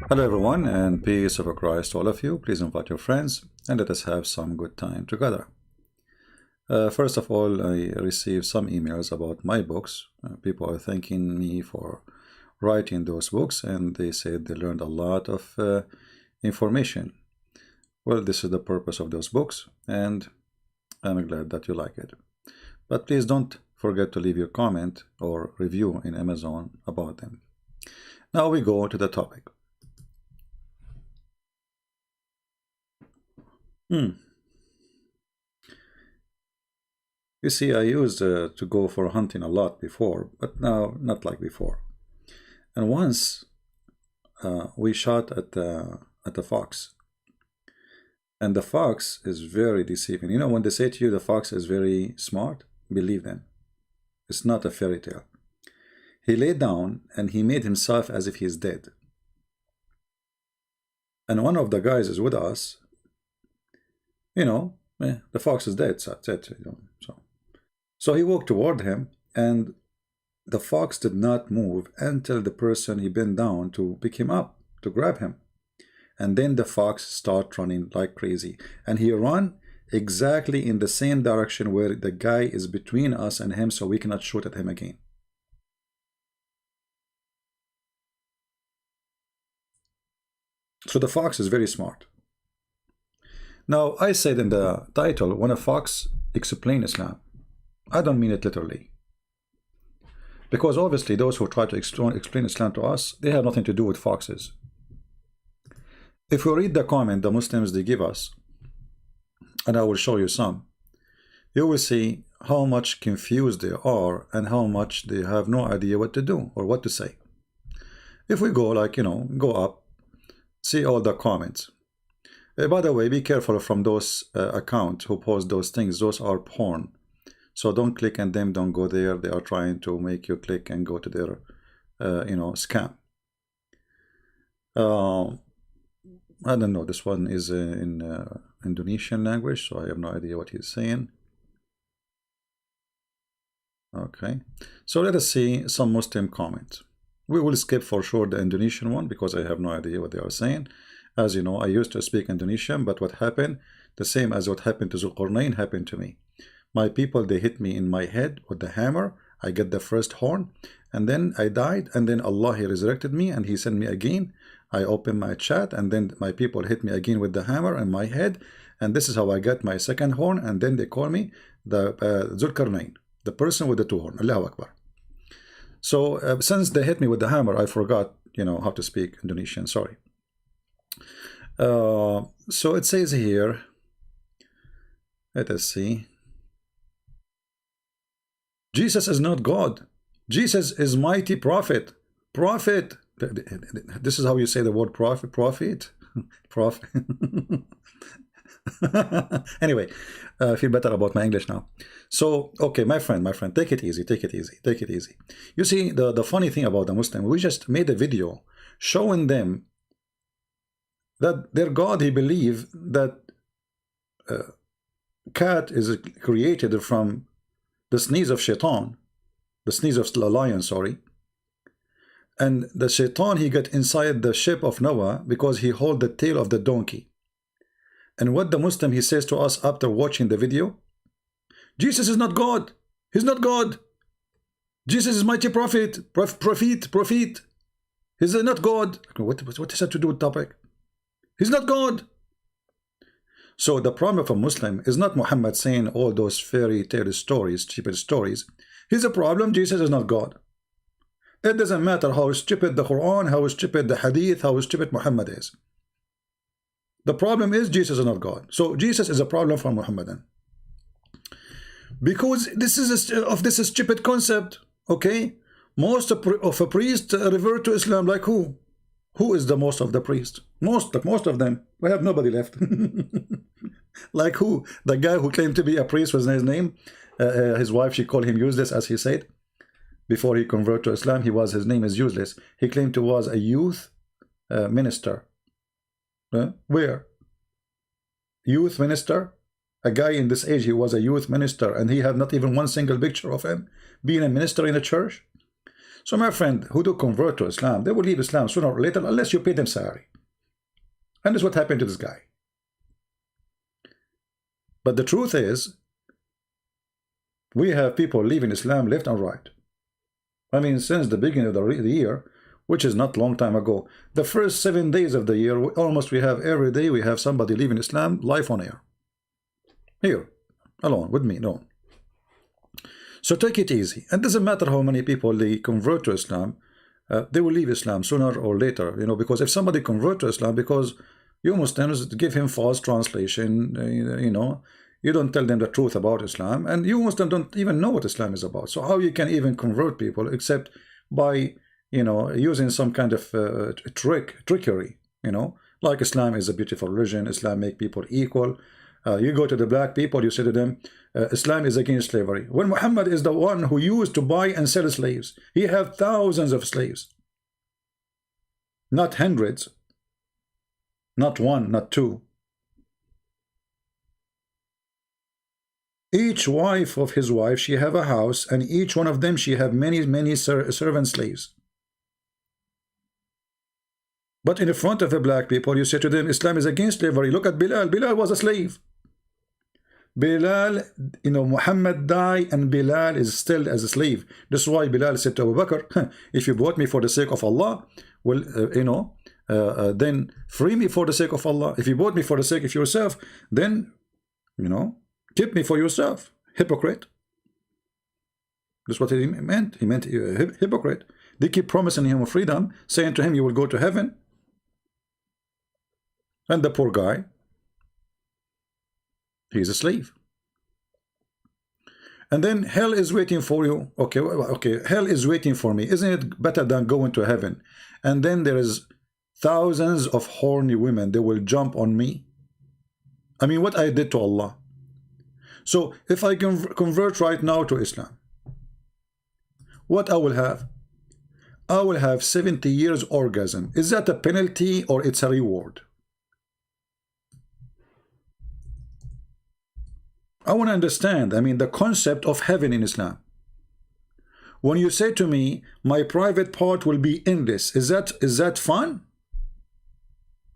Hello everyone, and peace of Christ to all of you. Please invite your friends and let us have some good time together. First of all, I received some emails about my books. People are thanking me for writing those books, and they said they learned a lot of information. Well, this is the purpose of those books, and I'm glad that you like it. But please don't forget to leave your comment or review in Amazon about them. Now we go to the topic. You see, I used to go for hunting a lot before, but now not like before. And once we shot at the fox, and the fox is very deceiving. You know, when they say to you the fox is very smart, believe them. It's not a fairy tale. He lay down and he made himself as if he's dead. And one of the guys is with us. You know, the fox is dead, so that's it. You know, so he walked toward him, and the fox did not move until the person he bent down to pick him up, to grab him. And then the fox started running like crazy. And he ran exactly in the same direction where the guy is between us and him, so we cannot shoot at him again. So the fox is very smart. Now, I said in the title, when a fox explains Islam, I don't mean it literally. Because obviously those who try to explain Islam to us, they have nothing to do with foxes. If we read the comment the Muslims they give us, and I will show you some, you will see how much confused they are and how much they have no idea what to do or what to say. If we go like, you know, go up, see all the comments. By the way, be careful from those accounts who post those things. Those are porn. So don't click on them, don't go there. They are trying to make you click and go to their, you know, scam. I don't know, this one is in Indonesian language, so I have no idea what he's saying. Okay, so let us see some Muslim comments. We will skip for sure the Indonesian one because I have no idea what they are saying. As you know, I used to speak Indonesian, but what happened, the same as what happened to Zulqarnain happened to me. My people, they hit me in my head with the hammer. I get the first horn, and then I died, and then Allah, he resurrected me, and he sent me again. I opened my chat, and then my people hit me again with the hammer in my head, and this is how I got my second horn, and then they call me the Zulqarnain, the person with the two horns. Allahu Akbar. So since they hit me with the hammer, I forgot, you know, how to speak Indonesian. Sorry. So it says here, let us see, Jesus is not God. Jesus is mighty prophet. Prophet. This is how you say the word prophet. Prophet. Prophet. Anyway, I feel better about my English now. So, okay, my friend, take it easy, take it easy, take it easy. You see, the funny thing about the Muslim, we just made a video showing them that their God, he believed that cat is created from the sneeze of shaitan, the sneeze of the lion, sorry. And the shaitan, he got inside the ship of Noah because he held the tail of the donkey. And what the Muslim, he says to us after watching the video, Jesus is not God. He's not God. Jesus is mighty prophet. Prophet. He's not God. What does that to do with topic? He's not God. So the problem of a Muslim is not Muhammad saying all those fairy tale stories, stupid stories. He's a problem. Jesus is not God. It doesn't matter how stupid the Quran, how stupid the Hadith, how stupid Muhammad is. The problem is Jesus is not God. So Jesus is a problem for Muhammadan. Because this is a stupid concept. Okay, most of a priest revert to Islam like who? Who is the most of the priests? Most of them. We have nobody left. Like who? The guy who claimed to be a priest was his name. His wife, she called him useless, as he said. Before he converted to Islam, his name is useless. He claimed to was a youth minister. Where? Youth minister? A guy in this age, he was a youth minister, and he had not even one single picture of him being a minister in a church. So my friend, who do convert to Islam, they will leave Islam sooner or later unless you pay them salary. And that's what happened to this guy. But the truth is, we have people leaving Islam left and right. I mean, since the beginning of the year, which is not long time ago, the first 7 days of the year, almost we have every day, we have somebody leaving Islam live on air. Here, alone, with me, no. So take it easy. It doesn't matter how many people they convert to Islam, they will leave Islam sooner or later, you know, because if somebody convert to Islam, because you Muslims give him false translation, you know, you don't tell them the truth about Islam, and you Muslims don't even know what Islam is about. So how you can even convert people except by, you know, using some kind of trickery, you know, like Islam is a beautiful religion, Islam make people equal. You go to the black people, you say to them, Islam is against slavery. When Muhammad is the one who used to buy and sell slaves, he had thousands of slaves, not hundreds, not one, not two. Each wife of his wife, she have a house, and each one of them, she have many servant slaves. But in the front of the black people, you say to them, Islam is against slavery. Look at Bilal. Bilal was a slave. Bilal, you know, Muhammad died, and Bilal is still as a slave. That's why Bilal said to Abu Bakr, if you bought me for the sake of Allah, well, you know, then free me for the sake of Allah. If you bought me for the sake of yourself, then, you know, keep me for yourself. Hypocrite. That's what he meant. He meant hypocrite. They keep promising him freedom, saying to him, you will go to heaven. And the poor guy, he's a slave. And then hell is waiting for you. Okay, hell is waiting for me. Isn't it better than going to heaven? And then there is thousands of horny women. They will jump on me. I mean, what I did to Allah. So if I can convert right now to Islam, what I will have? I will have 70 years orgasm. Is that a penalty or it's a reward? I want to understand, I mean, the concept of heaven in Islam. When you say to me, my private part will be endless, is that fun?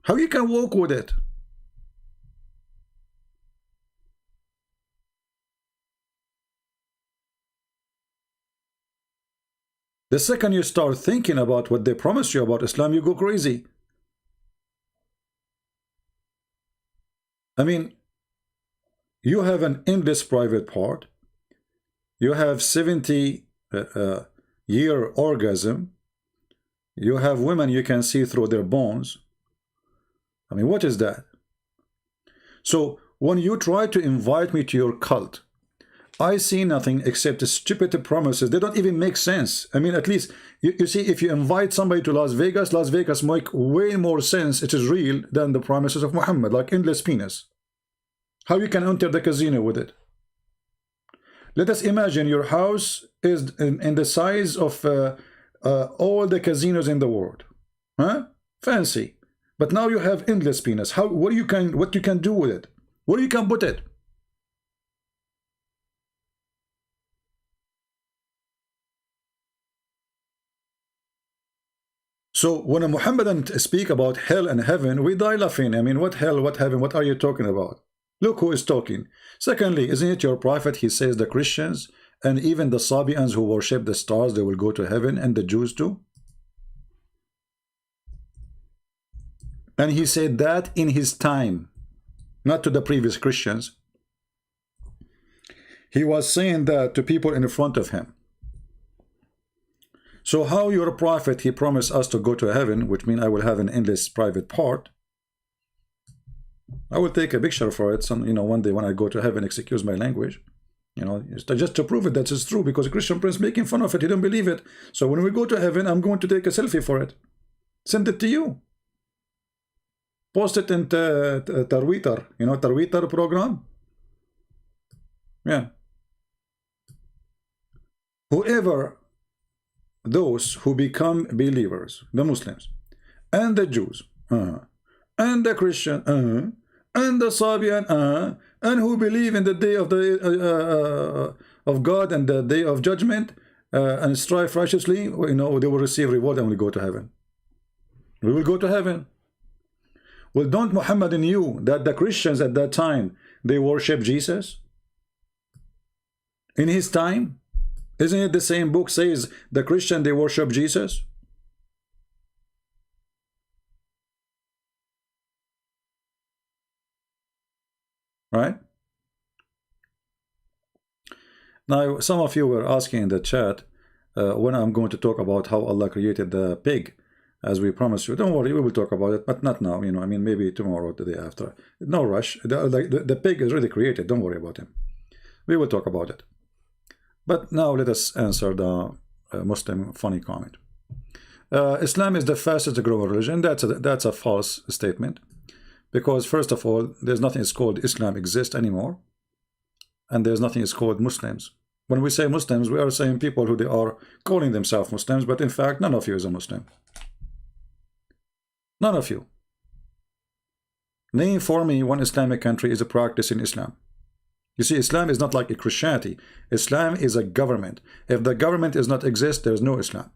How you can walk with it? The second you start thinking about what they promised you about Islam, you go crazy. I mean, you have an endless private part. You have 70 year orgasm. You have women you can see through their bones. I mean, what is that? So when you try to invite me to your cult, I see nothing except stupid promises. They don't even make sense. I mean, at least, you see, if you invite somebody to Las Vegas make way more sense, it is real, than the promises of Muhammad, like endless penis. How you can enter the casino with it? Let us imagine your house is in the size of all the casinos in the world. Huh? Fancy. But now you have endless penis. What you can do with it? Where you can put it? So when a Muhammadan speak about hell and heaven, we die laughing. I mean, what hell, what heaven, what are you talking about? Look who is talking. Secondly, isn't it your prophet? He says the Christians and even the Sabians who worship the stars, they will go to heaven, and the Jews too. And he said that in his time, not to the previous Christians. He was saying that to people in front of him. So how your prophet, he promised us to go to heaven, which means I will have an endless private part. I will take a picture for it, you know, one day when I go to heaven, excuse my language, you know, just to prove it that it's true, because Christian Prince making fun of it, he don't believe it. So when we go to heaven, I'm going to take a selfie for it. Send it to you. Post it in Twitter, you know, Twitter program. Yeah. Whoever, those who become believers, the Muslims, and the Jews, and the Christian, and the Sabian, and who believe in the day of God and the day of judgment, and strive righteously, you know, they will receive reward and will go to heaven. We will go to heaven. Well, don't Muhammad knew that the Christians at that time, they worship Jesus? In his time? Isn't it the same book says the Christian, they worship Jesus? Right? Now, some of you were asking in the chat when I'm going to talk about how Allah created the pig, as we promised you. Don't worry, we will talk about it, but not now. You know, I mean, maybe tomorrow or the day after. No rush. The pig is really created. Don't worry about him. We will talk about it. But now let us answer the Muslim funny comment. Islam is the fastest growing religion. That's a false statement. Because first of all, there's nothing is called Islam exists anymore. And there's nothing is called Muslims. When we say Muslims, we are saying people who they are calling themselves Muslims, but in fact, none of you is a Muslim. None of you. Name for me one Islamic country is a practice in Islam. You see, Islam is not like a Christianity. Islam is a government. If the government does not exist, there is no Islam.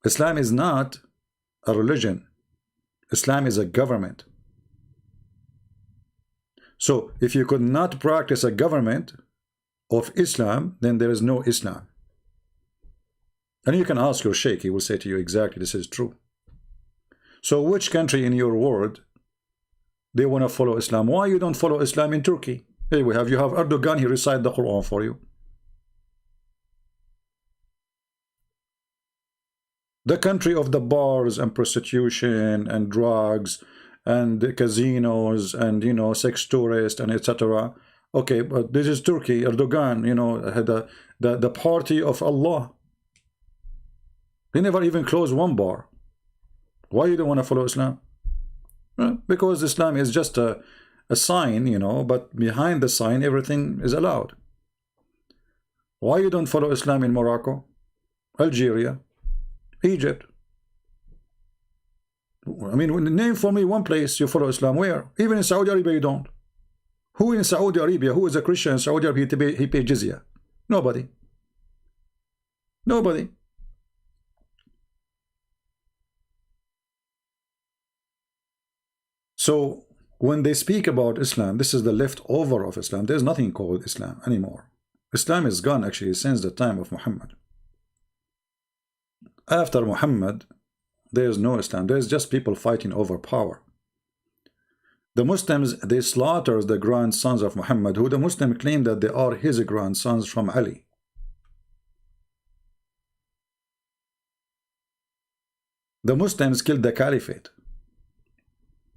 Islam is not a religion. Islam is a government. So, if you could not practice a government of Islam, then there is no Islam. And you can ask your sheikh, he will say to you exactly this is true. So, which country in your world they want to follow Islam? Why you don't follow Islam in Turkey? Hey, you have Erdogan, he recite the Quran for you. The country of the bars and prostitution and drugs and the casinos and, you know, sex tourists and etc. Okay, but this is Turkey. Erdogan, you know, had the party of Allah. He never even closed one bar. Why you don't want to follow Islam? Because Islam is just a sign, you know, but behind the sign everything is allowed. Why you don't follow Islam in Morocco, Algeria, Egypt? I mean, name for me one place you follow Islam. Where? Even in Saudi Arabia you don't. Who in Saudi Arabia, who is a Christian in Saudi Arabia, he pay jizya? Nobody. Nobody. So when they speak about Islam, this is the leftover of Islam. There's nothing called Islam anymore. Islam is gone actually since the time of Muhammad. After Muhammad, there's no Islam. There's just people fighting over power. The Muslims, they slaughter the grandsons of Muhammad, who the Muslims claim that they are his grandsons from Ali. The Muslims killed the caliphate.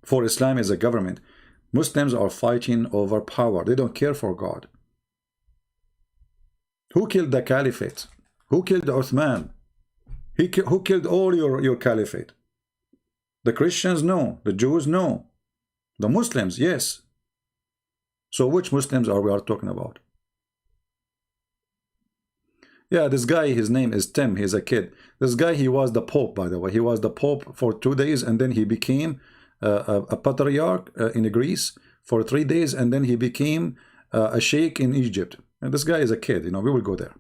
For Islam is a government. Muslims are fighting over power. They don't care for God. Who killed the caliphate? Who killed Uthman? Who killed all your caliphate? The Christians? No. The Jews? No. The Muslims? Yes. So which Muslims are we talking about? Yeah, this guy, his name is Tim. He's a kid. This guy, he was the Pope, by the way. He was the Pope for 2 days, and then he became a patriarch in Greece for 3 days, and then he became a sheikh in Egypt. And this guy is a kid, you know, we will go there.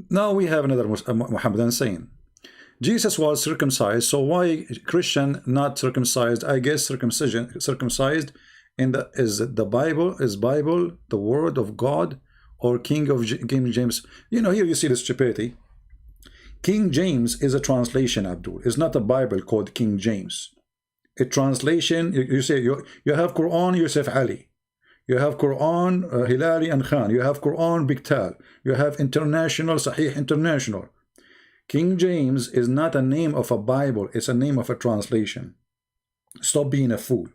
Now we have another Muhammadan saying, Jesus was circumcised, so why Christian not circumcised? I guess circumcised in the Bible, is Bible the word of God or King James? You know, here you see the stupidity. King James is a translation, Abdul. It's not a Bible called King James. A translation, you say you have Quran Yusuf Ali. You have Quran Hilali and Khan. You have Quran Biktal. You have International Sahih International. King James is not a name of a Bible. It's a name of a translation. Stop being a fool.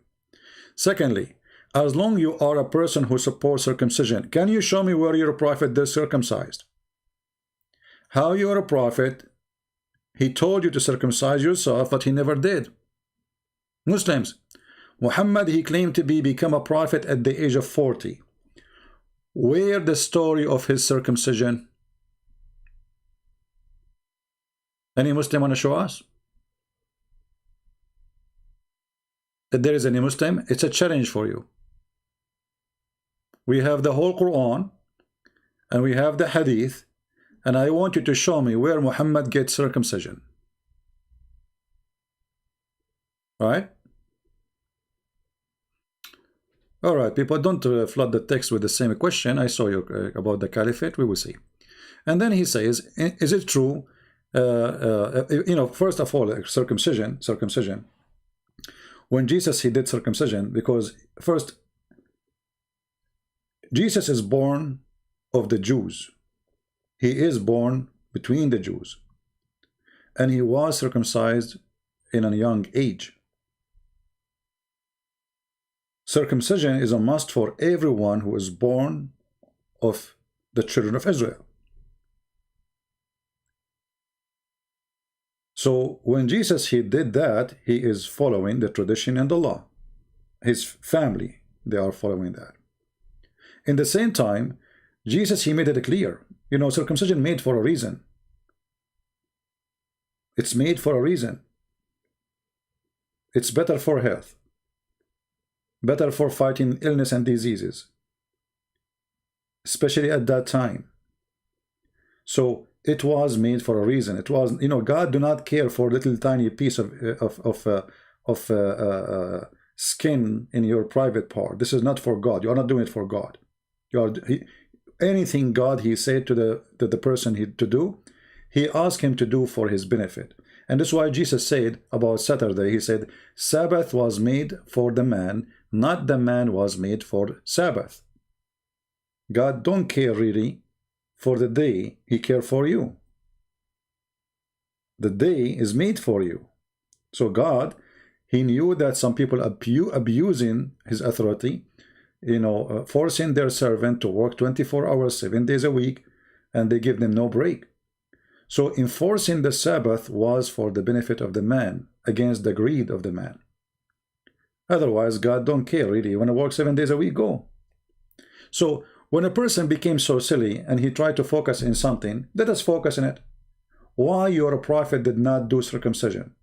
Secondly, as long you are a person who supports circumcision, can you show me where your prophet is circumcised? How you are a prophet? He told you to circumcise yourself, but he never did. Muslims, Muhammad, he claimed to become a prophet at the age of 40. Where the story of his circumcision? Any Muslim want to show us? If there is any Muslim, it's a challenge for you. We have the whole Quran, and we have the hadith, and I want you to show me where Muhammad gets circumcision. Right? All right, people, don't flood the text with the same question. I saw you about the caliphate. We will see. And then he says, is it true? First of all, circumcision. When Jesus, he did circumcision, because first, Jesus is born of the Jews. He is born between the Jews. And he was circumcised in a young age. Circumcision is a must for everyone who is born of the children of Israel. So when Jesus, he did that, he is following the tradition and the law. His family, they are following that. In the same time, Jesus, he made it clear, circumcision made for a reason. It's made for a reason. It's better for health. Better for fighting illness and diseases, especially at that time. So it was made for a reason. It was, God do not care for a little tiny piece of skin in your private part. This is not for God. You are not doing it for God. Anything God, he said to the person to do, he asked him to do for his benefit. And that's why Jesus said about Saturday, he said, Sabbath was made for the man, not the man was made for Sabbath. God don't care really for the day, he cares for you. The day is made for you. So God, he knew that some people abusing his authority, forcing their servant to work 24 hours, 7 days a week, and they give them no break. So enforcing the Sabbath was for the benefit of the man, against the greed of the man. Otherwise, God don't care really. You want to work 7 days a week, go. So when a person became so silly and he tried to focus in something, let us focus in it. Why your prophet did not do circumcision?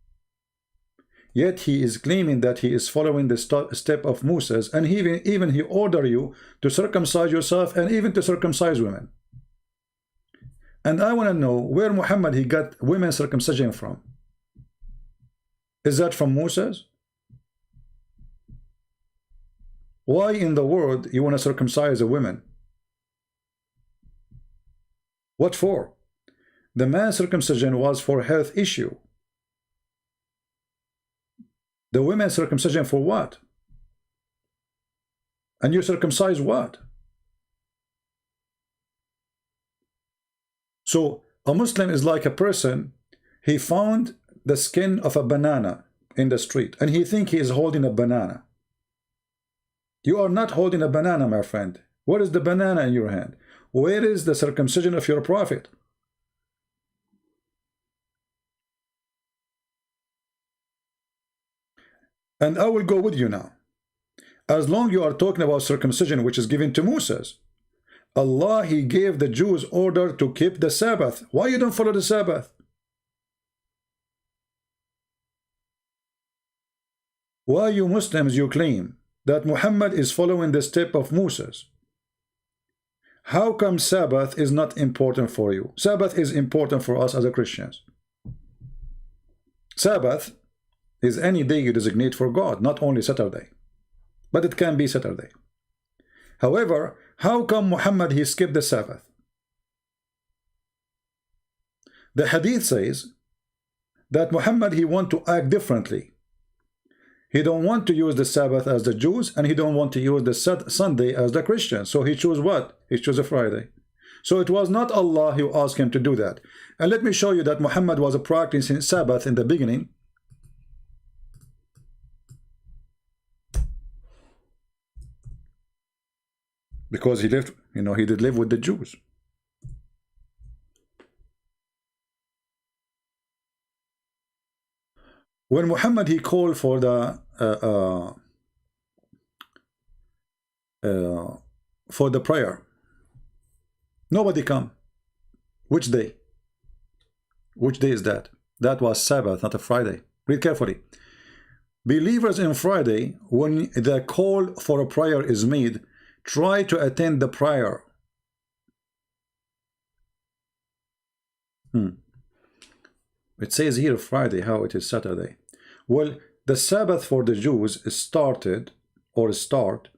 Yet he is claiming that he is following the step of Moses, and even he ordered you to circumcise yourself and even to circumcise women. And I want to know where Muhammad, he got women circumcision from. Is that from Moses? Why in the world you want to circumcise a woman? What for? The man's circumcision was for health issue. The women's circumcision for what? And you circumcise what? So a Muslim is like a person, he found the skin of a banana in the street and he thinks he is holding a banana. You are not holding a banana, my friend. What is the banana in your hand? Where is the circumcision of your prophet? And I will go with you now. As long you are talking about circumcision, which is given to Moses, Allah, he gave the Jews order to keep the Sabbath. Why you don't follow the Sabbath? Why you Muslims, you claim that Muhammad is following the step of Moses? How come Sabbath is not important for you? Sabbath is important for us as Christians. Sabbath is any day you designate for God, not only Saturday. But it can be Saturday. However, how come Muhammad, he skipped the Sabbath? The hadith says that Muhammad, he want to act differently. He don't want to use the Sabbath as the Jews, and he don't want to use the Sunday as the Christians. So he chose what? He chose a Friday. So it was not Allah who asked him to do that. And let me show you that Muhammad was practicing Sabbath in the beginning. Because he lived, he did live with the Jews. When Muhammad, he called for the prayer, nobody come. Which day? Which day is that? That was Sabbath, not a Friday. Read carefully. Believers in Friday, when the call for a prayer is made, try to attend the prayer. It says here Friday, how it is Saturday. Well, the Sabbath for the Jews started or start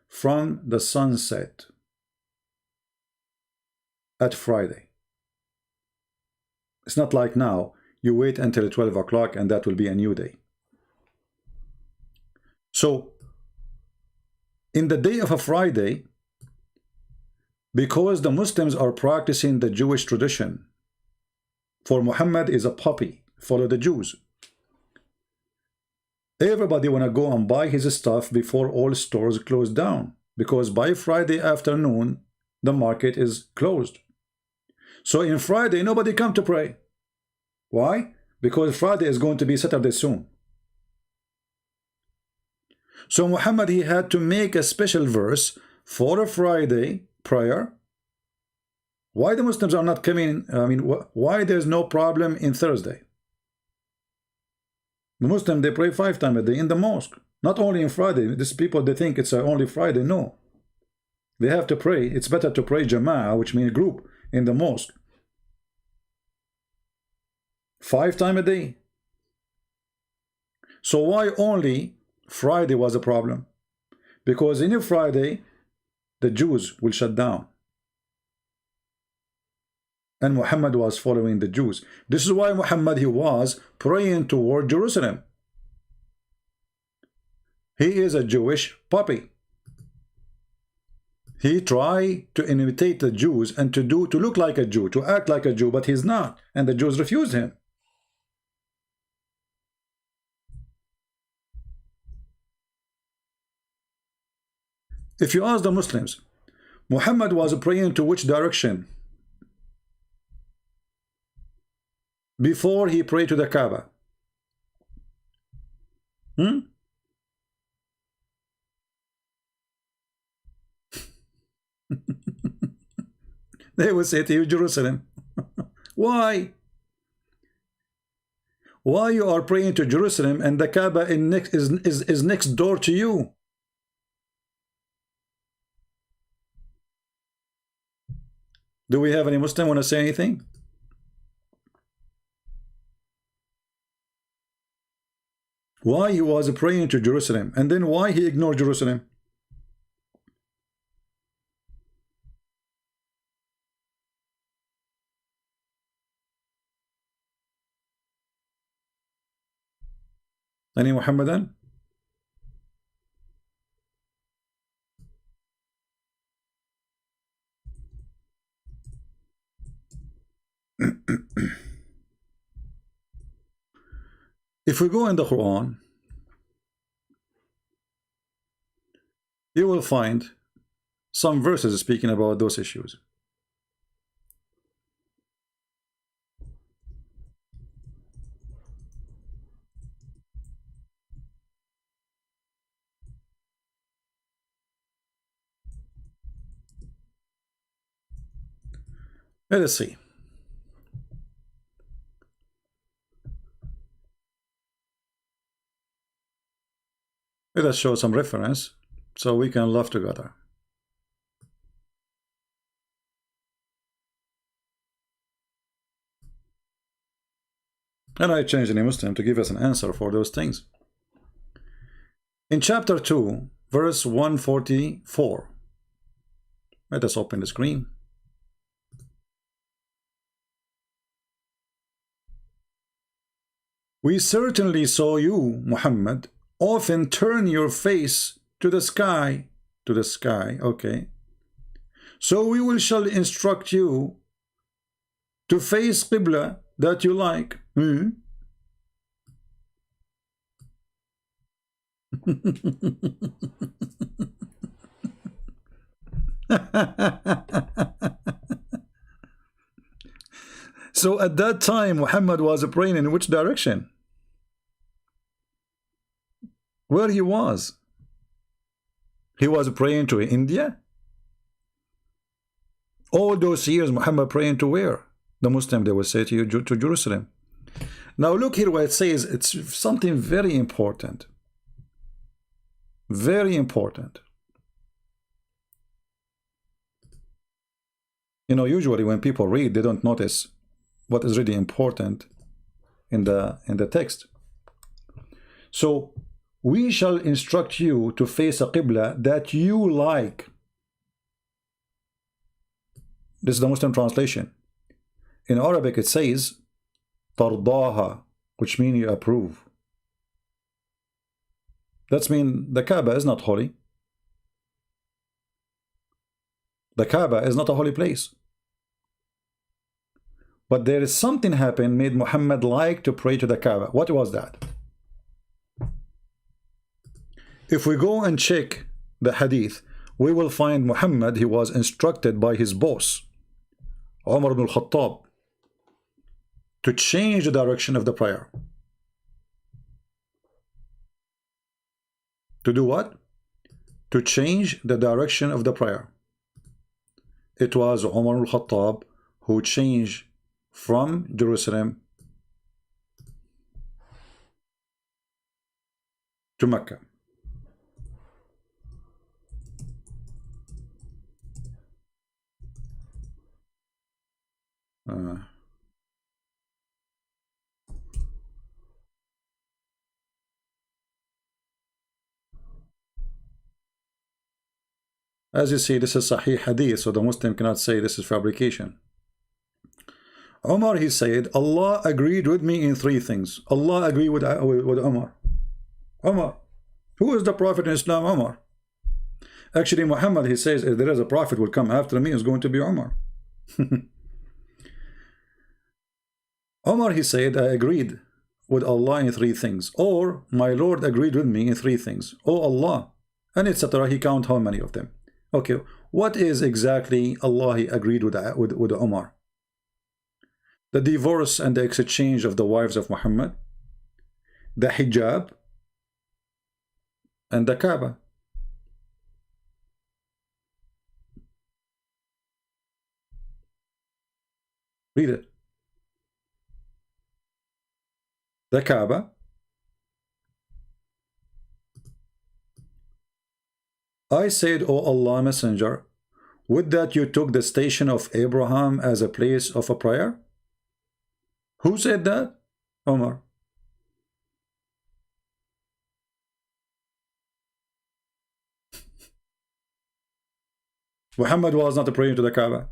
from the sunset at Friday. It's not like now, you wait until 12 o'clock and that will be a new day. So, in the day of a Friday, because the Muslims are practicing the Jewish tradition, for Muhammad is a puppy, follow the Jews. Everybody want to go and buy his stuff before all stores close down, because by Friday afternoon, the market is closed. So in Friday, nobody come to pray. Why? Because Friday is going to be Saturday soon. So Muhammad, he had to make a special verse for a Friday prayer. Why the Muslims are not coming? I mean, why there's no problem in Thursday? The Muslims, they pray 5 times a day in the mosque. Not only in Friday. These people, they think it's only Friday. No. They have to pray. It's better to pray Jama'ah, which means group, in the mosque. 5 times a day. So why only Friday was a problem? Because in a Friday, the Jews will shut down. And Muhammad was following the Jews. This is why Muhammad, he was praying toward Jerusalem. He is a Jewish puppy. He tried to imitate the Jews and to look like a Jew, to act like a Jew, but he's not. And the Jews refused him. If you ask the Muslims, Muhammad was praying to which direction before he prayed to the Kaaba? They will say to you, Jerusalem. Why? Why you are praying to Jerusalem and the Kaaba is next door to you? Do we have any Muslim want to say anything? Why he was praying to Jerusalem, and then why he ignored Jerusalem? Any Muhammadan? If we go in the Quran, you will find some verses speaking about those issues. Let us see. Let us show some reference so we can love together. And I changed any Muslim to give us an answer for those things. In chapter 2, verse 144. Let us open the screen. We certainly saw you, Muhammad, often turn your face to the sky, okay. So we shall instruct you to face Qibla that you like. So at that time, Muhammad was praying in which direction? Where he was? He was praying to India? All those years, Muhammad praying to where? The Muslim, they will say to you, to Jerusalem. Now look here what it says. It's something very important. Very important. You know, usually when people read, they don't notice what is really important in the text. So we shall instruct you to face a qibla that you like. This is the Muslim translation. In Arabic it says tardaha, which means you approve. That's mean the Kaaba is not holy. The Kaaba is not a holy place. But there is something happened made Muhammad like to pray to the Kaaba. What was that? If we go and check the hadith, we will find Muhammad, he was instructed by his boss, Umar ibn al-Khattab, to change the direction of the prayer. To do what? To change the direction of the prayer. It was Umar al-Khattab who changed from Jerusalem to Mecca. As you see, this is Sahih Hadith, so the Muslim cannot say this is fabrication. Umar, he said, Allah agreed with me in three things. Allah agreed with Umar. Umar. Who is the Prophet in Islam? Umar. Actually, Muhammad, he says, if there is a Prophet will come after me, it's going to be Umar. Umar, he said, I agreed with Allah in three things. Or, my Lord agreed with me in three things. Oh Allah. And etc. He count how many of them. Okay, what is exactly Allah he agreed with Umar? The divorce and the exchange of the wives of Muhammad, the hijab, and the Kaaba. Read it. The Kaaba, I said, O Allah Messenger, would that you took the station of Abraham as a place of a prayer? Who said that? Umar. Muhammad was not praying to the Kaaba.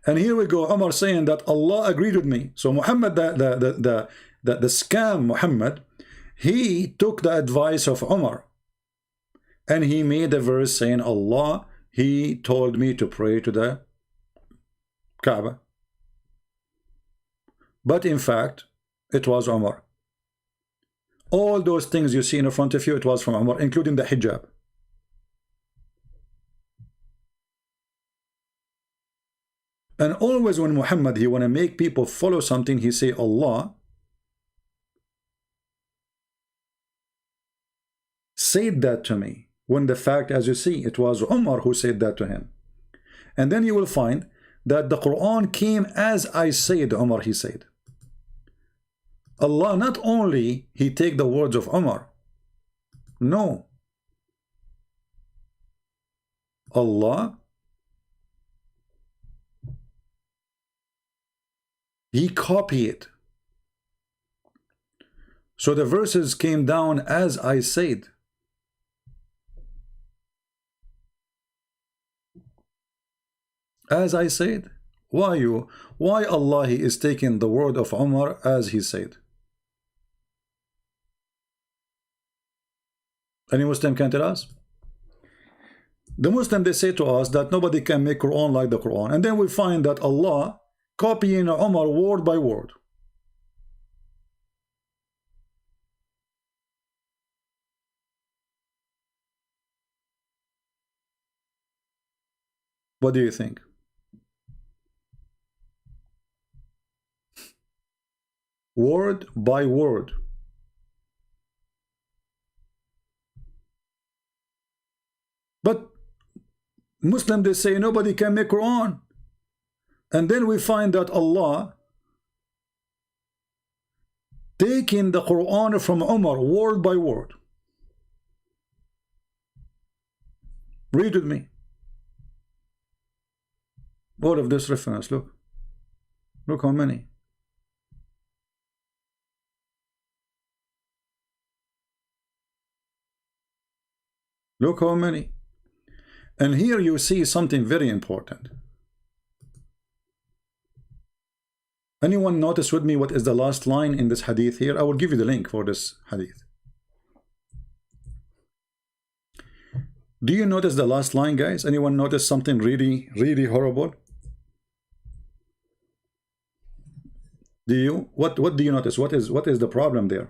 And here we go, Umar saying that Allah agreed with me. So Muhammad, the scam Muhammad, he took the advice of Umar. And he made a verse saying, Allah, he told me to pray to the Kaaba. But in fact, it was Umar. All those things you see in front of you, it was from Umar, including the hijab. And always when Muhammad, he want to make people follow something, he say, Allah said that to me. When the fact, as you see, it was Umar who said that to him. And then you will find that the Quran came as I said, Umar, he said. Allah not only he take the words of Umar. No. Allah, he copied it. So the verses came down as I said. As I said. Why Allah he is taking the word of Umar as he said? Any Muslim can tell us? The Muslim, they say to us that nobody can make Quran like the Quran. And then we find that Allah copying Umar word by word. What do you think? Word by word. But Muslim, they say nobody can make Quran. And then we find that Allah taking the Quran from Umar word by word. Read with me. All of this reference, look. Look how many. Look how many. And here you see something very important. Anyone notice with me what is the last line in this hadith here? I will give you the link for this hadith. Do you notice the last line, guys? Anyone notice something really, really horrible? Do you? What do you notice? What is the problem there?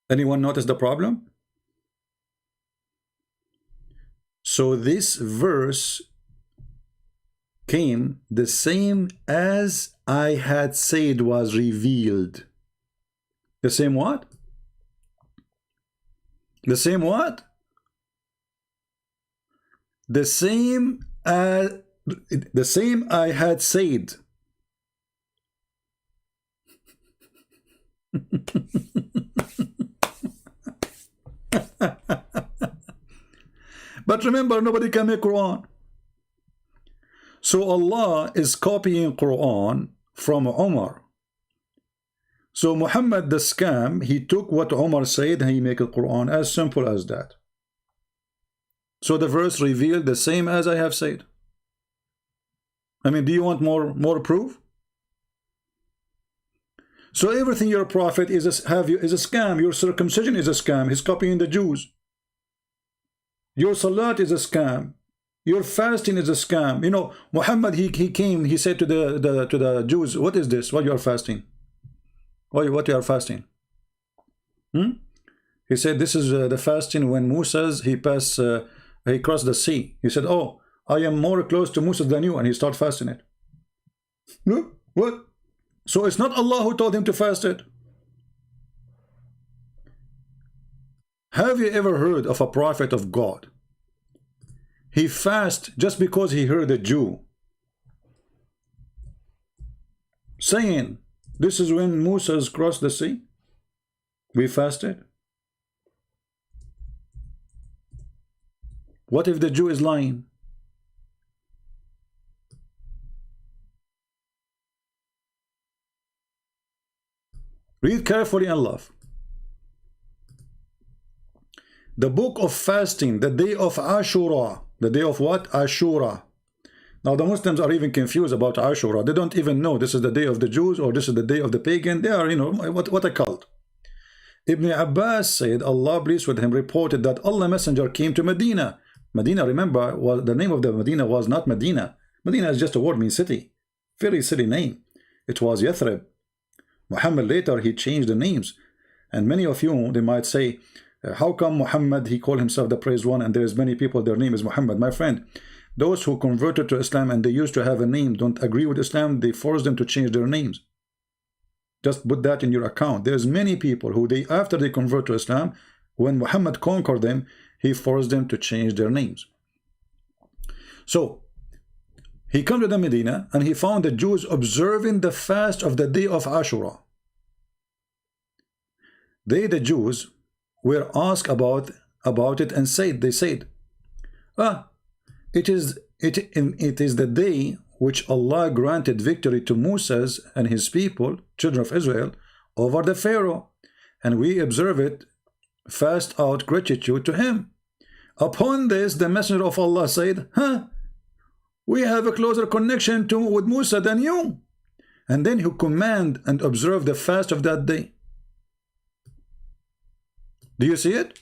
Anyone notice the problem? So this verse came the same as I had said was revealed. The same what? The same what? The same I had said. But remember, nobody can make Quran. So Allah is copying Quran from Umar. So Muhammad the scam, he took what Umar said and he made a Quran, as simple as that. So the verse revealed the same as I have said. I mean, do you want more proof? So everything your prophet is a scam. Your circumcision is a scam. He's copying the Jews. Your salat is a scam. Your fasting is a scam. You know, Muhammad, he came, he said to the Jews, what is this? What you are fasting? What you are fasting? He said, this is the fasting when Moses, he crossed the sea. He said, oh, I am more close to Moses than you, and he started fasting it. No, what? So it's not Allah who told him to fast it. Have you ever heard of a prophet of God? He fasted just because he heard a Jew saying, this is when Moses crossed the sea. We fasted. What if the Jew is lying? Read carefully and love. The book of fasting, the day of Ashura. The day of what? Ashura. Now the Muslims are even confused about Ashura. They don't even know this is the day of the Jews or this is the day of the pagan. They are, you know, what a cult. Ibn Abbas said, Allah pleased with him, reported that Allah Messenger came to Medina. Medina, remember, the name of the Medina was not Medina. Medina is just a word, means city. Very silly name. It was Yathrib. Muhammad later, he changed the names. And many of you, they might say, how come Muhammad, he called himself the praised one, and there's many people, their name is Muhammad? My friend, those who converted to Islam and they used to have a name, don't agree with Islam, they force them to change their names. Just put that in your account. There's many people who after they convert to Islam, when Muhammad conquered them, he forced them to change their names. So he came to the Medina and he found the Jews observing the fast of the day of Ashura. The Jews were asked about it and they said, it is the day which Allah granted victory to Moses and his people, children of Israel, over the Pharaoh, and we observe it, fast out gratitude to him. Upon this, the Messenger of Allah said, we have a closer connection with Musa than you. And then he command and observe the fast of that day. Do you see it?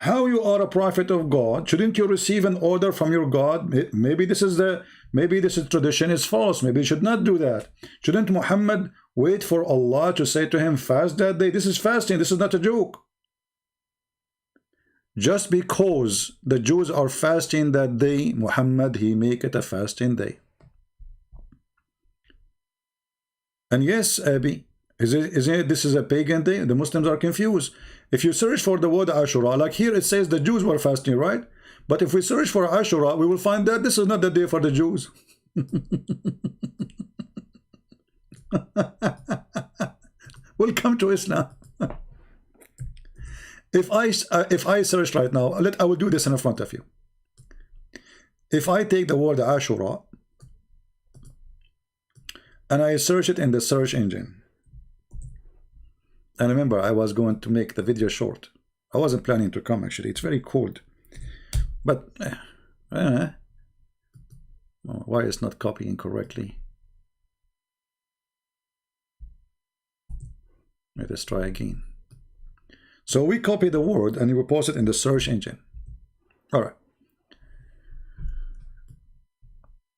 How you are a prophet of God? Shouldn't you receive an order from your God? Maybe this tradition is false. Maybe you should not do that. Shouldn't Muhammad wait for Allah to say to him, fast that day? This is fasting. This is not a joke. Just because the Jews are fasting that day, Muhammad, he make it a fasting day. And yes, Abi, this is a pagan day? The Muslims are confused. If you search for the word Ashura, like here it says the Jews were fasting, right? But if we search for Ashura, we will find that this is not the day for the Jews. will come to Islam. If I search right now, I will do this in front of you. If I take the word Ashura and I search it in the search engine, and remember, I was going to make the video short. I wasn't planning to come, actually. It's very cold. But why is not copying correctly? Let us try again. So we copy the word and we post it in the search engine. All right.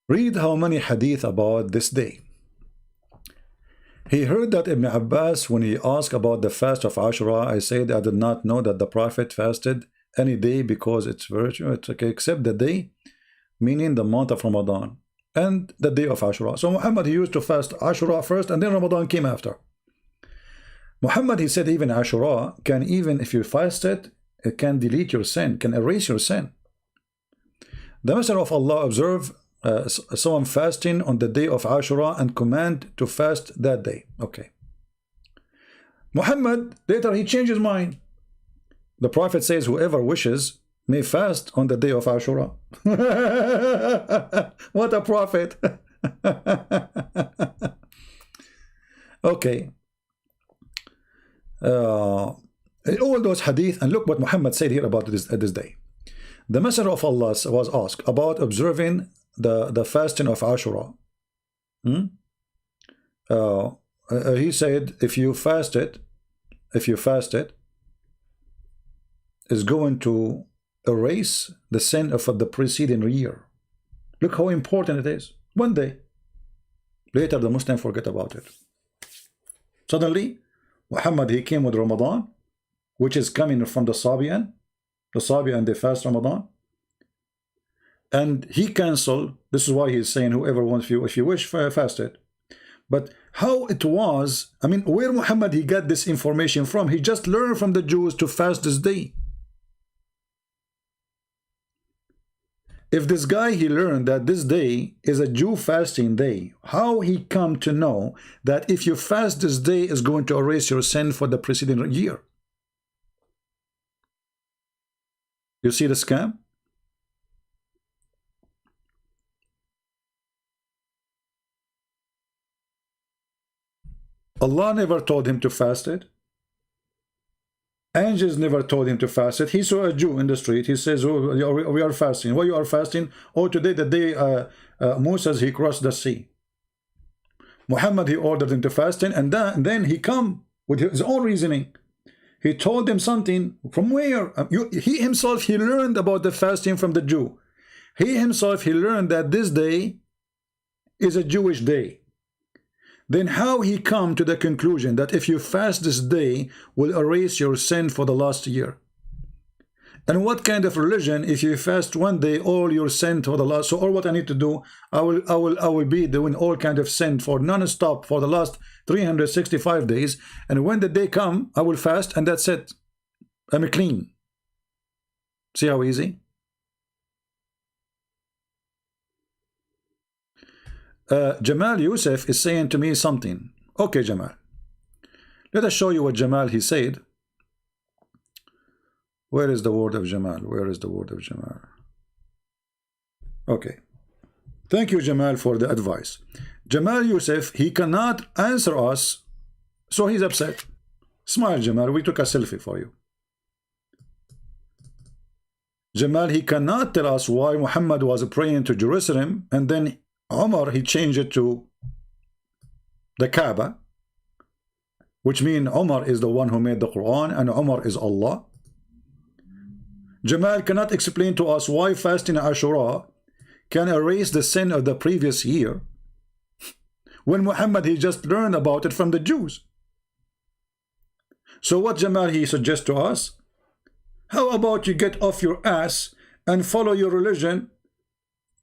Read how many hadith about this day. He heard that Ibn Abbas, when he asked about the fast of Ashura, I said, I did not know that the Prophet fasted any day because it's virtue, it's okay, except the day, meaning the month of Ramadan, and the day of Ashura. So Muhammad, he used to fast Ashura first, and then Ramadan came after. Muhammad, he said, even Ashura can, even if you fast it, it can delete your sin, can erase your sin. The Messenger of Allah observed someone fasting on the day of Ashura and command to fast that day. Okay. Muhammad, later he changed his mind. The Prophet says, whoever wishes may fast on the day of Ashura. What a prophet. Okay. All those hadith, and look what Muhammad said here about this day. The Messenger of Allah was asked about observing the fasting of Ashura. He said, if you fast it, is going to erase the sin of the preceding year. Look how important it is. One day. Later the Muslims forget about it. Suddenly, Muhammad, he came with Ramadan, which is coming from the Sabian. The Sabian, they fast Ramadan. And he canceled. This is why he's saying, whoever wants, if you wish, fast it. But how it was, I mean, where Muhammad, he got this information from? He just learned from the Jews to fast this day. If this guy, he learned that this day is a Jew fasting day, how he come to know that if you fast this day is going to erase your sin for the preceding year? You see the scam? Allah never told him to fast it. Angels never told him to fast it. He saw a Jew in the street. He says, oh, we are fasting. Why you are fasting? Oh, today, the day Moses, he crossed the sea. Muhammad, he ordered him to fasting, and then he come with his own reasoning. He told them something. From where? He himself, he learned about the fasting from the Jew. He himself, he learned that this day is a Jewish day. Then how he come to the conclusion that if you fast this day will erase your sin for the last year? And what kind of religion, if you fast one day, all your sin for the last, so all what I need to do, I will be doing all kind of sin for non-stop for the last 365 days, and when the day come, I will fast, and that's it. I'm clean. See how easy? Jamal Yusuf is saying to me something. Okay, Jamal. Let us show you what Jamal, he said. Where is the word of Jamal? Where is the word of Jamal? Okay. Thank you, Jamal, for the advice. Jamal Yusuf, he cannot answer us, so he's upset. Smile, Jamal. We took a selfie for you. Jamal, he cannot tell us why Muhammad was praying to Jerusalem, and then Umar, he changed it to the Kaaba, which means Umar is the one who made the Quran and Umar is Allah. Jamal cannot explain to us why fasting Ashura can erase the sin of the previous year when Muhammad, he just learned about it from the Jews. So what Jamal, he suggests to us? How about you get off your ass and follow your religion,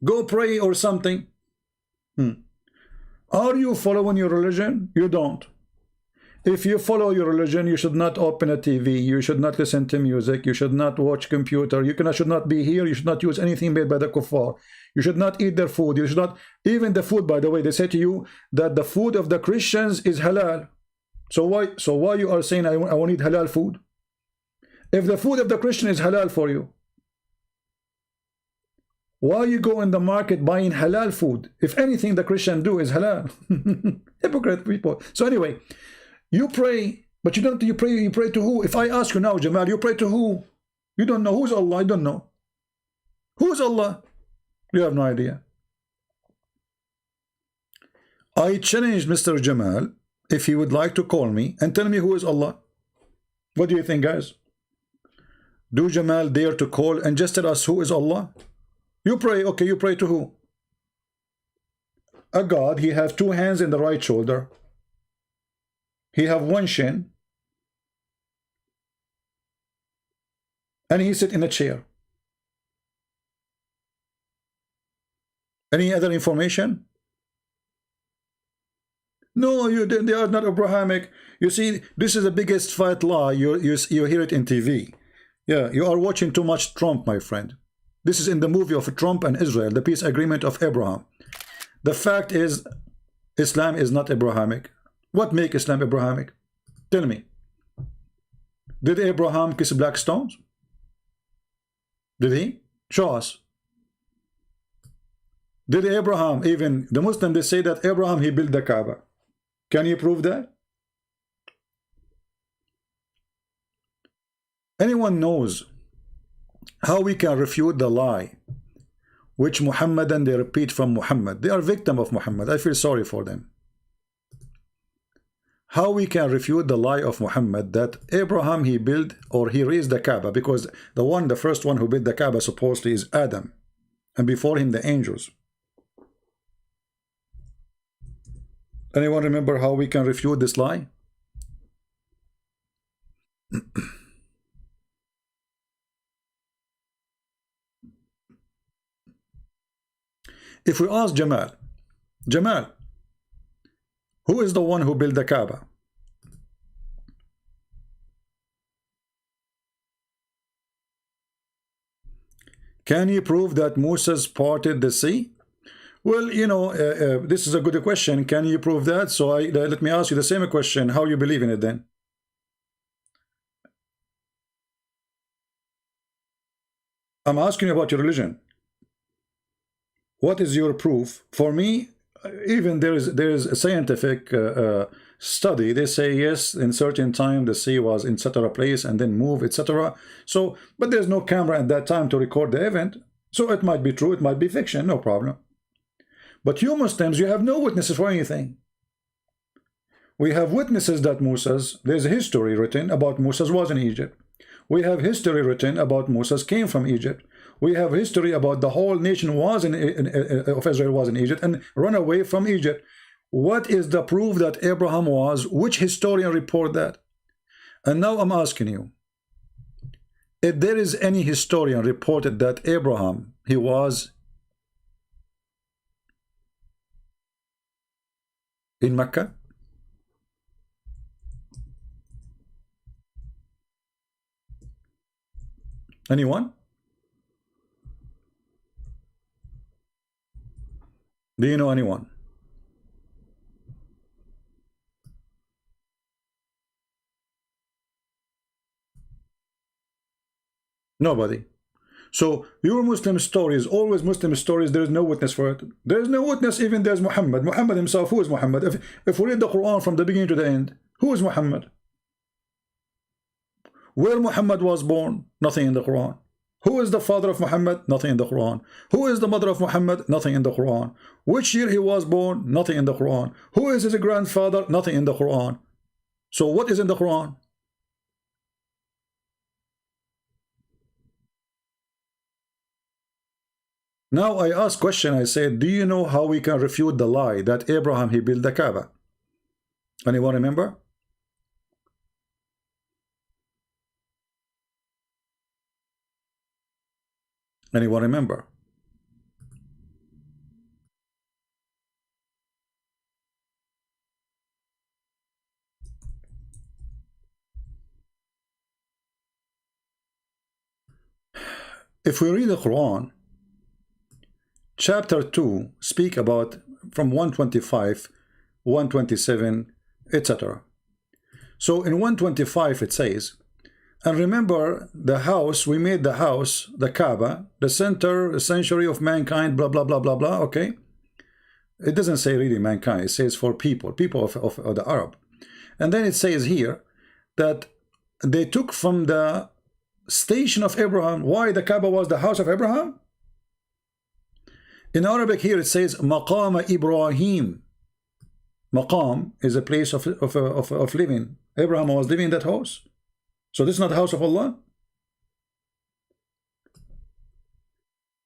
go pray or something? Are you following your religion? You don't. If you follow your religion, you should not open a TV, you should not listen to music, you should not watch computer, you should not be here, you should not use anything made by the kuffar, you should not eat their food, you should not, even the food, by the way, they say to you that the food of the Christians is halal. So why you are saying I will need halal food? If the food of the Christian is halal for you, why you go in the market buying halal food? If anything the Christian do is halal. Hypocrite people. So anyway, you pray, but you don't. You pray to who? If I ask you now, Jamal, you pray to who? You don't know. Who's Allah? I don't know. Who's Allah? You have no idea. I challenged Mr. Jamal if he would like to call me and tell me who is Allah. What do you think, guys? Do Jamal dare to call and just tell us who is Allah? You pray, okay, you pray to who? A God, he have two hands in the right shoulder. He have one shin. And he sit in a chair. Any other information? No, they are not Abrahamic. You see, this is the biggest fat lie. You hear it in TV. Yeah, you are watching too much Trump, my friend. This is in the movie of Trump and Israel, the peace agreement of Abraham. The fact is, Islam is not Abrahamic. What make Islam Abrahamic? Tell me. Did Abraham kiss black stones? Did he? Show us. Did Abraham, even the Muslims, they say that Abraham, he built the Kaaba. Can you prove that? Anyone knows how we can refute the lie which Muhammadan they repeat from Muhammad? They are victim of Muhammad. I feel sorry for them. How we can refute the lie of Muhammad that Abraham he built or he raised the Kaaba, because the first one who built the Kaaba supposedly is Adam, and before him the angels. Anyone remember how we can refute this lie? If we ask Jamal, who is the one who built the Kaaba? Can you prove that Moses parted the sea? Well, you know, this is a good question. Can you prove that? So let me ask you the same question. How you believe in it then? I'm asking you about your religion. What is your proof? For me, even there is a scientific study. They say yes, in certain time the sea was in etc. place and then move, etc. So, but there's no camera at that time to record the event. So it might be true, it might be fiction, no problem. But you Muslims, you have no witnesses for anything. We have witnesses that Moses, there's a history written about Moses was in Egypt. We have history written about Moses came from Egypt. We have history about the whole nation was of Israel was in Egypt and run away from Egypt. What is the proof that Abraham was? Which historian report that? And now I'm asking you, if there is any historian reported that Abraham, he was in Mecca? Anyone? Do you know anyone? Nobody. So your Muslim stories, always Muslim stories, there is no witness for it. There is no witness, even there's Muhammad. Muhammad himself, who is Muhammad? If we read the Quran from the beginning to the end, who is Muhammad? Where Muhammad was born? Nothing in the Quran. Who is the father of Muhammad? Nothing in the Quran. Who is the mother of Muhammad? Nothing in the Quran. Which year he was born? Nothing in the Quran. Who is his grandfather? Nothing in the Quran. So what is in the Quran? Now I ask question, I said, do you know how we can refute the lie that Abraham, he built the Kaaba? Anyone remember? Anyone remember? If we read the Quran, chapter 2 speak about from 125, 127, etc. So in 125 it says, and remember the house, we made the house, the Kaaba, the center, sanctuary of mankind, blah, blah, blah, blah, blah, okay? It doesn't say really mankind, it says for people of the Arab. And then it says here that they took from the station of Abraham. Why the Kaaba was the house of Abraham? In Arabic here it says Maqam Ibrahim. Maqam is a place of living. Abraham was living in that house. So this is not the house of Allah.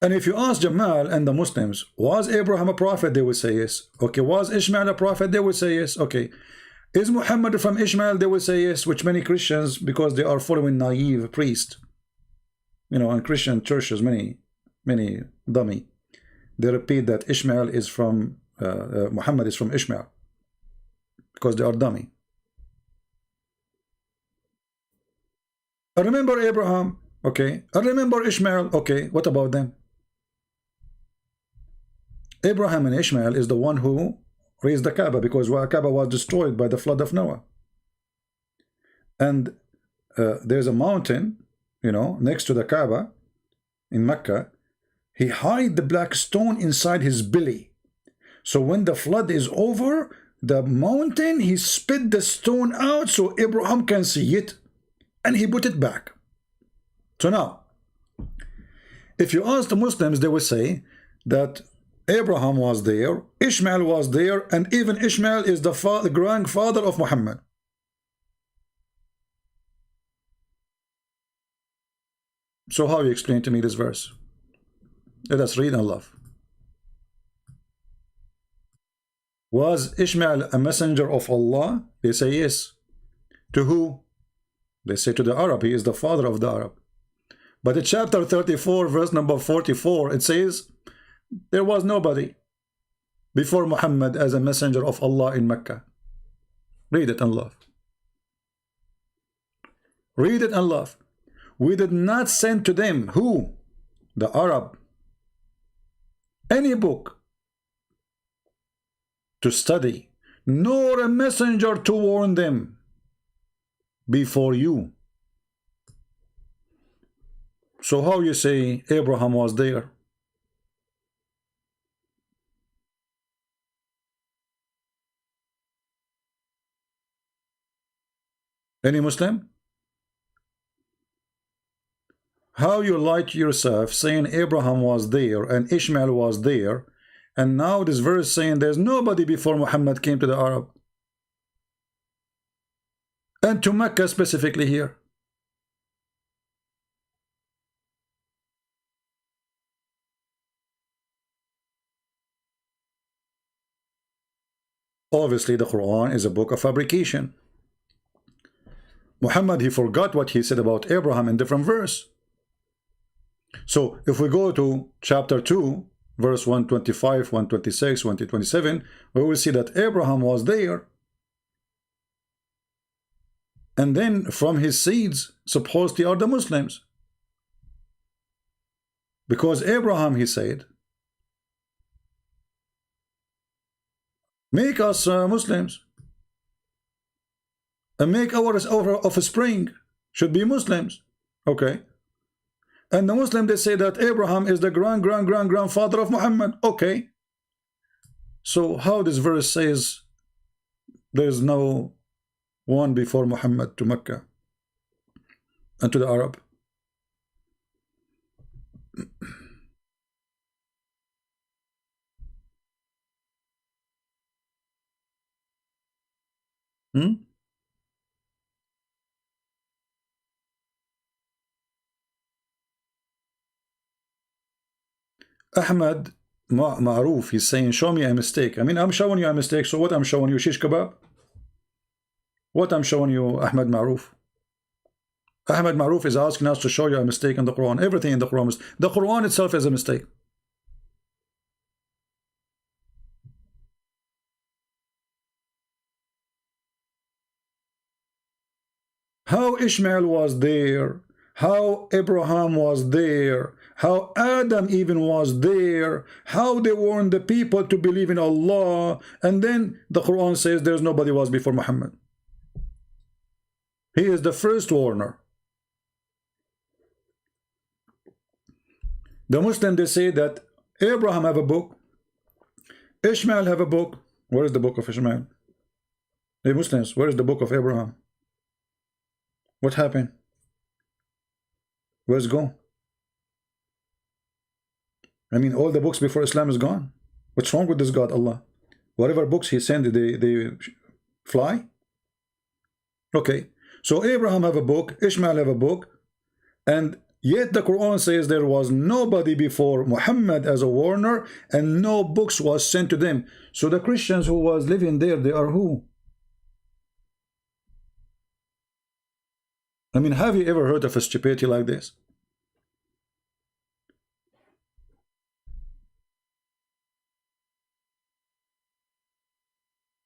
And if you ask Jamal and the Muslims, was Abraham a prophet? They would say yes. Okay, was Ishmael a prophet? They would say yes. Okay, is Muhammad from Ishmael? They would say yes, which many Christians, because they are following naive priest, you know, and Christian churches, many dummy, they repeat that Ishmael is from Muhammad is from Ishmael, because they are dummy. I remember Abraham, okay, I remember Ishmael, okay, what about them? Abraham and Ishmael is the one who raised the Kaaba, because Kaaba was destroyed by the flood of Noah. And there's a mountain, you know, next to the Kaaba in Mecca. He hid the black stone inside his belly. So when the flood is over, the mountain, he spit the stone out so Abraham can see it, and he put it back. So now, if you ask the Muslims, they will say that Abraham was there, Ishmael was there, and even Ishmael is the grandfather of Muhammad. So how you explain to me this verse? Let us read and love. Was Ishmael a messenger of Allah? They say yes. To who? They say to the Arab. He is the father of the Arab. But in chapter 34, verse number 44, it says, there was nobody before Muhammad as a messenger of Allah in Mecca. Read it and love. Read it and love. We did not send to them, who? The Arab, any book to study, nor a messenger to warn them before you. So how you say Abraham was there? Any Muslim? How you lie to yourself saying Abraham was there and Ishmael was there, and now this verse saying there's nobody before Muhammad came to the Arab and to Mecca specifically here. Obviously the Quran is a book of fabrication. Muhammad, he forgot what he said about Abraham in different verse. So if we go to chapter 2, verse 125, 126, 127, we will see that Abraham was there. And then from his seeds, supposedly are the Muslims. Because Abraham, he said, make us Muslims. And make our offspring should be Muslims. Okay. And the Muslim, they say that Abraham is the grandfather of Muhammad. Okay. So how this verse says there's no one before Muhammad to Mecca and to the Arab? Ahmad Ma'ruf, he's saying, show me a mistake. I mean, I'm showing you a mistake, so what I'm showing you, shish kebab? What I'm showing you, Ahmad Ma'ruf? Ahmad Ma'ruf is asking us to show you a mistake in the Quran. Everything in the Quran is, the Quran itself is a mistake. How Ishmael was there, how Abraham was there, how Adam even was there, how they warned the people to believe in Allah, and then the Quran says there's nobody was before Muhammad. He is the first warner. The Muslims, they say that Abraham have a book, Ishmael have a book. Where is the book of Ishmael? Hey Muslims, where is the book of Abraham? What happened? Where's it gone? I mean, all the books before Islam is gone. What's wrong with this God, Allah? Whatever books he sent, they fly? Okay, so Abraham have a book, Ishmael have a book, and yet the Quran says there was nobody before Muhammad as a warner, and no books was sent to them. So the Christians who was living there, they are who? I mean, have you ever heard of a stupidity like this?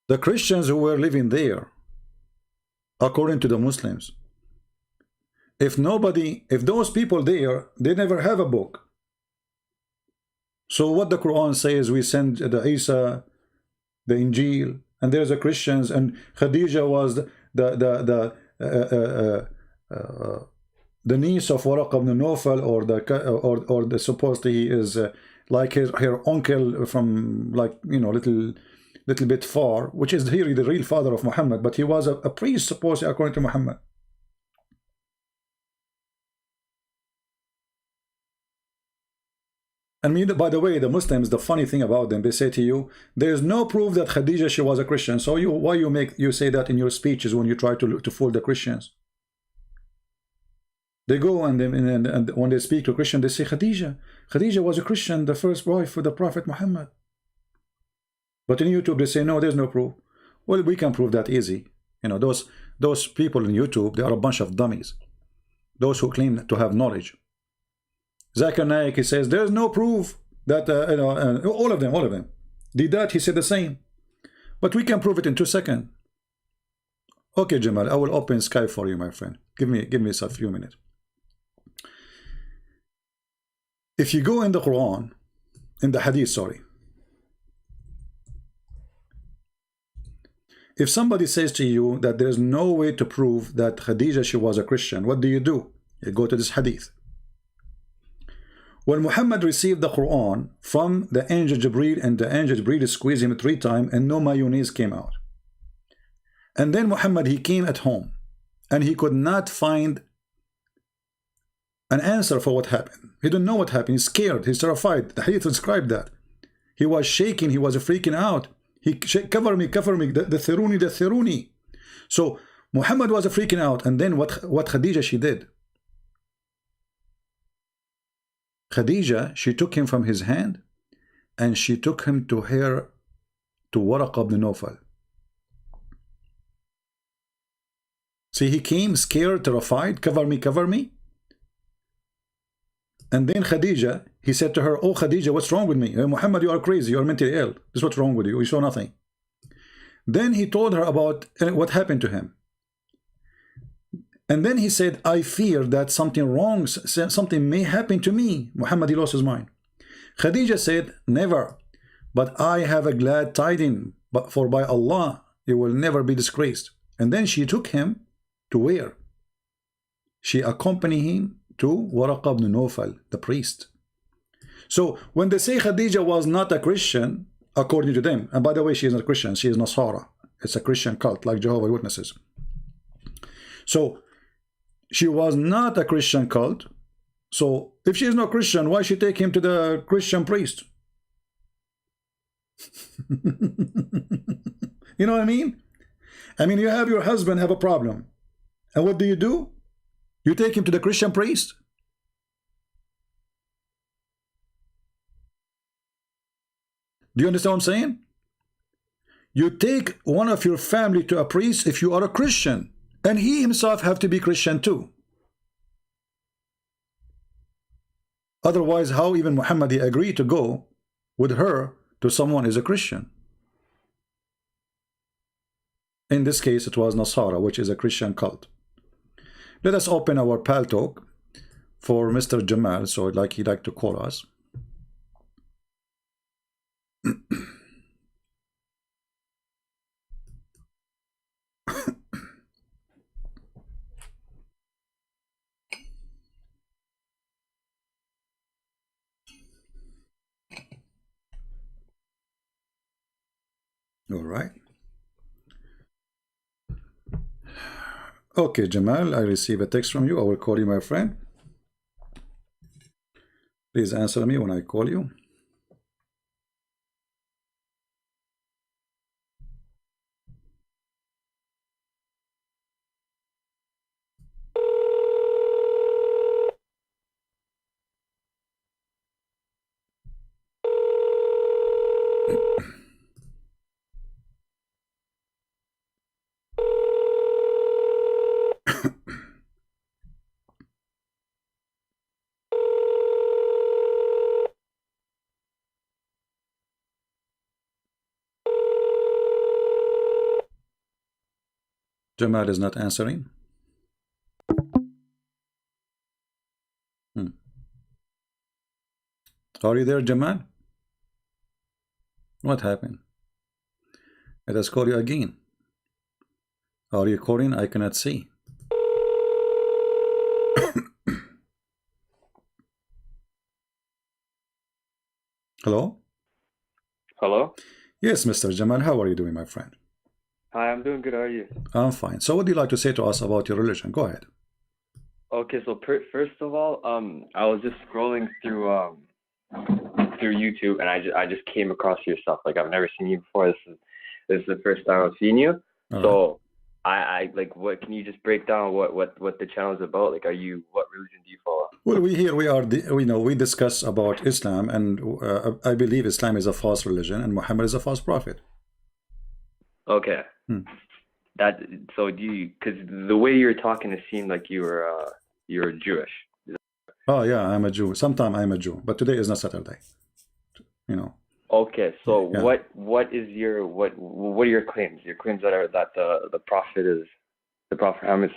The Christians who were living there, according to the Muslims, if those people there, they never have a book. So what the Quran says, we send the Isa, the Injil, and there's the Christians, and Khadija was the niece of Waraq ibn Nawfal, or the supposedly he is like her uncle from, like, you know, little bit far, which is here the real father of Muhammad, but he was a priest supposedly according to Muhammad. And by the way, the Muslims, the funny thing about them, they say to you, there's no proof that Khadija, she was a Christian. So why you say that in your speeches when you try to fool the Christians? They go and when they speak to Christian, they say Khadija was a Christian, the first wife for the Prophet Muhammad. But in YouTube, they say, no, there's no proof. Well, we can prove that easy. You know, those people in YouTube, they are a bunch of dummies. Those who claim to have knowledge. Zakir Naik, he says, there's no proof that, you know, all of them. Did that, he said the same. But we can prove it in 2 seconds. Okay, Jamal, I will open Skype for you, my friend. Give me a few minutes. If you go in the Quran, in the Hadith, sorry. If somebody says to you that there's no way to prove that Khadija, she was a Christian, what do? You go to this Hadith. When Muhammad received the Quran from the angel Jibreel, and the angel Jibreel squeezed him 3 times and no mayonnaise came out. And then Muhammad, he came at home and he could not find an answer for what happened. He didn't know what happened. He's scared. He's terrified. The Hadith described that. He was shaking. He was freaking out. He cover me, the thiruni. So Muhammad was freaking out. And then what Khadija, she did? Khadija, she took him from his hand and she took him to Waraq ibn Nawfal. See, he came scared, terrified, cover me. And then Khadija, he said to her, oh Khadija, what's wrong with me? Muhammad, you are crazy, you are mentally ill. This is what's wrong with you, you saw nothing. Then he told her about what happened to him. And then he said, I fear that something may happen to me. Muhammad, he lost his mind. Khadija said, never, but I have a glad tidings, for by Allah, you will never be disgraced. And then she took him to where? She accompanied him to Waraq ibn Nawfal, the priest. So when they say Khadija was not a Christian, according to them, and by the way, she is not a Christian, she is Nasara. It's a Christian cult, like Jehovah's Witnesses. So she was not a Christian cult. So if she is not Christian, why she take him to the Christian priest? You know what I mean? I mean, you have your husband have a problem. And what do? You take him to the Christian priest? Do you understand what I'm saying? You take one of your family to a priest if you are a Christian. And he himself have to be Christian too. Otherwise, how even Muhammad, he agreed to go with her to someone who is a Christian? In this case, it was Nasara, which is a Christian cult. Let us open our Pal Talk for Mr. Jamal, so he like to call us. All right. Okay, Jamal, I receive a text from you. I will call you, my friend. Please answer me when I call you. Jamal is not answering. Are you there, Jamal? What happened? Let us call you again. Are you calling? I cannot see. Hello? Hello? Yes, Mr. Jamal, how are you doing, my friend? Hi, I'm doing good. How are you? I'm fine. So what do you like to say to us about your religion? Go ahead. Okay, so first of all, I was just scrolling through YouTube, and I just came across your stuff. Like, I've never seen you before. This is the first time I've seen you. All So right. I like, what can you just break down what the channel is about? Like, what religion do you follow? Well, we discuss about Islam, and I believe Islam is a false religion and Muhammad is a false prophet. Okay. So because the way you're talking, it seemed like you're Jewish. Oh yeah, I'm a Jew. Sometimes I'm a Jew, but today is not Saturday. Okay, so Yeah. what are your claims? Your claims that the prophet Muhammad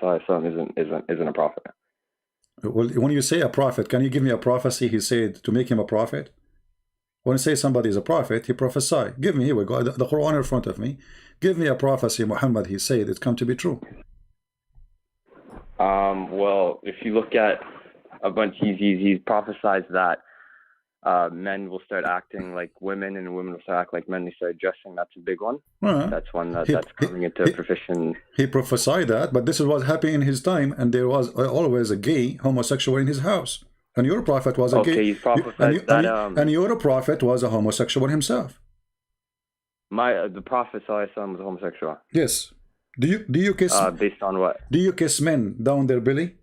isn't a prophet. Well, when you say a prophet, can you give me a prophecy he said to make him a prophet? When you say somebody is a prophet, he prophesied. Give me, here we go, the Quran in front of me. Give me a prophecy Muhammad he said it's come to be true. Well, if you look at a bunch, he's prophesied that men will start acting like women and women will start acting like men. They start dressing. That's a big one. That's one that's coming into fruition. He prophesied that, but this is what happened in his time, and there was always a gay homosexual in his house. And your prophet was a gay. He's prophesied and your prophet was a homosexual himself. The prophet was a homosexual. Yes. Do you kiss? Based on what? Do you kiss men down their belly?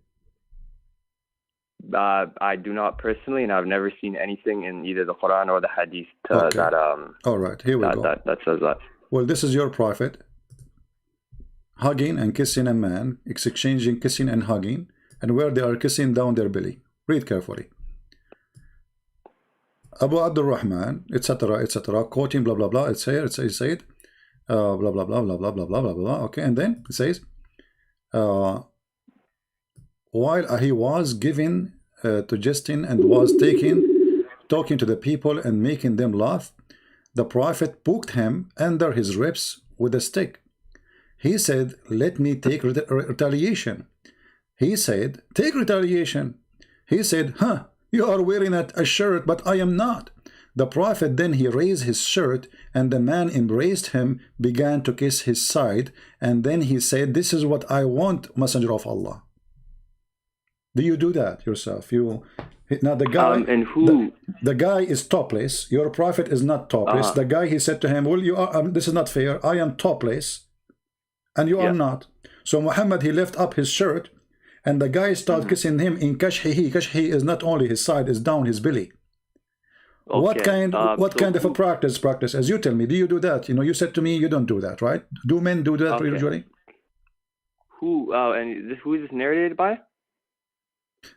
I do not personally, and I've never seen anything in either the Quran or the Hadith that All right, here we go. That says that. Well, this is your prophet hugging and kissing a man, exchanging kissing and hugging, and where they are kissing down their belly. Read carefully. Abu Abdul Rahman, etc., quoting blah blah blah. It's here. It said blah blah blah blah blah blah blah blah blah. Okay, and then it says while he was giving to Justin and was talking to the people and making them laugh, the prophet poked him under his ribs with a stick. He said, "Let me take retaliation." He said, "Take retaliation." He said, "Huh, you are wearing a shirt, but I am not." The prophet then he raised his shirt, and the man embraced him, began to kiss his side, and then he said, "This is what I want, Messenger of Allah." Do you do that yourself? Now the guy and who the guy is topless. Your prophet is not topless. The guy, he said to him, "Well, you are. This is not fair. I am topless, and you are not." So Muhammad he left up his shirt, and the guy started kissing him in kashhihi. Kashhi is not only his side; is down his belly. Okay. What kind of a practice? As you tell me, do you do that? You said to me you don't do that, right? Do men do that usually? And who is this narrated by?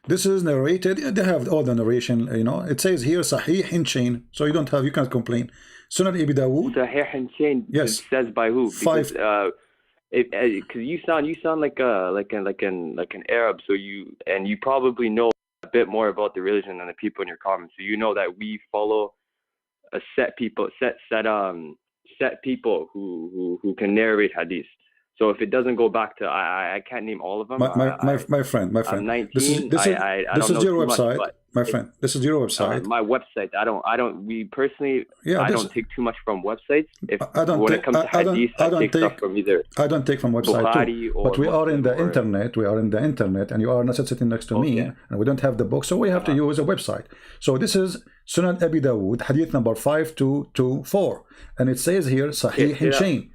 This is narrated. They have all the narration. It says here Sahih in chain, so you can't complain. Sunan Abi Dawood. Sahih in chain. Yes. It says by who? Because you sound like an Arab. So you probably know a bit more about the religion than the people in your comments. So you know that we follow a set people who can narrate hadith. So if it doesn't go back to, I can't name all of them. My friend. I'm 19. This is your website, my friend. This is your website. My website. I don't take too much from websites. When it comes to hadith, I take stuff from either. I don't take from website too. But we are in the internet. We are in the internet, and you are not sitting next to me, and we don't have the book, so we have to use a website. So this is Sunan Abi Dawud, hadith number 5224, and it says here Sahih in chain.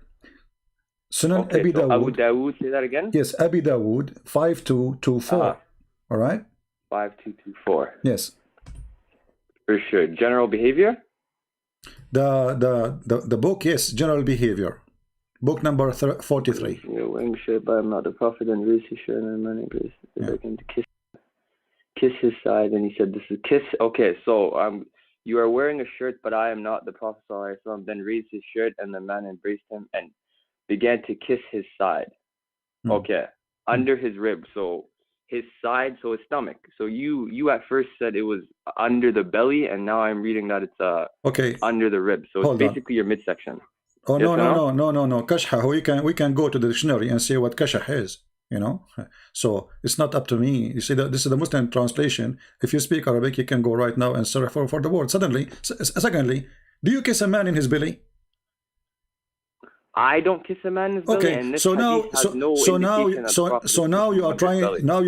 Sunan Abi Dawud. Abu Dawud, say that again? Yes, Abi Dawud 5224. All right? 5224. Yes. For sure. General behavior? The book, yes, general behavior. Book number 43. Wearing shirt, but I'm not the prophet, and raise his shirt and money grace. To kiss his side, and he said, "This is kiss." Okay, so you are wearing a shirt, but I am not the prophet. Then raised his shirt, and the man embraced him and began to kiss his side. Okay, under his rib. So his side, so his stomach. So you at first said it was under the belly, and now I'm reading that it's under the rib. So it's basically your midsection. Oh, yes, no. Kashha, we can go to the dictionary and see what kashah is, you know. So it's not up to me. You see, that this is the Muslim translation. If you speak Arabic, you can go right now and search for the word. Secondly, do you kiss a man in his belly? I don't kiss a man in his belly, and this now you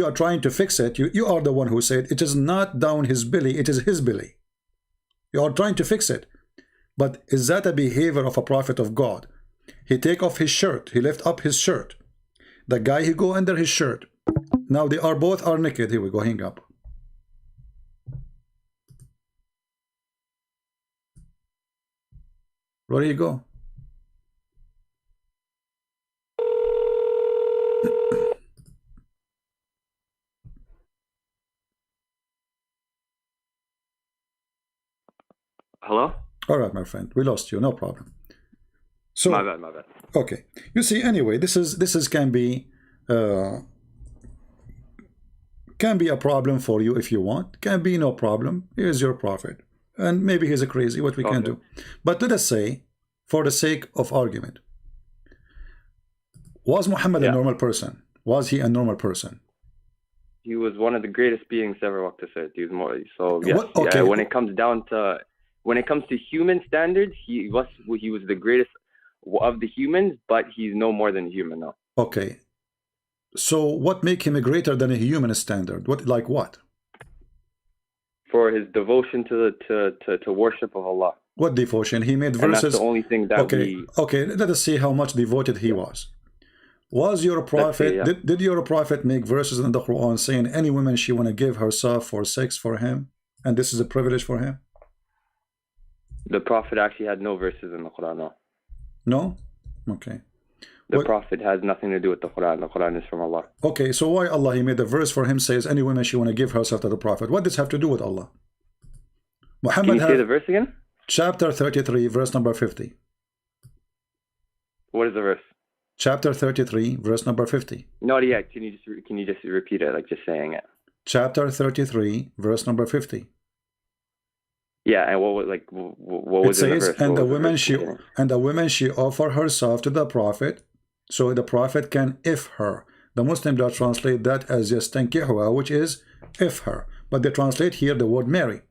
are trying to fix it. You are the one who said it is not down his belly, it is his belly. You are trying to fix it. But is that a behavior of a prophet of God? He take off his shirt, he lift up his shirt. The guy, he go under his shirt. Now they are both naked. Here we go, hang up. Where do you go? Hello? All right, my friend, we lost you, no problem. So my bad. Okay, you see, anyway, this can be a problem for you if you want. Can be no problem. Here's your prophet, and maybe he's a crazy. What we can do, but let us say, for the sake of argument, was Muhammad a normal person? Was he a normal person? He was one of the greatest beings ever walked this earth. He was more so. Yes. When it comes down to human standards, he was the greatest of the humans, but he's no more than a human now. Okay, so what make him greater than a human standard? What? For his devotion to worship of Allah. What devotion? He made verses. And that's the only thing that okay, let us see how much devoted he was. Was your prophet? Did your prophet make verses in the Quran saying any woman she want to give herself for sex for him, and this is a privilege for him? The prophet actually had no verses in the Quran. No. No? Okay. The prophet has nothing to do with the Quran. The Quran is from Allah. Okay, so why Allah, he made a verse for him says any woman she want to give herself to the prophet? What does this have to do with Allah? Muhammad, can you say the verse again? Chapter 33, verse number 50. What is the verse? Chapter 33, verse number 50. No, yeah. Can you just repeat it, like just saying it? Chapter 33, verse number 50. Yeah, and what was it says, and the woman she offer herself to the prophet, so the prophet can if her. The Muslims don't translate that as just tankihuha, which is if her, but they translate here the word marry.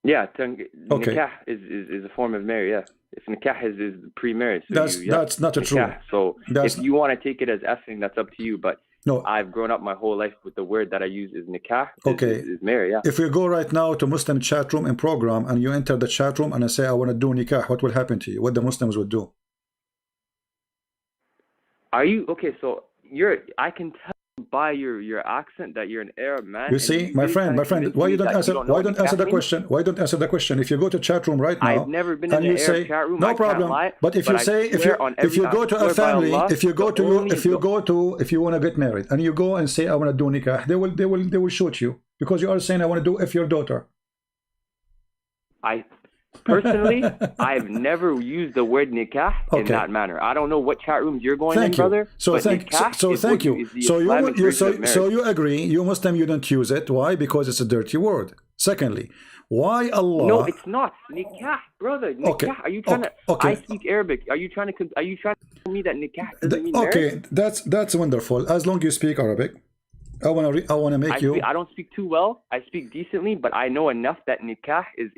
Yeah, nikah is a form of marry. Yeah, if nikah is pre-marriage. So that's not true. So if you want to take it as effing, that's up to you. But no, I've grown up my whole life with the word that I use is nikah. Okay, is marry. Yeah. If you go right now to Muslim chat room and program, and you enter the chat room and I say I want to do nikah, what will happen to you? What the Muslims would do? Are you okay? So I can tell by your accent that you're an Arab man. You see, my friend, why you don't answer the question? Why don't answer the question? If you go to chat room right now, I've never been in an Arab chat room. No problem. But if you say if you go to a family, if you want to get married and you go and say I want to do nikah, they will shoot you because you are saying I want to do if your daughter. Personally, I've never used the word nikah in that manner. I don't know what chat rooms you're going in, brother. So thank you. So you agree, you Muslim, you don't use it. Why? Because it's a dirty word. Secondly, why Allah? No, it's not nikah, brother. Nikah. Okay. Are you trying to? Okay. I speak Arabic. Are you trying to tell me that nikah doesn't mean marriage? Okay, that's wonderful. As long as you speak Arabic, I wanna make you. I don't speak too well. I speak decently, but I know enough that nikah is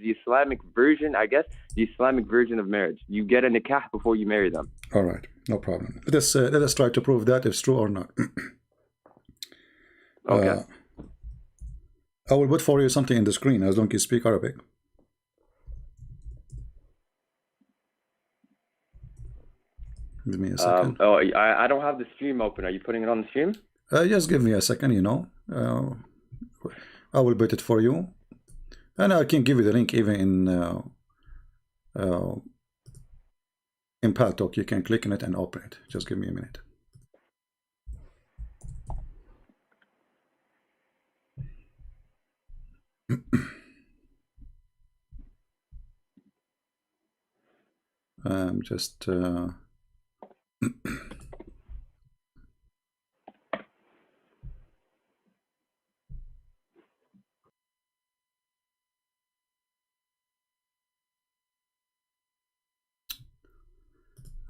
the Islamic version, I guess, the Islamic version of marriage. You get a nikah before you marry them. All right, no problem. Let us try to prove that if it's true or not. Okay. I will put for you something in the screen as long as you speak Arabic. Give me a second. I don't have the stream open. Are you putting it on the stream? Just give me a second, you know. I will put it for you. And I can give you the link even in Paltalk. You can click on it and open it. Just give me a minute. Just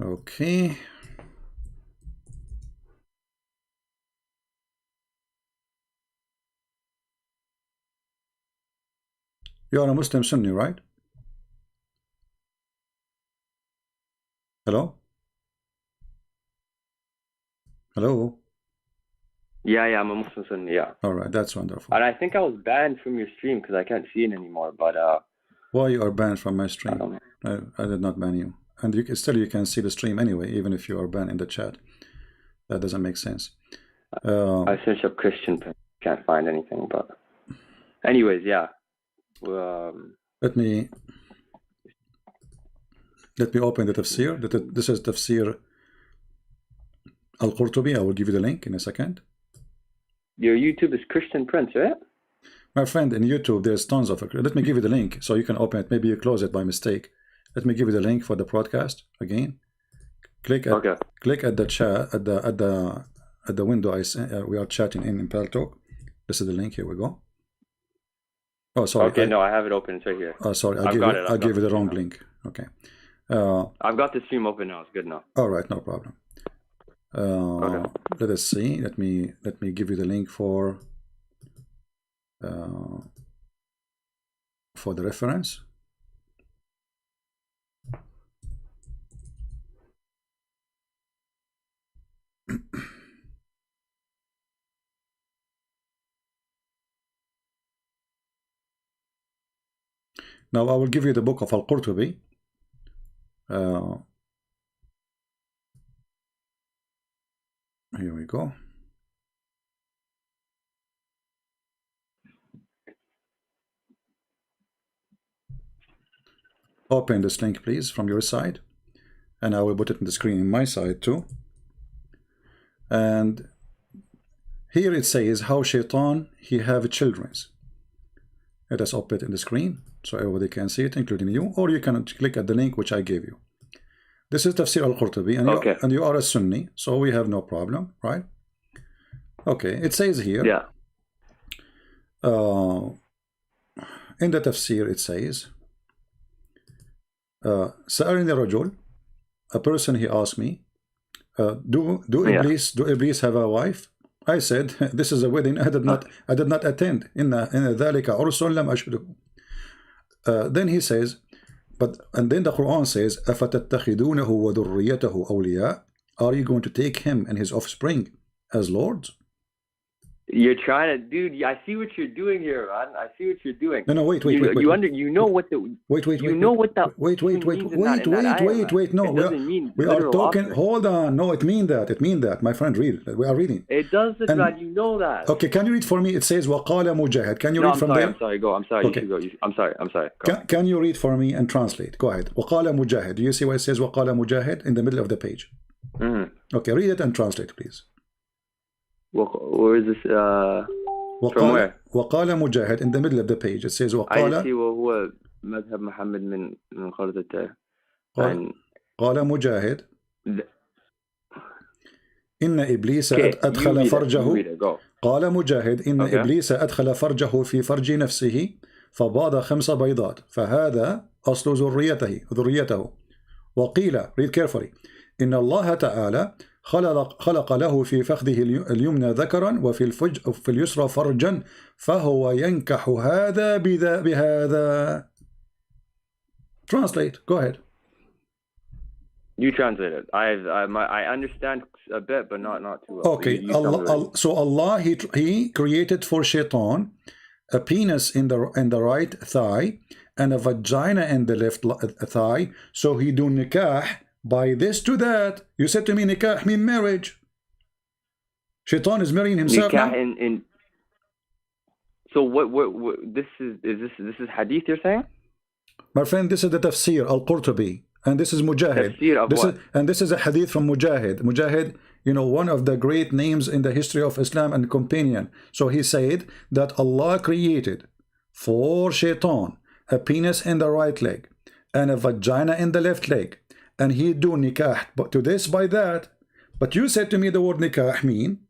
okay. You are a Muslim Sunni, right? Hello? Hello? Yeah, I'm a Muslim Sunni, yeah. All right, that's wonderful. And I think I was banned from your stream because I can't see it anymore, but why you are banned from my stream? I don't know. I did not ban you. And you can see the stream anyway, even if you are banned in the chat. That doesn't make sense. I searched up Christian, can't find anything, but anyways, yeah. Let me open the tafsir. This is tafsir Al-Qurtubi. I will give you the link in a second. Your YouTube is Christian Prince, right? My friend, in YouTube there's tons of it. Let me give you the link so you can open it. Maybe you close it by mistake. Let me give you the link for the broadcast again. Click at the chat at the window we are chatting in Paltalk. This is the link. Here we go. Oh, sorry. Okay, no, I have it open. It's right here. Oh, sorry. I gave you the wrong link. Okay. I've got the stream open now. It's good now. All right, no problem. Okay. Let us see. Let me give you the link for the reference. Now I will give you the book of Al-Qurtubi. Here we go. Open this link, please, from your side. And I will put it on the screen on my side too. And here it says how Shaitan he have children. Let us open it in the screen so everybody can see it, including you, or you can click at the link which I gave you. This is Tafsir Al-Qurtubi, and you are a Sunni, so we have no problem, right? Okay, it says here, yeah. In the Tafsir it says, سألني رجل, a person he asked me, do Iblis have a wife? I said, this is a wedding I did not attend. إن ذلك عرس لم أشهده. Then he says, and then the Quran says, أفتتخذونه وذريته أولياء? Are you going to take him and his offspring as lords? You're trying to, dude. I see what you're doing here, man. I see what you're doing. No, wait. You know what the. Wait. No, we are talking. Offering. Hold on. No, it means that. My friend, read. We are reading. It doesn't, man. You know that. Okay, can you read for me? It says وقال مجاهد. Can you read from there? I'm sorry. Go. I'm sorry. Okay. You should go. I'm sorry. Can you read for me and translate? Go ahead. وقال مجاهد. Do you see where it says وقال مجاهد in the middle of the page? Okay, read it and translate, please. Where is this? From where? وقال مجاهد in the middle of the page. It says وقال. I see وهو مذهب محمد من خرطته. قال مجاهد. إن إبليس أدخل فرجه قال مجاهد إن إبليس أدخل فرجه في فرج نفسه فباض 5 بيضات فهذا أصل ذريته وقيل read carefully إن الله تعالى خلق له في فخذه اليمنى ذكرا وفي اليسرى فرجا فهو ينكح هذا بهذا. Translate. Go ahead. You translate it. I understand a bit, but not too well. Okay. So Allah he created for Shaitan a penis in the right thigh and a vagina in the left thigh. So he do nikah by this to that. You said to me nikah mean marriage. Shaitan is marrying himself nikah now. So what this is hadith you're saying? My friend, this is the tafsir al-Qurtubi. And this is Mujahid. This is a hadith from Mujahid. Mujahid, you know, one of the great names in the history of Islam and companion. So he said that Allah created for Shaitan a penis in the right leg and a vagina in the left leg. And he do nikah but to this by that. But you said to me the word nikah mean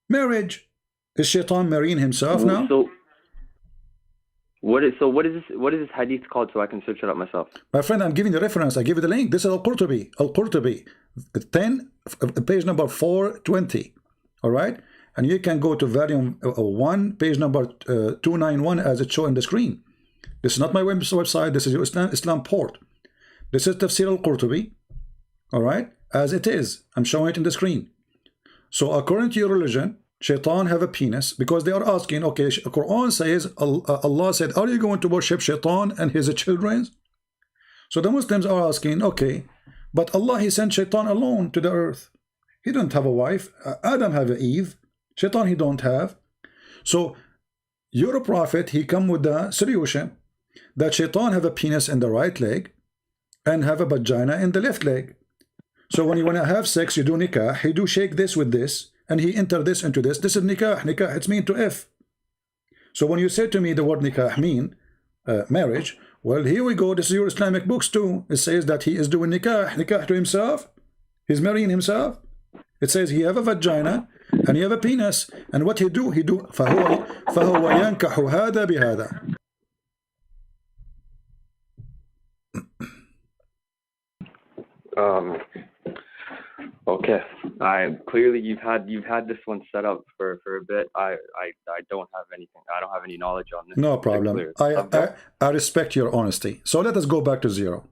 marriage. Is Shaitan marrying himself now? What is this hadith called so I can search it up myself? My friend, I'm giving the reference. I give you the link. This is Al-Qurtubi. Al-Qurtubi 10 page number 420. All right, and you can go to volume 1 page number 291 as it's shown on the screen. This is not my website. This is your Islam port. This is Tafsir Al-Qurtubi. All right, as it is. I'm showing it in the screen. So according to your religion, Shaitan have a penis because they are asking, okay, Quran says, Allah said, are you going to worship Shaitan and his children? So the Muslims are asking, okay, but Allah, he sent Shaitan alone to the earth. He don't have a wife. Adam have a Eve. Shaitan, he don't have. So your prophet, he come with the solution that Shaitan have a penis in the right leg and have a vagina in the left leg. So when you want to have sex, you do nikah, he do shake this with this, and he enter this into this. This is nikah. Nikah, it's mean to F. So when you say to me the word nikah mean marriage, well, here we go. This is your Islamic books too. It says that he is doing nikah to himself. He's marrying himself. It says he have a vagina and he have a penis. And what he do فهو ينكح هذا بهذا. Okay. Clearly you've had this one set up for a bit. I don't have anything. I don't have any knowledge on this. No problem. I respect your honesty. So let us go back to zero.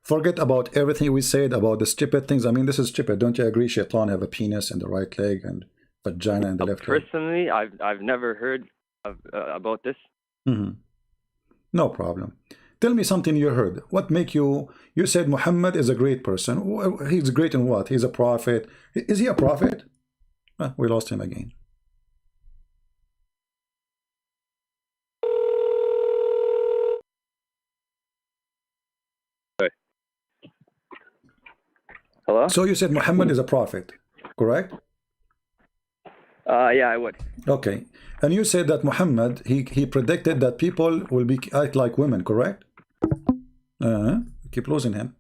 Forget about everything we said about the stupid things. I mean, this is stupid. Don't you agree? Shaitan have a penis in the right leg and vagina in the left leg. Personally, I've never heard about this. No problem. Tell me something you heard. What make you said Muhammad is a great person. He's great in what? He's a prophet. Is he a prophet? We lost him again. Hello? So you said Muhammad is a prophet, correct? Yeah, I would. Okay. And you said that Muhammad, he predicted that people will act like women, correct? Keep losing him.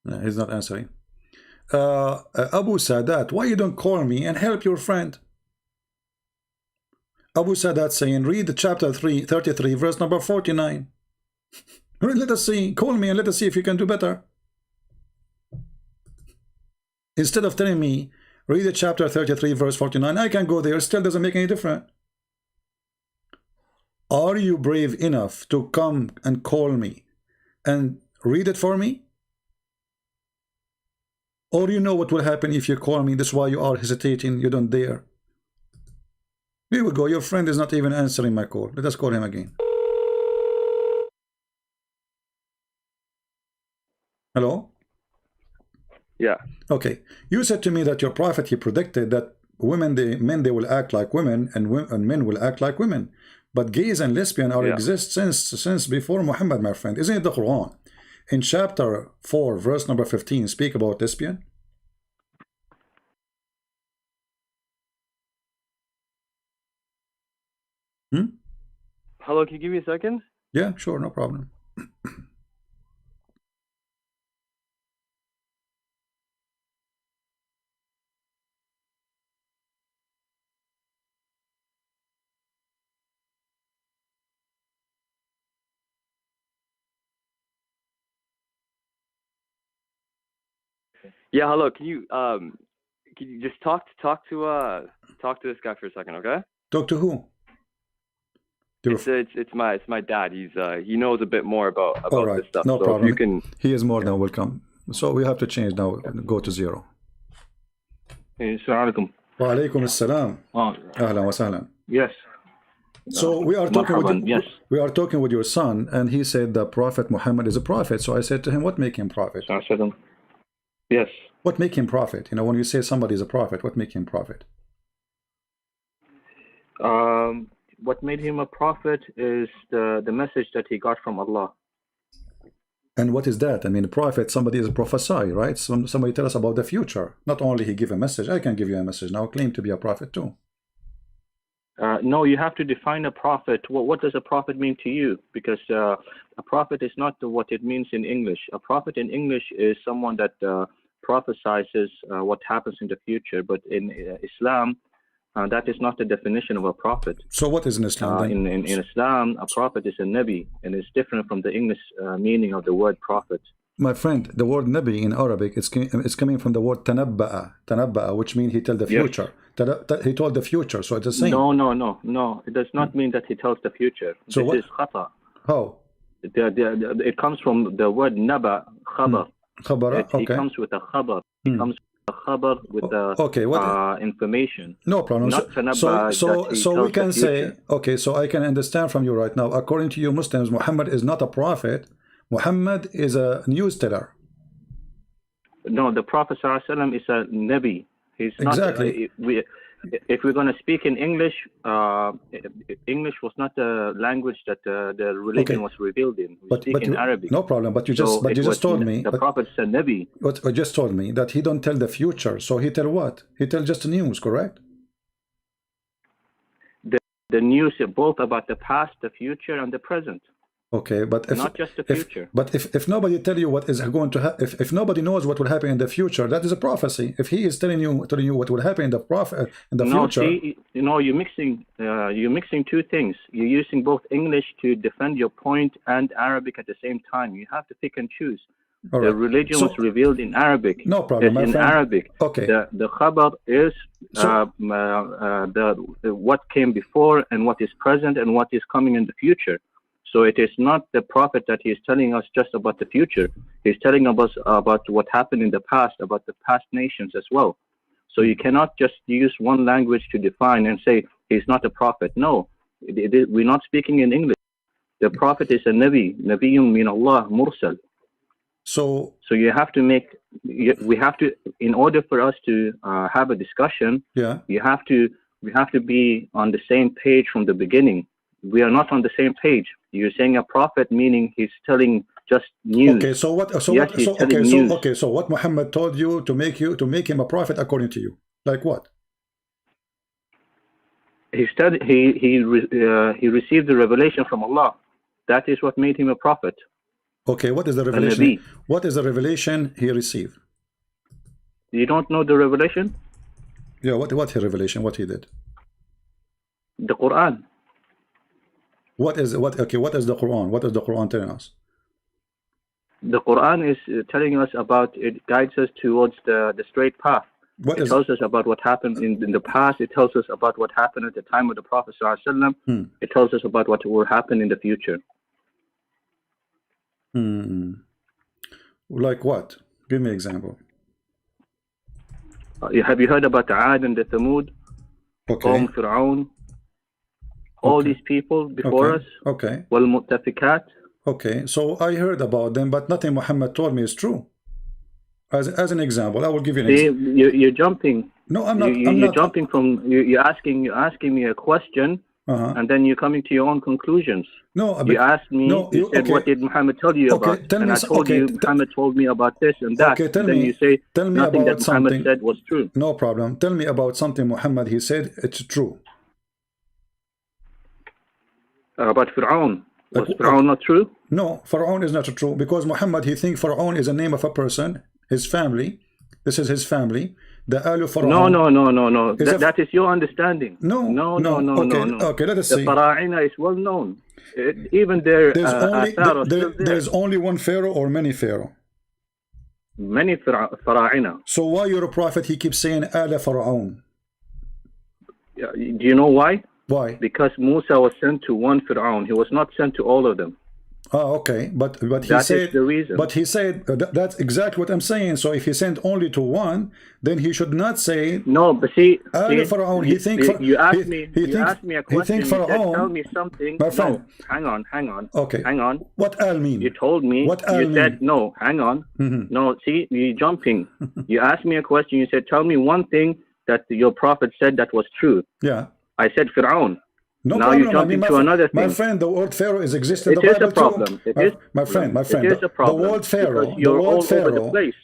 No, he's not answering. Abu Sadat, why you don't call me and help your friend? Abu Sadat saying, read the chapter 33, verse number 49. Let us see. Call me and let us see if you can do better. Instead of telling me, read the chapter 33, verse 49, I can go there. It still doesn't make any difference. Are you brave enough to come and call me and read it for me? Or you know what will happen if you call me? That's why you are hesitating. You don't dare. Here we go. Your friend is not even answering my call. Let us call him again. Hello? Yeah. Okay. You said to me that your prophet, he predicted that men they will act like women, and men will act like women. But gays and lesbian exist since before Muhammad, my friend. Isn't it the Quran? In chapter 4, verse number 15, speak about lesbian. Hello, can you give me a second? Yeah, sure, no problem. Yeah, hello. Can you just talk to this guy for a second, okay? Talk to who? It's my dad. He knows a bit more about right. this stuff. No so problem. If you can... He is more than welcome. So we have to change now. Go to 0. Assalamu alaikum. Wa alaikum assalam. Ahlan wa sahlan. Yes. So we are talking with your son, and he said that Prophet Muhammad is a prophet. So I said to him, what make him prophet? Yes. What make him prophet? You know, when you say somebody is a prophet, what make him prophet? What made him a prophet is the message that he got from Allah. And what is that? I mean, a prophet, somebody is a prophesy, right? Somebody tell us about the future. Not only he give a message, I can give you a message now, claim to be a prophet too. No, you have to define a prophet. What does a prophet mean to you? Because a prophet is not what it means in English. A prophet in English is someone that prophesizes what happens in the future. But in Islam, that is not the definition of a prophet. So what is in Islam? In Islam, a prophet is a nabi, and it's different from the English meaning of the word prophet. My friend, the word nabi in Arabic, it's coming from the word tanabba'a, which means he tells the future. Yes. He told the future, so it's the same. No. It does not mean that he tells the future. So this what? Is khata. How? It comes from the word naba, khabar. Okay. It comes with a khabar. It comes with a khabar with the information. No problem. So we can say, okay, so I can understand from you right now, according to you Muslims, Muhammad is not a prophet. Muhammad is a news teller. No, the Prophet ﷺ is a Nabi. He's exactly. Not, if we're going to speak in English, English was not the language that the religion was revealed in. We speak in Arabic. No problem, but you just told me. The Prophet is a Nabi. But you just told me that he don't tell the future. So he tell what? He tell just the news, correct? The news both about the past, the future, and the present. Okay, but if not just the future. But if nobody tell you what is going to happen, if nobody knows what will happen in the future, that is a prophecy. If he is telling you what will happen in the future. See, you're mixing two things. You're using both English to defend your point and Arabic at the same time. You have to pick and choose. All the right. religion was revealed in Arabic. No problem, my friend. Arabic. Okay. The khabar is what came before and what is present and what is coming in the future. So it is not the prophet that he is telling us just about the future. He's telling us about what happened in the past, about the past nations as well. So you cannot just use one language to define and say he's not a prophet. No, we're not speaking in English. The prophet is a Nabi, Nabiyyun min Allah, Mursal. So you have to we have to, in order for us to have a discussion, we have to be on the same page from the beginning. We are not on the same page. You're saying a prophet, meaning he's telling just news. Okay, so what? So what Muhammad told you to make him a prophet according to you? Like what? He received the revelation from Allah. That is what made him a prophet. Okay, what is the revelation? What is the revelation he received? You don't know the revelation? Yeah, what revelation? What he did? The Quran. What is the Quran? What is the Quran telling us? The Quran is telling us it guides us towards the straight path. It tells us about what happened in the past. It tells us about what happened at the time of the Prophet ﷺ. It tells us about what will happen in the future. Like what? Give me an example. Have you heard about the Ad and the Thamud? Okay. Fir'aun. All these people before us. Okay. Wal-Mu'tafikat. Okay, so I heard about them, but nothing Muhammad told me is true. As an example, I will give you an example. You're jumping. No, I'm not. You're jumping from. You're asking me a question, and then you're coming to your own conclusions. No, you asked me. No, you said, "What did Muhammad tell you about?" Tell and me, I told you Muhammad told me about this and that. Okay, then you say tell me nothing about that Muhammad said was true. No problem. Tell me about something Muhammad he said it's true. About Fir'aun. Was Fir'aun not true? No, Fir'aun is not true because Muhammad he thinks Fir'aun is a name of a person, his family. This is his family. The Alu Fir'aun. No. That is your understanding. No. Okay, let us see. The Fara'ina is well known. Even there's only one pharaoh or many pharaoh? Many Fara'ina. So why your prophet he keeps saying Ala Fir'aun? Do you know why? Why? Because Musa was sent to one Fir'aun. He was not sent to all of them. Oh, okay, but he that said is the reason. But he said that's exactly what I'm saying. So if he sent only to one, then he should not say no. But see, Pharaoh. He thinks you asked me. You asked me a question. He thinks Pharaoh. Tell me something. My friend. No, hang on. Okay. Hang on. What Al mean? You told me. What Al you mean? said no. Hang on. No. See, you're jumping. You asked me a question. You said, tell me one thing that your prophet said that was true. Yeah. I said Fir'aun. No now problem. you're jumping to another thing. My friend, the word Pharaoh is existing in the Bible Bible too. It is a problem. My friend. It is a problem. The word Pharaoh.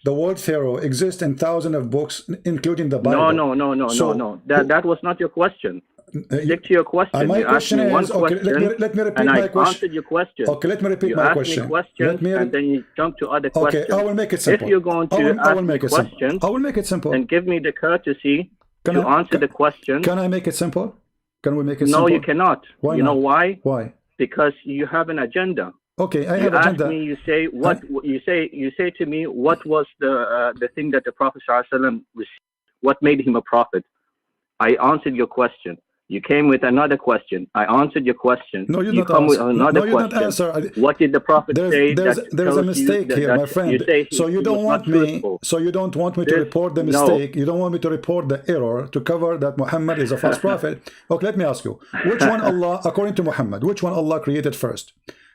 The word Pharaoh exists in thousands of books, including the Bible. No. That was not your question. Stick to your question. My you question asked me one is, okay, question, let me repeat and my I question. answered your question. Okay, let me repeat my question. You asked me questions, and then you jump to other questions. Okay, I will make it simple. If you're going to ask me questions, I will make it simple. And give me the courtesy to answer the question. Can I make it simple? Can we make it simple? No, you cannot. Why you not? know why? Why? Because you have an agenda. Okay, I have an agenda. Me, you say what? You say to me, what was the thing that the Prophet ﷺ received? What made him a prophet? I answered your question. You came with another question. I answered your question. No, you come with another question. What did the Prophet say? There's a mistake here, my friend. So you don't want me. So you don't want me to report the mistake. You don't want me to report the error to cover that Muhammad is a false prophet. Okay, let me ask you. Which one Allah, according to Muhammad, which one Allah created first?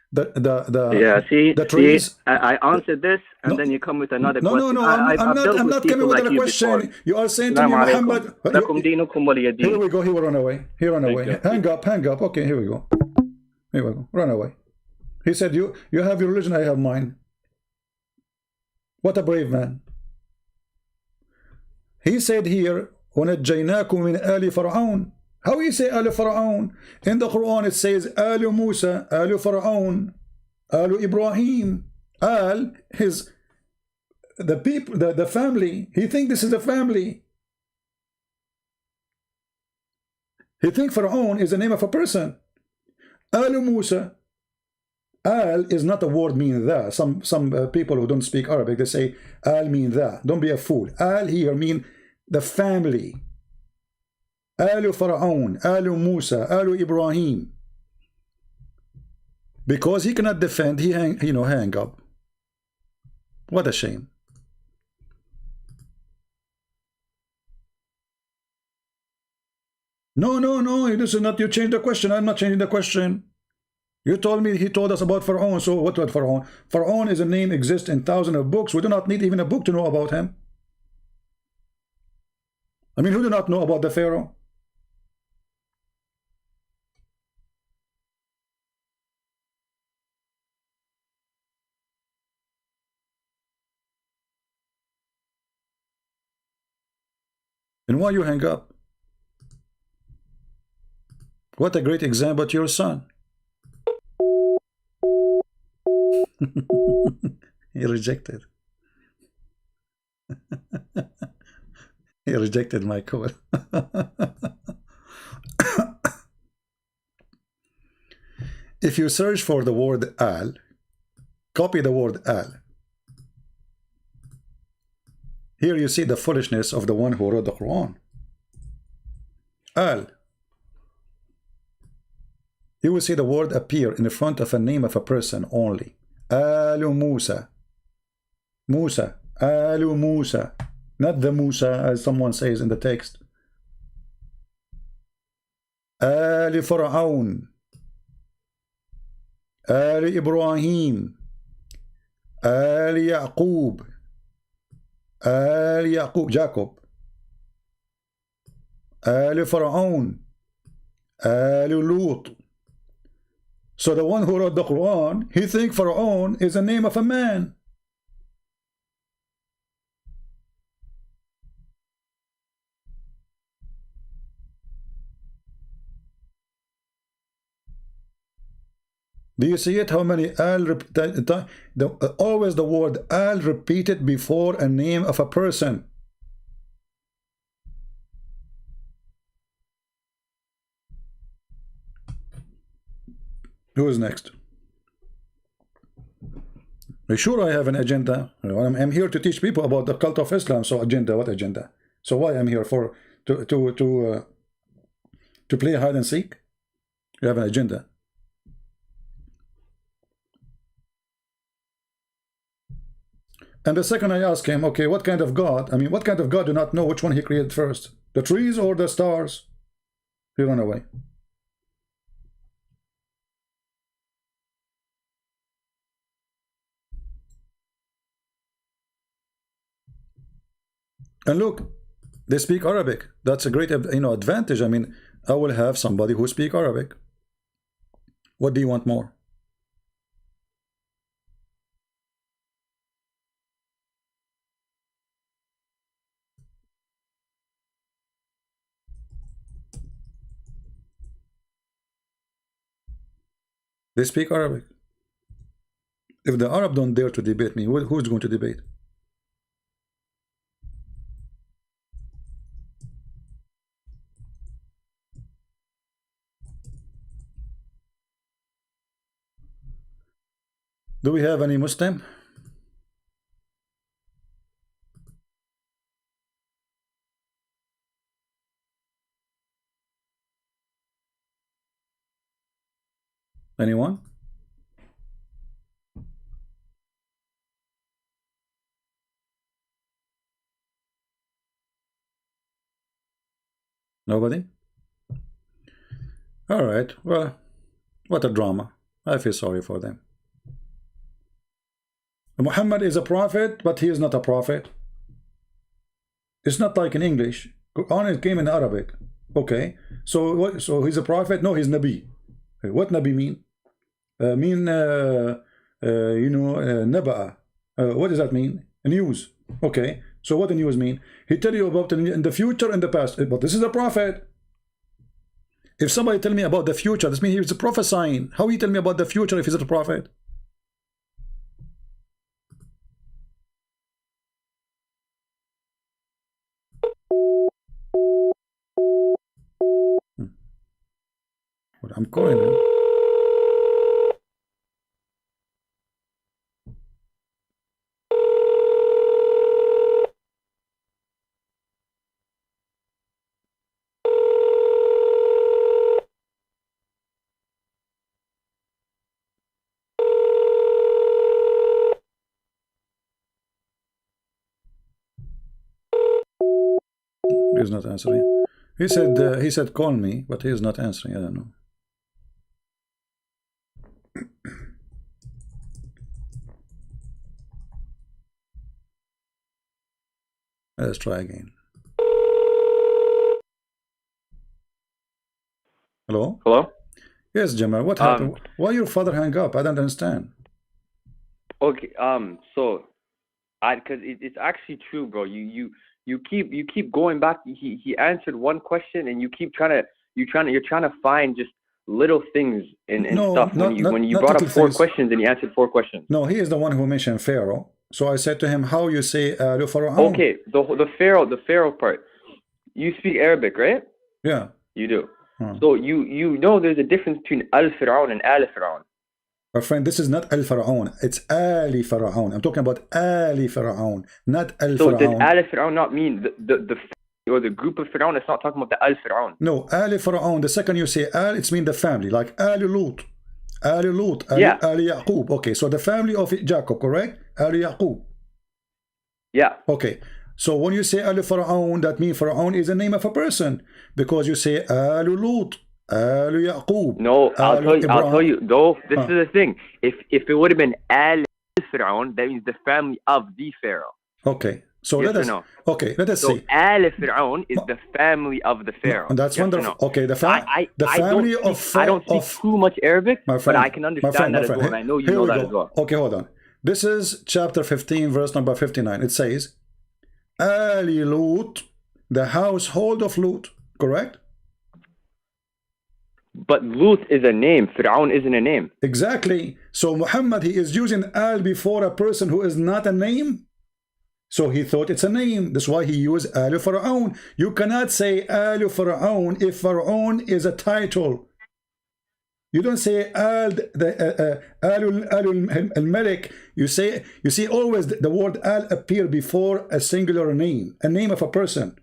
The trees. I answered this, and then you come with another question. No. I'm not coming with a question. Before. You are saying to me, Muhammad. Here we go. He will run away. He ran away. Hang up. Okay, here we go. Run away. He said, "You have your religion. I have mine." What a brave man. He said here, "وَنَجَّيْنَاكُمْ مِنْ آلِ فَرْعَوْنَ." How you say Al Fir'aun? In the Quran it says Al Musa, Al Fir'aun, Al Ibrahim. Al is the people, the family. He thinks this is a family. He thinks Fir'aun is the name of a person. Al Musa. Al is not a word mean that. Some people who don't speak Arabic, they say Al mean that. Don't be a fool. Al here mean the family. Alu Fir'aun, Alu Musa, Alu Ibrahim. Because he cannot defend, he hang up. What a shame. No, this is not, you change the question. I'm not changing the question. You told me, he told us about Fir'aun. So what about Fir'aun? Fir'aun is a name, exists in thousands of books. We do not need even a book to know about him. I mean, who do not know about the Pharaoh? And why you hang up? What a great example to your son. He rejected. He rejected my call. If you search for the word Al, copy the word Al. Here you see the foolishness of the one who wrote the Quran. Al. You will see the word appear in front of a name of a person only. Alu Musa. Musa. Alu Musa. Not the Musa as someone says in the text. Ali Fir'aun. آل إبراهيم آل يعقوب آل يعقوب Jacob آل فرعون آل لوط. So the one who wrote the Quran, he thinks Pharaoh is the name of a man. Do you see it? How many al always the word al repeated before a name of a person. Who is next? Are you sure I have an agenda? I'm here to teach people about the cult of Islam. So agenda, what agenda? So why I'm here for to play hide and seek? You have an agenda. And the second I ask him, okay, what kind of God? I mean, what kind of God do not know which one he created first? The trees or the stars? He run away. And look, they speak Arabic. That's a great, advantage. I mean, I will have somebody who speaks Arabic. What do you want more? They speak Arabic. If the Arab don't dare to debate me, who's going to debate? Do we have any Muslim? Anyone? Nobody? All right. Well, what a drama. I feel sorry for them. Muhammad is a prophet, but he is not a prophet. It's not like in English. Quran came in Arabic. Okay. So what? So he's a prophet? No, he's Nabi. What Nabi mean? Naba'a. What does that mean? News. Okay. So what the news mean? He tell you about in the future and the past. But this is a prophet. If somebody tell me about the future, this means he's prophesying. How he tell me about the future if he's a prophet? Well, I'm calling him. He's not answering. He said call me, but he is not answering. I don't know. Let's try again. Hello? Hello? Yes, Jamal. What happened? Why your father hang up? I don't understand. Okay, so because it's actually true, bro. You keep going back. He answered one question, and you're trying to find just little things and stuff. When you brought up four questions and he answered four questions. No, he is the one who mentioned Pharaoh. So I said to him, how you say Pharaoh? Okay, the Pharaoh part. You speak Arabic, right? Yeah. You do. So you know there's a difference between al-Fir'aun and al-Fir'aun. My friend, this is not al-Fir'aun. It's Ali Fir'aun. I'm talking about Ali Fir'aun, not al-Fir'aun. So does al-Fir'aun not mean the or the group of Fir'aun? It's not talking about the al-Fir'aun. No, Ali Fir'aun. The second you say al, it's mean the family, like Ali Lut. Ali Lut, Ali Yaqub. Okay, so the family of Jacob, correct? Ali Yaqub. Yeah. Okay. So when you say Ali Fir'aun, that means Fir'aun is the name of a person, because you say Ali Lut. آل يعقوب. No, I'll tell you. Though this is the thing. If it would have been Al Fir'aun, that means the family of the Pharaoh. Okay. So yes let us. Okay, let us see. Al Fir'aun is the family of the Pharaoh. That's yes wonderful. Okay, the family of. I don't speak too much Arabic, but I can understand that as well. And I know you know that as well. Okay, hold on. This is chapter 15, verse number 59. It says, Ali Lut, the household of Lut. Correct? But Lut is a name. Fir'aun isn't a name. Exactly. So Muhammad, he is using Al before a person who is not a name. So he thought it's a name. That's why he used Al Fir'aun. You cannot say Al Fir'aun if Fir'aun is a title. You don't say Al al-Malik. You see always the word Al appear before a singular name, a name of a person.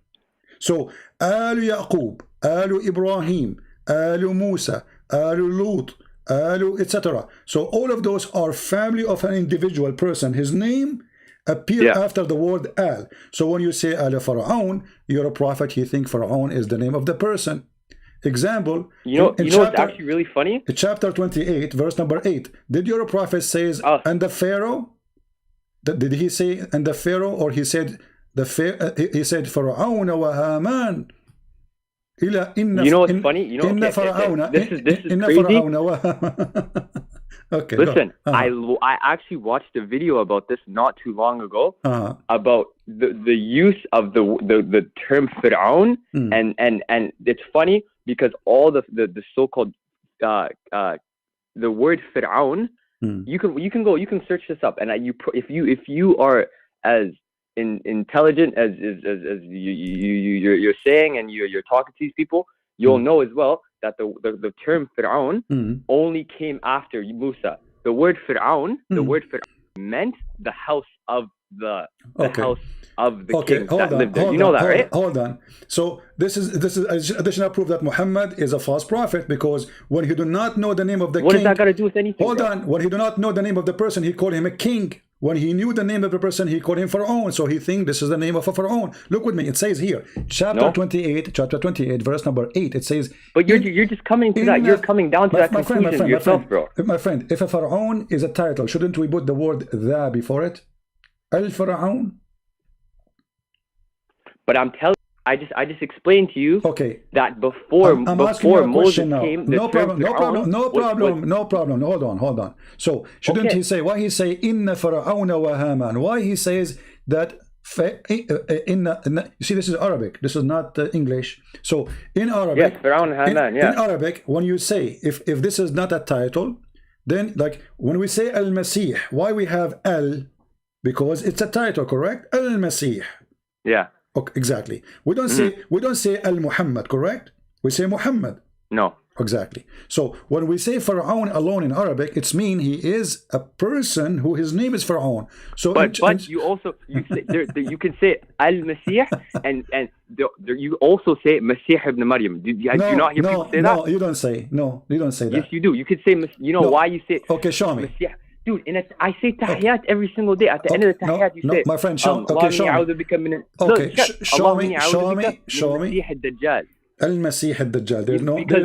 So Al Yaqub, Al Ibrahim, Al Musa, Al Lut, Al etc. So all of those are family of an individual person. His name appear after the word Al. So when you say Al Fir'aun, you're a prophet. You think Fir'aun is the name of the person. Example, you know what's actually really funny? Chapter 28, verse number 8. Did your prophet says and the Pharaoh? Did he say and the Pharaoh, or he said he said Fir'aun wa Haman? You know what's funny? You know, this is crazy. Okay, listen, I actually watched a video about this not too long ago about the use of the term Fir'aun, and it's funny because all the so-called the word Fir'aun, you can search this up, and if you are as intelligent as you're saying, and you're talking to these people, you'll know as well that the term Fir'aun only came after Musa. The word Fir'aun, meant the house of the house of the king that lived there. You know that, right? Hold on. So this is additional proof that Muhammad is a false prophet, because when he do not know the name of the king, what does that got to do with anything? Hold on. When he do not know the name of the person, he called him a king. When he knew the name of the person, he called him Pharaoh. So he think this is the name of a Pharaoh. Look with me. It says here, chapter 28, verse number 8. It says, but you're just coming to that. You're coming down to that conclusion yourself, bro. My friend, if a Pharaoh is a title, shouldn't we put the word the before it? Al Pharaoh. But I'm telling. I just explained to you that before Moses came, no problem. Hold on. So shouldn't he say, why he say inna Fir'aun wa Haman? Why he says that you see, this is Arabic, this is not English. So in Arabic, Fir'aun, Haman, in Arabic, when you say if this is not a title, then like when we say Al-Masih, why we have Al? Because it's a title, correct? Al-Masih. Yeah. Okay, exactly. We don't say Al Muhammad, correct? We say Muhammad. No. Exactly. So when we say Pharaoh alone in Arabic, it's mean he is a person who his name is Pharaoh. So but you also you can say Al Masih and you also say Masih ibn Maryam. Do you not hear people say that? No, you don't say. No, you don't say that. Yes, you do. You could say. You know why you say? Okay, show me. Masih. Dude, I say tahiyat every single day. At the end of the tahiyat, you say, my friend, show me. Show me. Al-Masih al-Dajjal.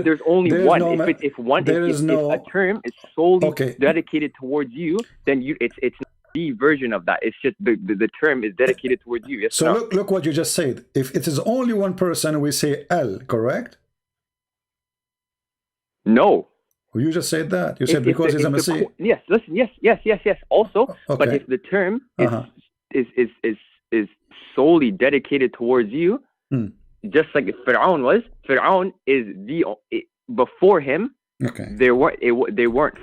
There's only one. If a term is solely dedicated towards you, then it's the version of that. It's just the term is dedicated towards you. Yes, so look what you just said. If it is only one person, we say Al, correct? No. Well, you just said that. You said because he's a Messiah. Yes, listen, yes. Also, but if the term is solely dedicated towards you, just like Fir'aun was, Fir'aun is before him. They weren't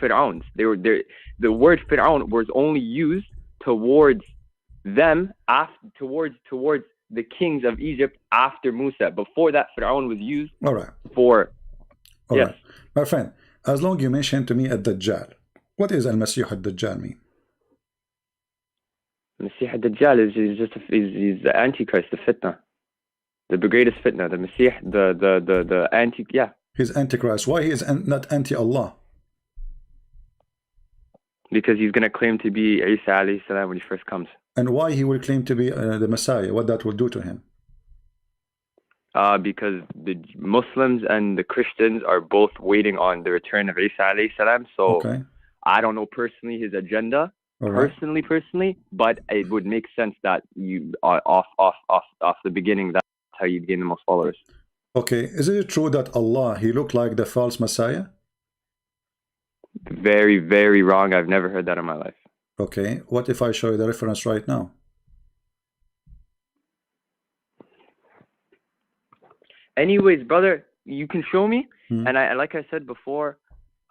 Fir'auns. The word Fir'aun was only used towards them towards the kings of Egypt after Musa. Before that, Fir'aun was used for. Yes, right. My friend. As long you mention to me Ad-Dajjal, what is Al-Masih Ad-Dajjal mean? Masih Ad-Dajjal is the Antichrist, the fitna, the greatest fitna, the Masih, the anti, He's Antichrist. Why he is not anti-Allah? Because he's going to claim to be Isa alayhi salam when he first comes. And why he will claim to be the Messiah? What that will do to him? because the Muslims and the Christians are both waiting on the return of Isa alayhi salam. So I don't know personally his agenda, personally, but it would make sense that you off the beginning, that's how you gain the most followers. Okay, is it true that Allah, he looked like the false Messiah? Very, very wrong. I've never heard that in my life. Okay, what if I show you the reference right now? Anyways, brother, you can show me, and I, like I said before,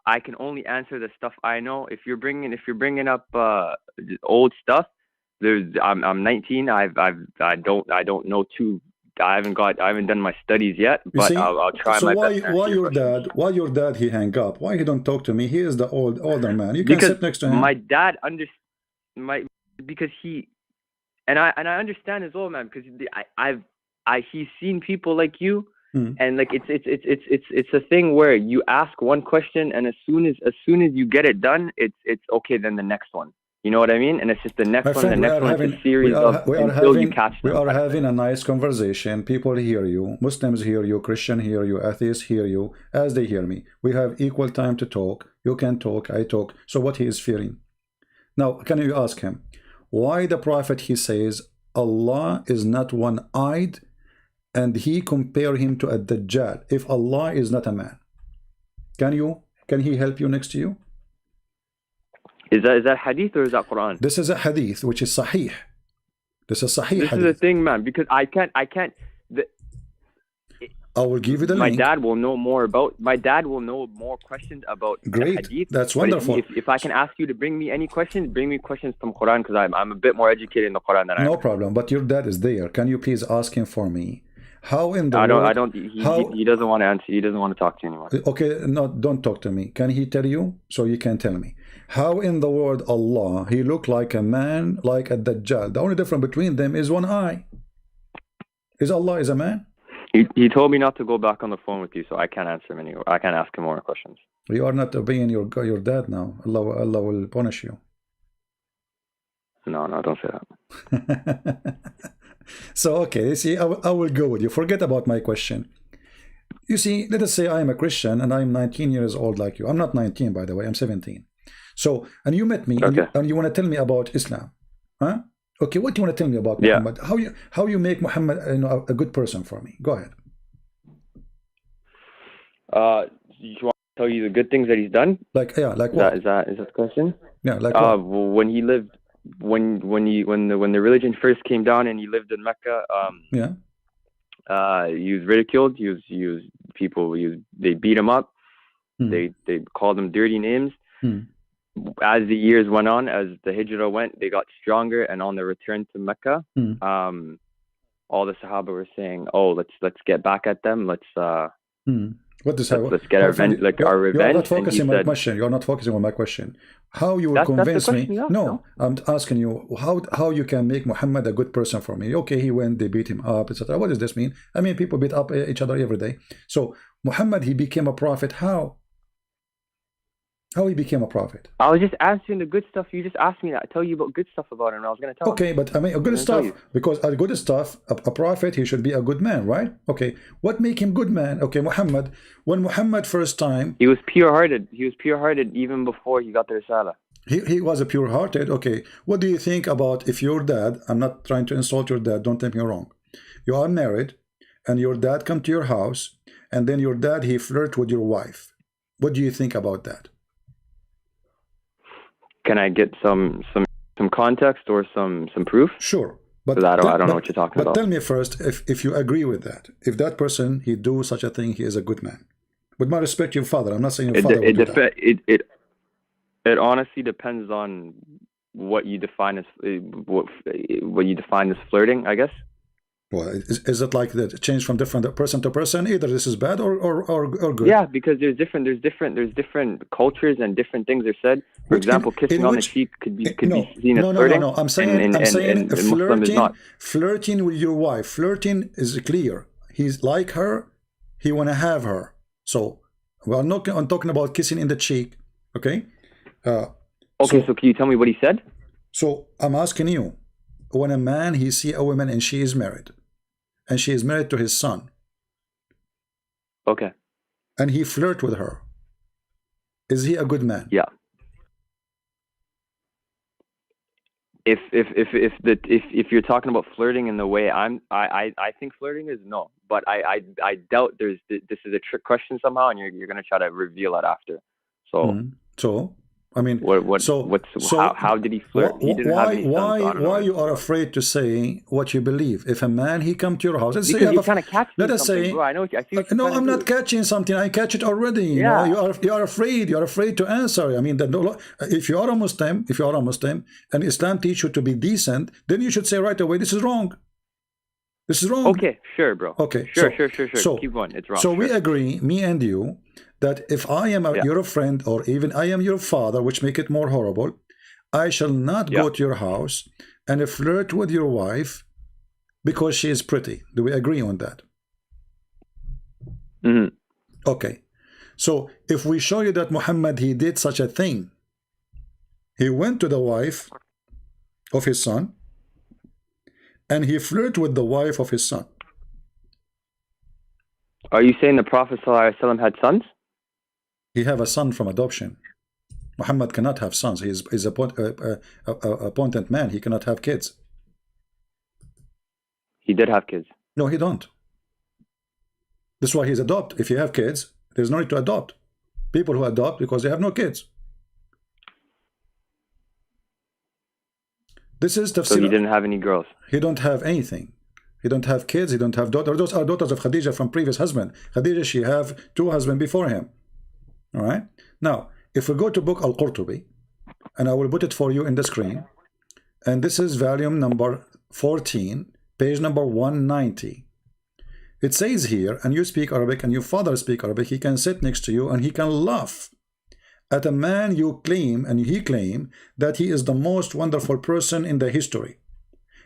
I can only answer the stuff I know. If you're bringing up old stuff, I'm 19. I don't know too. I haven't done my studies yet, but I'll try my best. So why your dad he hang up? Why he don't talk to me? He is the older man. You can sit next to him. My dad because he and I understand as well, man. Because he's seen people like you, and like it's a thing where you ask one question, and as soon as you get it done, it's okay. Then the next one. You know what I mean? And it's just the next one, the next one. It's a series until you catch them. We are having a nice conversation. People hear you. Muslims hear you. Christians hear you. Atheists hear you as they hear me. We have equal time to talk. You can talk. I talk. So what he is fearing? Now, can you ask him why the Prophet he says Allah is not one-eyed, and he compare him to a Dajjal if Allah is not a man? Can he help you next to you? Is that hadith or is that Quran? This is a hadith which is sahih. This is sahih. This is the thing, man, because I can't. I will give you the link. My dad will know more questions about Great. The hadith. That's wonderful. If I can ask you to bring me any questions, bring me questions from Quran, because I'm a bit more educated in the Quran than I am. No problem. But your dad is there. Can you please ask him for me? How in the world? He doesn't want to answer. He doesn't want to talk to you anymore. Okay, no, don't talk to me. Can he tell you? So you can tell me. How in the world Allah, he looked like a man, like a Dajjal. The only difference between them is one eye. Is Allah is a man? He told me not to go back on the phone with you, so I can't answer him anymore. I can't ask him more questions. You are not obeying your dad now. Allah will punish you. No, don't say that. So, okay, you see, I will go with you. Forget about my question. You see, let us say I am a Christian and I'm 19 years old like you. I'm not 19, by the way. I'm 17. So, and you met me, okay. and you want to tell me about Islam. Huh? Okay, what do you want to tell me about Muhammad? How you make Muhammad a good person for me? Go ahead. You want to tell you the good things that he's done? Like what? Is that the question? Yeah, like what? When he lived, when the religion first came down and he lived in Mecca, he was ridiculed. They beat him up. They called him dirty names. As the years went on, as the Hijrah went, they got stronger, and on the return to Mecca, all the Sahaba were saying, "Oh, let's get back at them. Let's get our revenge." You're not focusing on my question. You're not focusing on my question. How you will convince me? No, I'm asking you how you can make Muhammad a good person for me. Okay, he went, they beat him up, etc. What does this mean? I mean, people beat up each other every day. So Muhammad, he became a prophet. How? How he became a prophet? I was just answering the good stuff. You just asked me that. I tell you about good stuff about him. And I was going to tell. Okay, but I mean, good stuff, because a good stuff, a prophet, he should be a good man, right? Okay, what make him good man? Okay, Muhammad. When Muhammad first time, he was pure-hearted. He was pure-hearted even before he got the Risala. He was a pure-hearted. Okay, what do you think about if your dad? I'm not trying to insult your dad. Don't take me wrong. You are married, and your dad come to your house, and then your dad he flirt with your wife. What do you think about that? Can I get some context or some proof? Sure, but I don't know what you're talking about. But tell me first if you agree with that. If that person he do such a thing, he is a good man. With my respect, your father. I'm not saying your father would do that. It honestly depends on what you define as flirting, I guess. Well, is it like that change from different person to person? Either this is bad or good. Yeah, because there's different cultures and different things are said. For example, kissing on the cheek could be seen as flirting. No. I'm saying flirting with your wife. Flirting is clear. He's like her. He want to have her. So I'm talking about kissing in the cheek. Okay. So can you tell me what he said? So I'm asking you, when a man he see a woman and she is married to his son, Okay. And he flirt with her. Is he a good man? Yeah. If you're talking about flirting in the way I think flirting is no, but I doubt this is a trick question somehow, and you're gonna try to reveal that after. So so I mean, how did he flirt? He didn't have any sons, why you are afraid to say what you believe? If a man he come to your house, let's because say you you're trying to catch let us say, bro. I know. I see what no, I'm not catching something. I catch it already. Yeah. You know? You are afraid. You are afraid to answer. I mean, if you are a Muslim, and Islam teach you to be decent, then you should say right away, this is wrong. This is wrong. Okay, sure, bro. Okay, sure. So keep going. It's wrong. So we agree, me and you, that if I am your friend, or even I am your father, which make it more horrible, I shall not go to your house and flirt with your wife because she is pretty. Do we agree on that? Okay. So if we show you that Muhammad, he did such a thing, he went to the wife of his son and he flirted with the wife of his son. Are you saying the Prophet ﷺ had sons? He have a son from adoption. Muhammad cannot have sons. He is a appointed man. He cannot have kids. He did have kids. No, he don't. This is why he's adopt. If you have kids, there's no need to adopt. People who adopt because they have no kids. This is tafsir. So he didn't have any girls. He don't have anything. He don't have kids. He don't have daughters. Those are daughters of Khadija from previous husband. Khadija, she have 2 husbands before him. All right. Now, if we go to book Al-Qurtubi, and I will put it for you in the screen, and this is volume number 14, page number 190. It says here, and you speak Arabic and your father speak Arabic, he can sit next to you and he can laugh at a man you claim, and he claim that he is the most wonderful person in the history.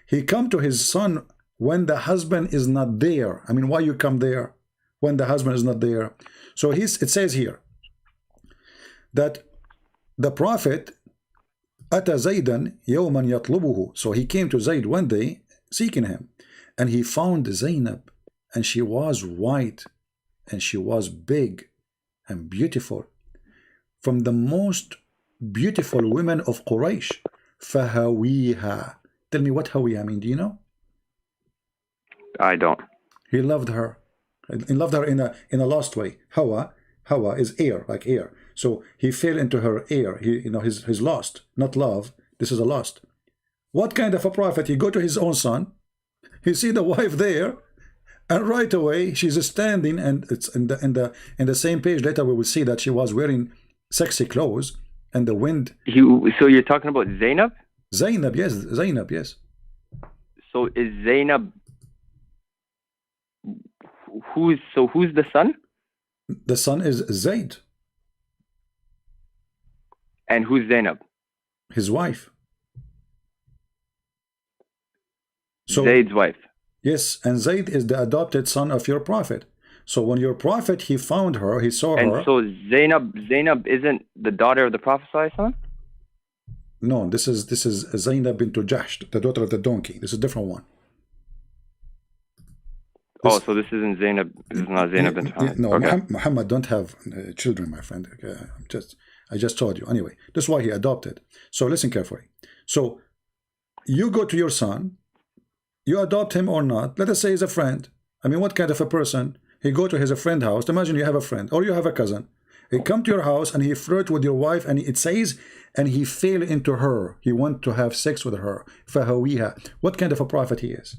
He come to his son when the husband is not there. I mean, why you come there when the husband is not there? So it says here that the Prophet Ata Zaydan yawman yatlubuhu. So he came to Zayd one day seeking him, and he found Zainab, and she was white, and she was big and beautiful, from the most beautiful women of Quraysh. Fahawiha. Tell me what hawiha mean. Do you know? I don't. He loved her. He loved her in a lost way. Hawa is air, like air. So he fell into her air. He's lost, not love. This is a lost. What kind of a prophet? He go to his own son. He see the wife there, and right away she's standing, and it's in the same page later we will see that she was wearing sexy clothes, and the wind. So you're talking about Zainab? Zainab, yes. So is Zainab? Who's the son? The son is Zayd. And who's Zainab? His wife. So, Zayd's wife. Yes, and Zayd is the adopted son of your prophet. So when your prophet, he found her, he saw her. And so Zainab isn't the daughter of the Prophet ﷺ? No, this is Zainab bint Jahsh, the daughter of the donkey. This is a different one. So this isn't Zainab. This is not Zainab bint Muhammad. No, okay. Muhammad don't have children, my friend. I just told you. Anyway, this is why he adopted. So listen carefully. So you go to your son, you adopt him or not. Let us say he's a friend. I mean, what kind of a person? He go to his friend house. Imagine you have a friend or you have a cousin. He come to your house and he flirt with your wife, and it says, and he fell into her. He want to have sex with her. Fahawiha. What kind of a prophet he is?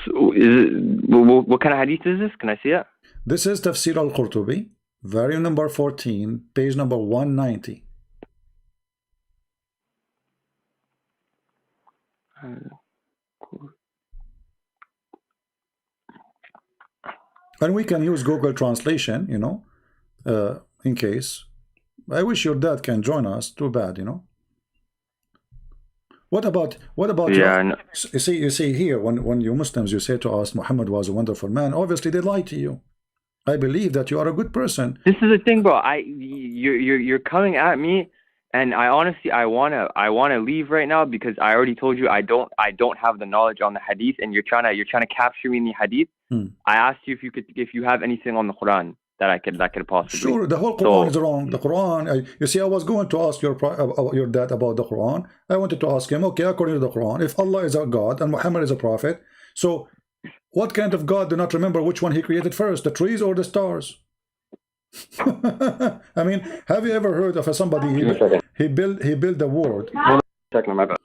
So what kind of hadith is this? Can I see it? This is Tafsir al-Qurtubi, volume number 14, page number 190. And we can use Google Translation, in case. I wish your dad can join us. Too bad, What about you see here, when you Muslims, you say to us Muhammad was a wonderful man, obviously they lie to you. I believe that you are a good person. This is the thing, bro. You're coming at me And I honestly, I wanna leave right now because I already told you I don't have the knowledge on the hadith, and you're trying to capture me in the hadith. I asked you if you have anything on the Quran that could possibly. Sure, the whole Quran is wrong. The Quran, you see, I was going to ask your dad about the Quran. I wanted to ask him, okay, according to the Quran, if Allah is a God and Muhammad is a prophet, so what kind of God do not remember which one he created first, the trees or the stars? I mean, have you ever heard of somebody he built the world? Hold on a second, my bad.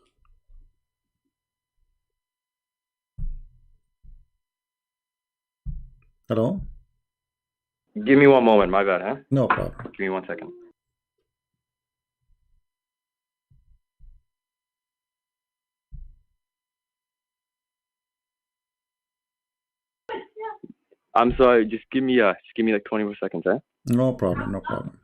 Hello? Give me one moment, my bad, huh? No problem. Give me 1 second. I'm sorry, just give me like 20 more seconds, huh? No problem, no problem.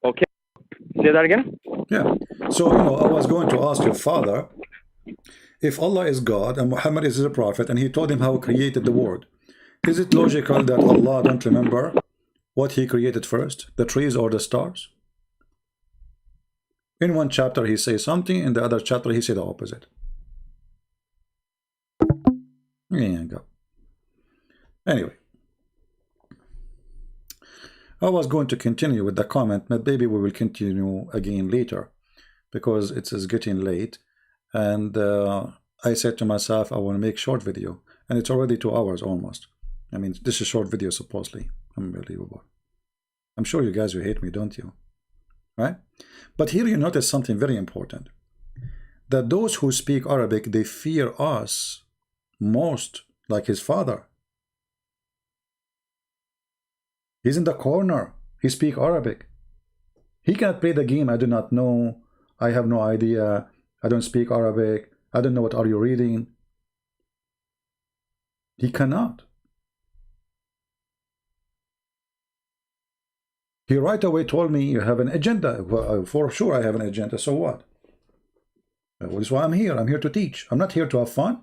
Okay. Say that again? Yeah. So, I was going to ask your father, if Allah is God and Muhammad is a prophet, and he told him how he created the world, is it logical that Allah don't remember what he created first, the trees or the stars? In one chapter he says something, in the other chapter he said the opposite. Yeah, go. Anyway, I was going to continue with the comment, but maybe we will continue again later because it is getting late, and I said to myself I want to make short video, and it's already 2 hours almost. I mean, this is short video supposedly. Unbelievable. I'm sure you guys will hate me, don't you? Right? But here you notice something very important, that those who speak Arabic, they fear us most, like his father. He's in the corner. He speaks Arabic. He cannot play the game. I do not know. I have no idea. I don't speak Arabic. I don't know what are you reading. He cannot. He right away told me you have an agenda. Well, for sure I have an agenda. So what? That is why I'm here. I'm here to teach. I'm not here to have fun.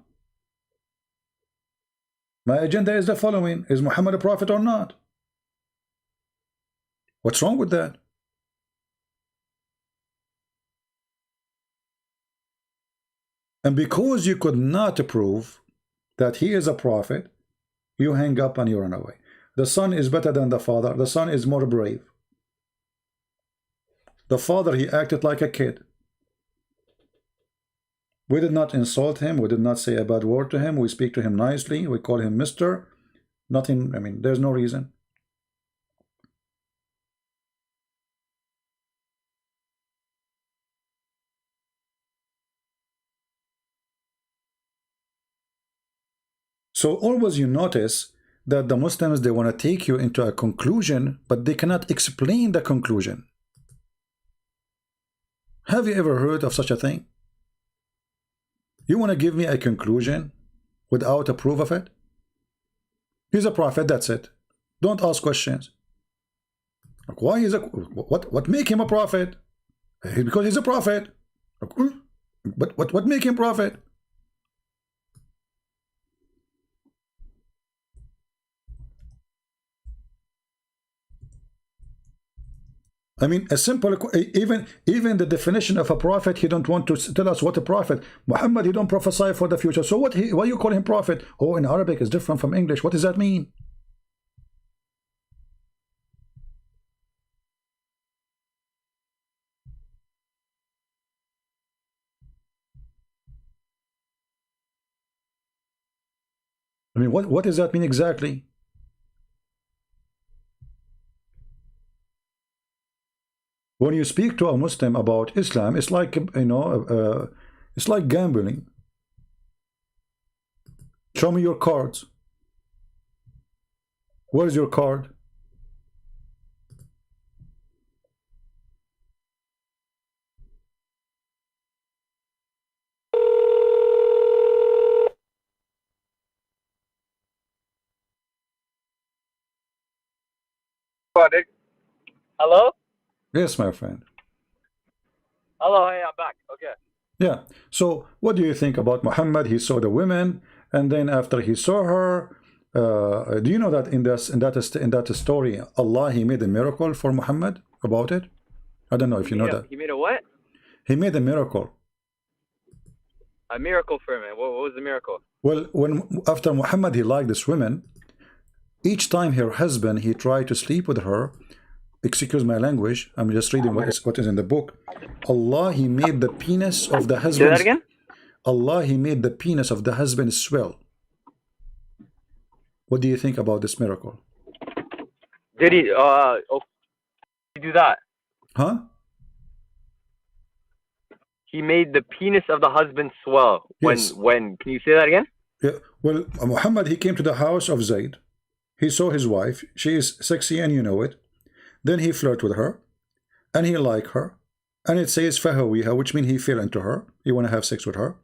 My agenda is the following. Is Muhammad a prophet or not? What's wrong with that? And because you could not prove that he is a prophet, you hang up and you run away. The son is better than the father. The son is more brave. The father, he acted like a kid. We did not insult him. We did not say a bad word to him. We speak to him nicely. We call him Mr. Nothing, I mean, there's no reason. So always you notice that the Muslims, they want to take you into a conclusion, but they cannot explain the conclusion. Have you ever heard of such a thing? You want to give me a conclusion without a proof of it? He's a prophet, that's it. Don't ask questions. Like, why is what make him a prophet? Because he's a prophet. But what make him prophet? I mean, a simple, even the definition of a prophet, he don't want to tell us what a prophet. Muhammad, he don't prophesy for the future. So why you call him prophet? Oh, in Arabic is different from English. What does that mean? I mean, what does that mean exactly? When you speak to a Muslim about Islam, it's like, it's like gambling. Show me your cards. Where's your card? Hello? Yes, my friend. Hello, hey, I'm back. Okay. Yeah. So what do you think about Muhammad? He saw the women, and then after he saw her, do you know that in that story, Allah, he made a miracle for Muhammad about it? I don't know if you know that. He made a what? He made a miracle. A miracle for him. What was the miracle? Well, after Muhammad, he liked this woman. Each time her husband, he tried to sleep with her. Excuse my language. I'm just reading what is in the book. Allah, he made the penis of the husband. Say that again? Allah, he made the penis of the husband swell. What do you think about this miracle? Did he? Do that? Huh? He made the penis of the husband swell. Yes. When? Can you say that again? Yeah. Well, Muhammad, he came to the house of Zayd. He saw his wife. She is sexy, and you know it. Then he flirted with her, and he liked her, and it says fahawiha, which means he fell into her. He want to have sex with her.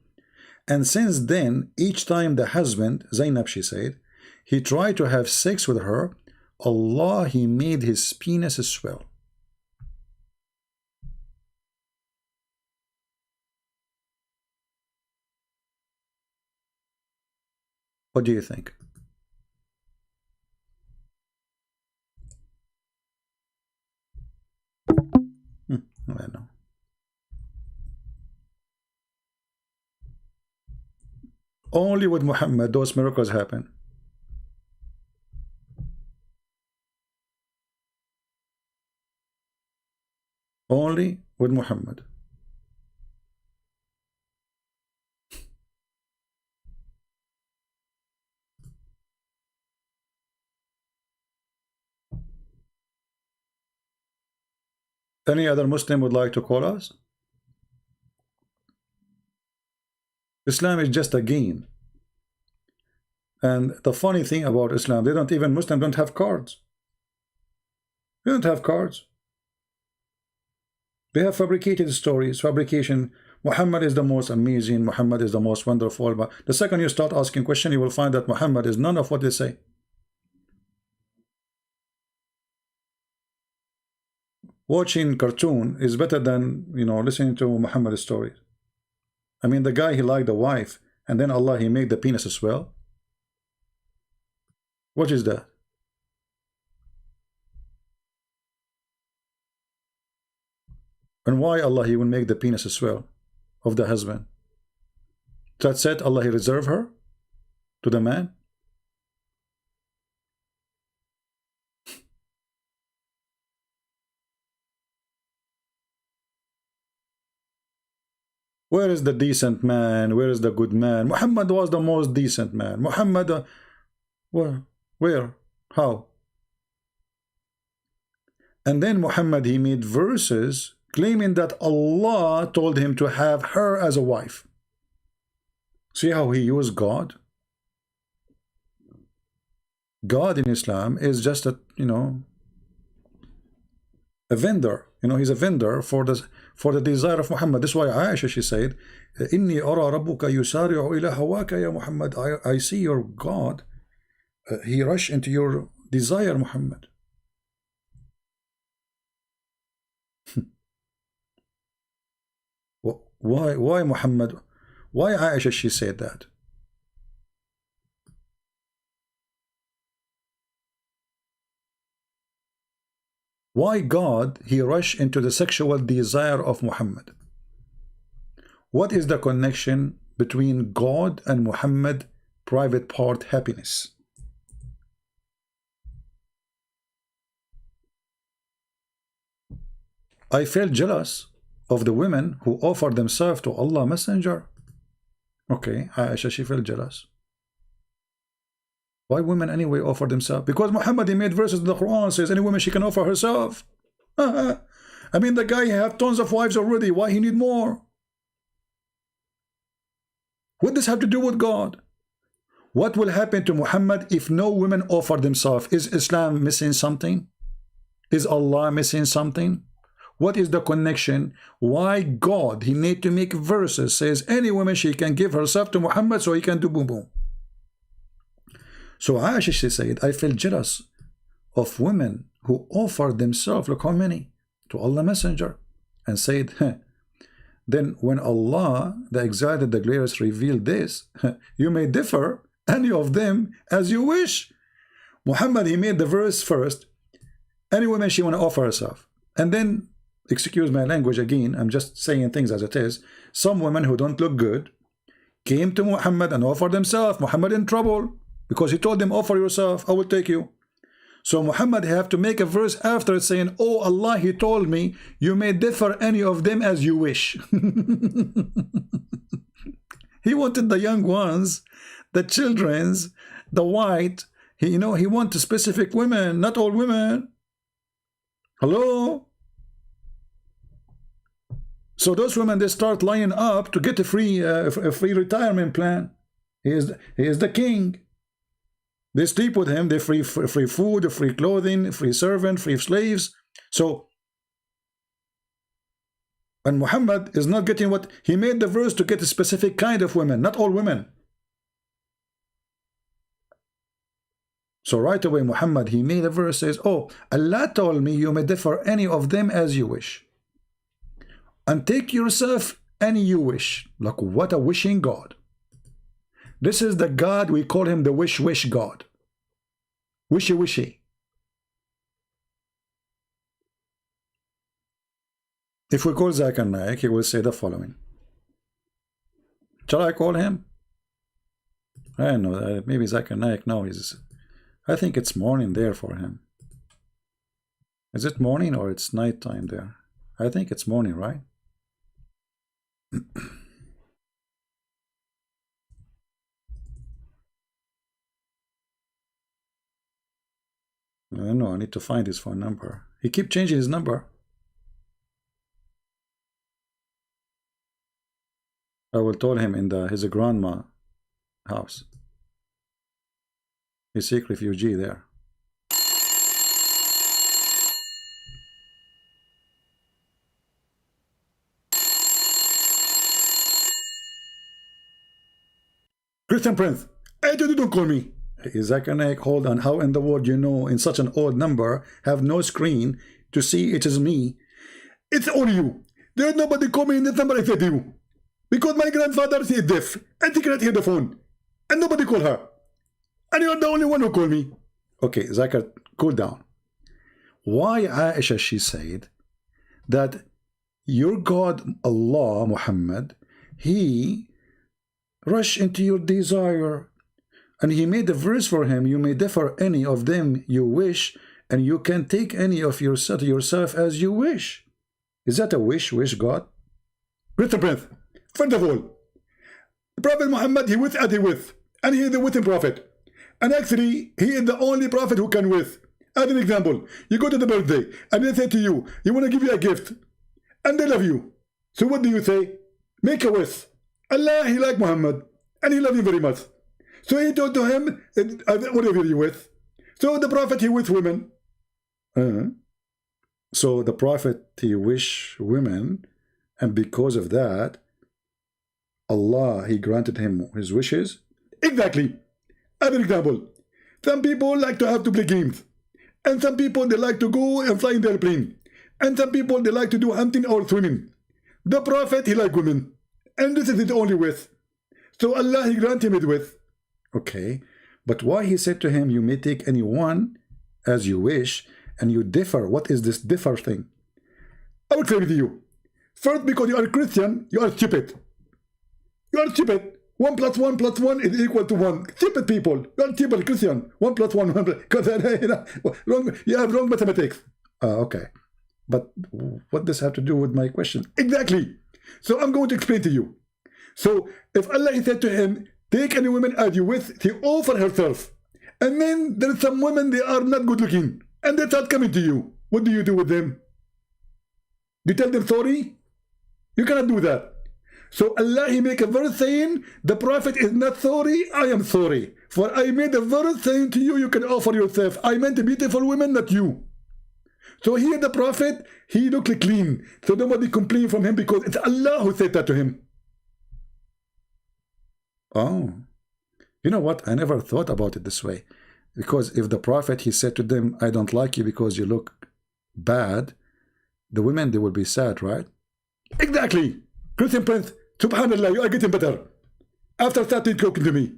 And since then, each time the husband, Zainab, she said, he tried to have sex with her, Allah, he made his penis swell. What do you think? I don't know. Only with Muhammad those miracles happen. Only with Muhammad. Any other Muslim would like to call us? Islam is just a game. And the funny thing about Islam, Muslims don't have cards. They don't have cards. They have fabricated stories, fabrication. Muhammad is the most amazing, Muhammad is the most wonderful. But the second you start asking questions, you will find that Muhammad is none of what they say. Watching cartoon is better than, listening to Muhammad's stories. I mean, the guy, he liked the wife, and then Allah, he made the penis as well. What is that? And why Allah, he will make the penis as well of the husband? That said, Allah, he reserve her to the man. Where is the decent man? Where is the good man? Muhammad was the most decent man. Muhammad, where? How? And then Muhammad, he made verses claiming that Allah told him to have her as a wife. See how he used God? God in Islam is just a vendor. He's a vendor for the desire of Muhammad. That's why Aisha, she said, Inni ara rabbuka yusari'u ila hawaka ya Muhammad. I see your God. He rushed into your desire, Muhammad. Why Muhammad? Why Aisha, she said that? Why God, he rushed into the sexual desire of Muhammad? What is the connection between God and Muhammad private part happiness? I felt jealous of the women who offered themselves to Allah Messenger. Okay, Aisha, she felt jealous. Why women anyway offer themselves? Because Muhammad, he made verses in the Quran says any woman she can offer herself. I mean, the guy have tons of wives already. Why he need more? What does have to do with God? What will happen to Muhammad if no women offer themselves? Is Islam missing something? Is Allah missing something? What is the connection? Why God, he need to make verses says any woman she can give herself to Muhammad so he can do boom boom. So Aisha, she said, I felt jealous of women who offered themselves, look how many, to Allah Messenger, and said, then when Allah, the Exalted, the Glorious, revealed this, you may differ any of them as you wish. Muhammad, he made the verse first, any woman she want to offer herself, and then, excuse my language again, I'm just saying things as it is, some women who don't look good came to Muhammad and offered themselves. Muhammad in trouble because he told them, offer yourself, I will take you. So Muhammad have to make a verse after it saying, oh Allah, he told me you may differ any of them as you wish. He wanted the young ones, the children's, the white, he wanted specific women, not all women. Hello? So those women, they start lining up to get a free retirement plan. He is the king. They sleep with him. They free food, free clothing, free servant, free slaves. So, and Muhammad is not getting what he made the verse to get a specific kind of women, not all women. So right away, Muhammad, he made a verse says, oh, Allah told me you may differ any of them as you wish. And take yourself any you wish. Like, what a wishing God. This is the God, we call him the wish God. Wishy. If we call Zakir Naik, he will say the following. Shall I call him? I don't know, maybe Zakir Naik, no, I think it's morning there for him. Is it morning or it's night time there? I think it's morning, right? I don't know, I need to find his phone number. He keeps changing his number. I will tell him in his grandma house. He's a Sikh refugee there. Christian Prince, hey, don't call me. Zakir Naik, hold on. How in the world in such an odd number have no screen to see it is me? It's only you. There's nobody call me in this number except you. Because my grandfather is deaf and he cannot hear the phone. And nobody call her. And you're the only one who called me. Okay, Zakir, cool down. Why Aisha, she said that your God, Allah, Muhammad, he rush into your desire. And he made a verse for him, you may differ any of them you wish, and you can take any of yourself as you wish. Is that a wish, God? Mr. Prince, first of all, the Prophet Muhammad, he with and he with, and he is the witting prophet. And actually, he is the only prophet who can with. As an example, you go to the birthday, and they say to you, you want to give you a gift, and they love you. So what do you say? Make a wish. Allah, he like Muhammad, and he loves you very much. So he told to him, whatever you with. So the prophet, he with women. So the prophet, he wish women, and because of that, Allah, he granted him his wishes. Exactly. As an example, some people like to have to play games. And some people, they like to go and fly in the airplane. And some people, they like to do hunting or swimming. The prophet, he like women. And this is his only wish. So Allah, he granted him his wish. Okay, but why he said to him, you may take any one as you wish, and you differ. What is this differ thing? I will say with you. First, because you are a Christian, you are stupid. You are stupid. 1 + 1 + 1 is equal to 1. Stupid people. You are stupid Christian. 1 + 1, 1 because you have wrong mathematics. Okay. But what does have to do with my question? Exactly. So I'm going to explain to you. So if Allah, he said to him, take any woman as you with, she offer herself. And then there are some women, they are not good looking. And they start coming to you. What do you do with them? You tell them sorry? You cannot do that. So Allah, he make a verse saying, the prophet is not sorry, I am sorry. For I made a verse saying to you, you can offer yourself. I meant a beautiful woman, not you. So here the prophet, he looked clean. So nobody complain from him because it's Allah who said that to him. Oh, you know what? I never thought about it this way. Because if the Prophet, he said to them, I don't like you because you look bad, the women, they will be sad, right? Exactly. Christian Prince, subhanallah, you are getting better. After starting talking to me.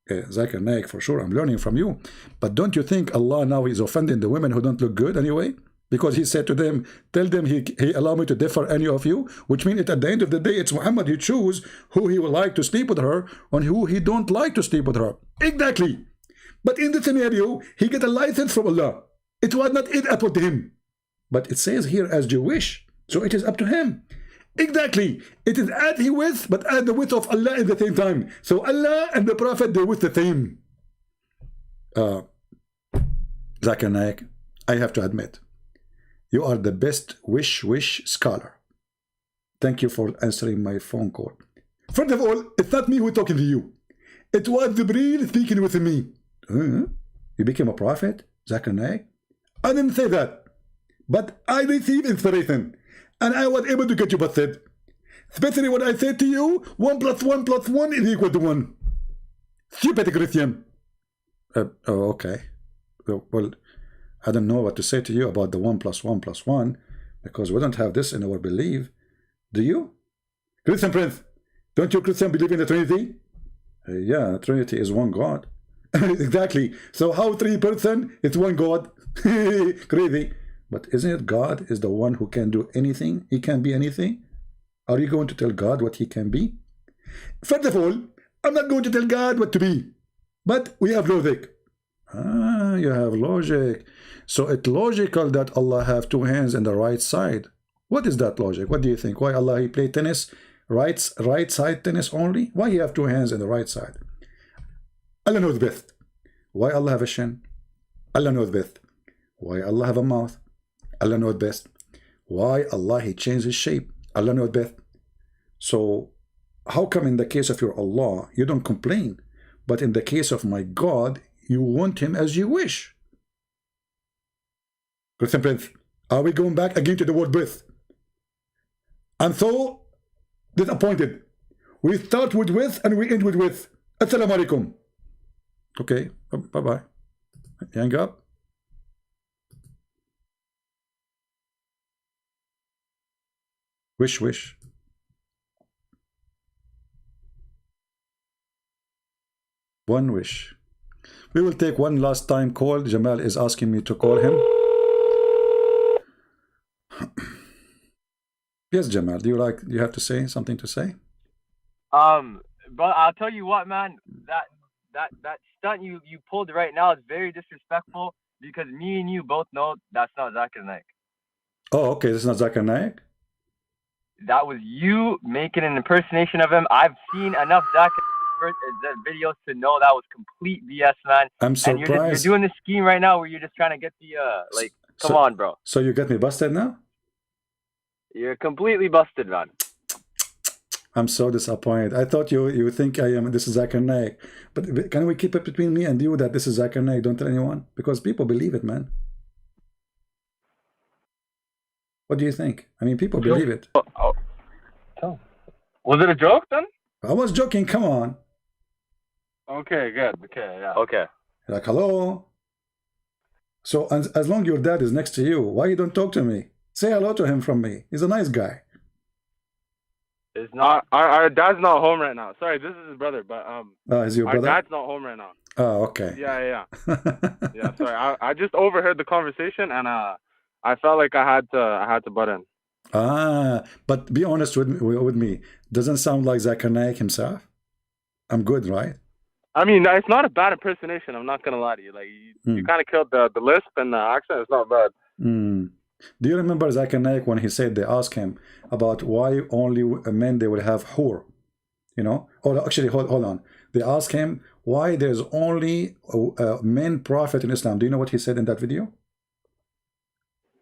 Zakir Naik, for sure, I'm learning from you. But don't you think Allah now is offending the women who don't look good anyway? Because he said to them, tell them he allow me to differ any of you, which means at the end of the day, it's Muhammad who choose who he would like to sleep with her and who he don't like to sleep with her. Exactly. But in the scenario, he get a license from Allah. It was not up to him. But it says here as you wish. So it is up to him. Exactly. It is at his width, but at the width of Allah at the same time. So Allah and the Prophet, they're with the same. Zakir Naik, I have to admit, you are the best wish scholar. Thank you for answering my phone call. First of all, it's not me who's talking to you. It was Jibreel speaking with me. You became a prophet, Zakir Naik? I didn't say that. But I received inspiration. And I was able to get you busted. Especially when I said to you, 1 + 1 + 1 is equal to 1. Stupid Christian. Oh, okay. Well, I don't know what to say to you about the 1 + 1 + 1, because we don't have this in our belief. Do you? Christian Prince, don't you Christian believe in the Trinity? Yeah, Trinity is one God. Exactly. So how 3 persons is one God? Crazy. But isn't it God is the one who can do anything? He can be anything. Are you going to tell God what he can be? First of all, I'm not going to tell God what to be. But we have logic. You have logic. So it's logical that Allah have 2 hands and the right side. What is that logic? What do you think? Why Allah he play tennis? Right side tennis only? Why he have 2 hands and the right side? Allah knows best. Why Allah have a shin? Allah knows best. Why Allah have a mouth? Allah knows best. Why Allah he changed his shape? Allah knows best. So how come in the case of your Allah you don't complain, but in the case of my God you want him as you wish? Christian Prince, are we going back again to the word birth? I'm so disappointed. We start with and we end with. Assalamu alaikum. Okay, bye-bye. Hang up. Wish. One wish. We will take one last time call. Jamal is asking me to call him. Yes, Jamal. Do you have to say something to say? But I'll tell you what, man. That stunt you pulled right now is very disrespectful, because me and you both know that's not Zakir Naik. Oh, okay. This is not Zakir Naik? That was you making an impersonation of him. I've seen enough Zakir videos to know that was complete BS, man. I'm surprised. And you're doing this scheme right now where you're just trying to get the come on, bro. So you get me busted now? You're completely busted, man. I'm so disappointed. I thought you think this is Zakir Naik. But can we keep it between me and you that this is Zakir Naik? Don't tell anyone, because people believe it, man. What do you think? I mean, people believe it. Was it a joke then? I was joking. Come on. Okay, good. Okay, yeah. Okay. Like, hello. So as long as your dad is next to you, why you don't talk to me? Say hello to him from me. He's a nice guy. It's not. Our dad's not home right now. Sorry, this is his brother, but is your brother? Our dad's not home right now. Oh, okay. Yeah. Yeah. Sorry, I just overheard the conversation and I felt like I had to butt in. But be honest with me. Doesn't sound like Zakir Naik himself. I'm good, right? I mean, it's not a bad impersonation. I'm not gonna lie to you. Like you kind of killed the lisp and the accent. It's not bad. Do you remember Zakir Naik when he said they asked him about why only men they will have hur? You know? Or actually, hold on. They asked him why there's only men prophet in Islam. Do you know what he said in that video?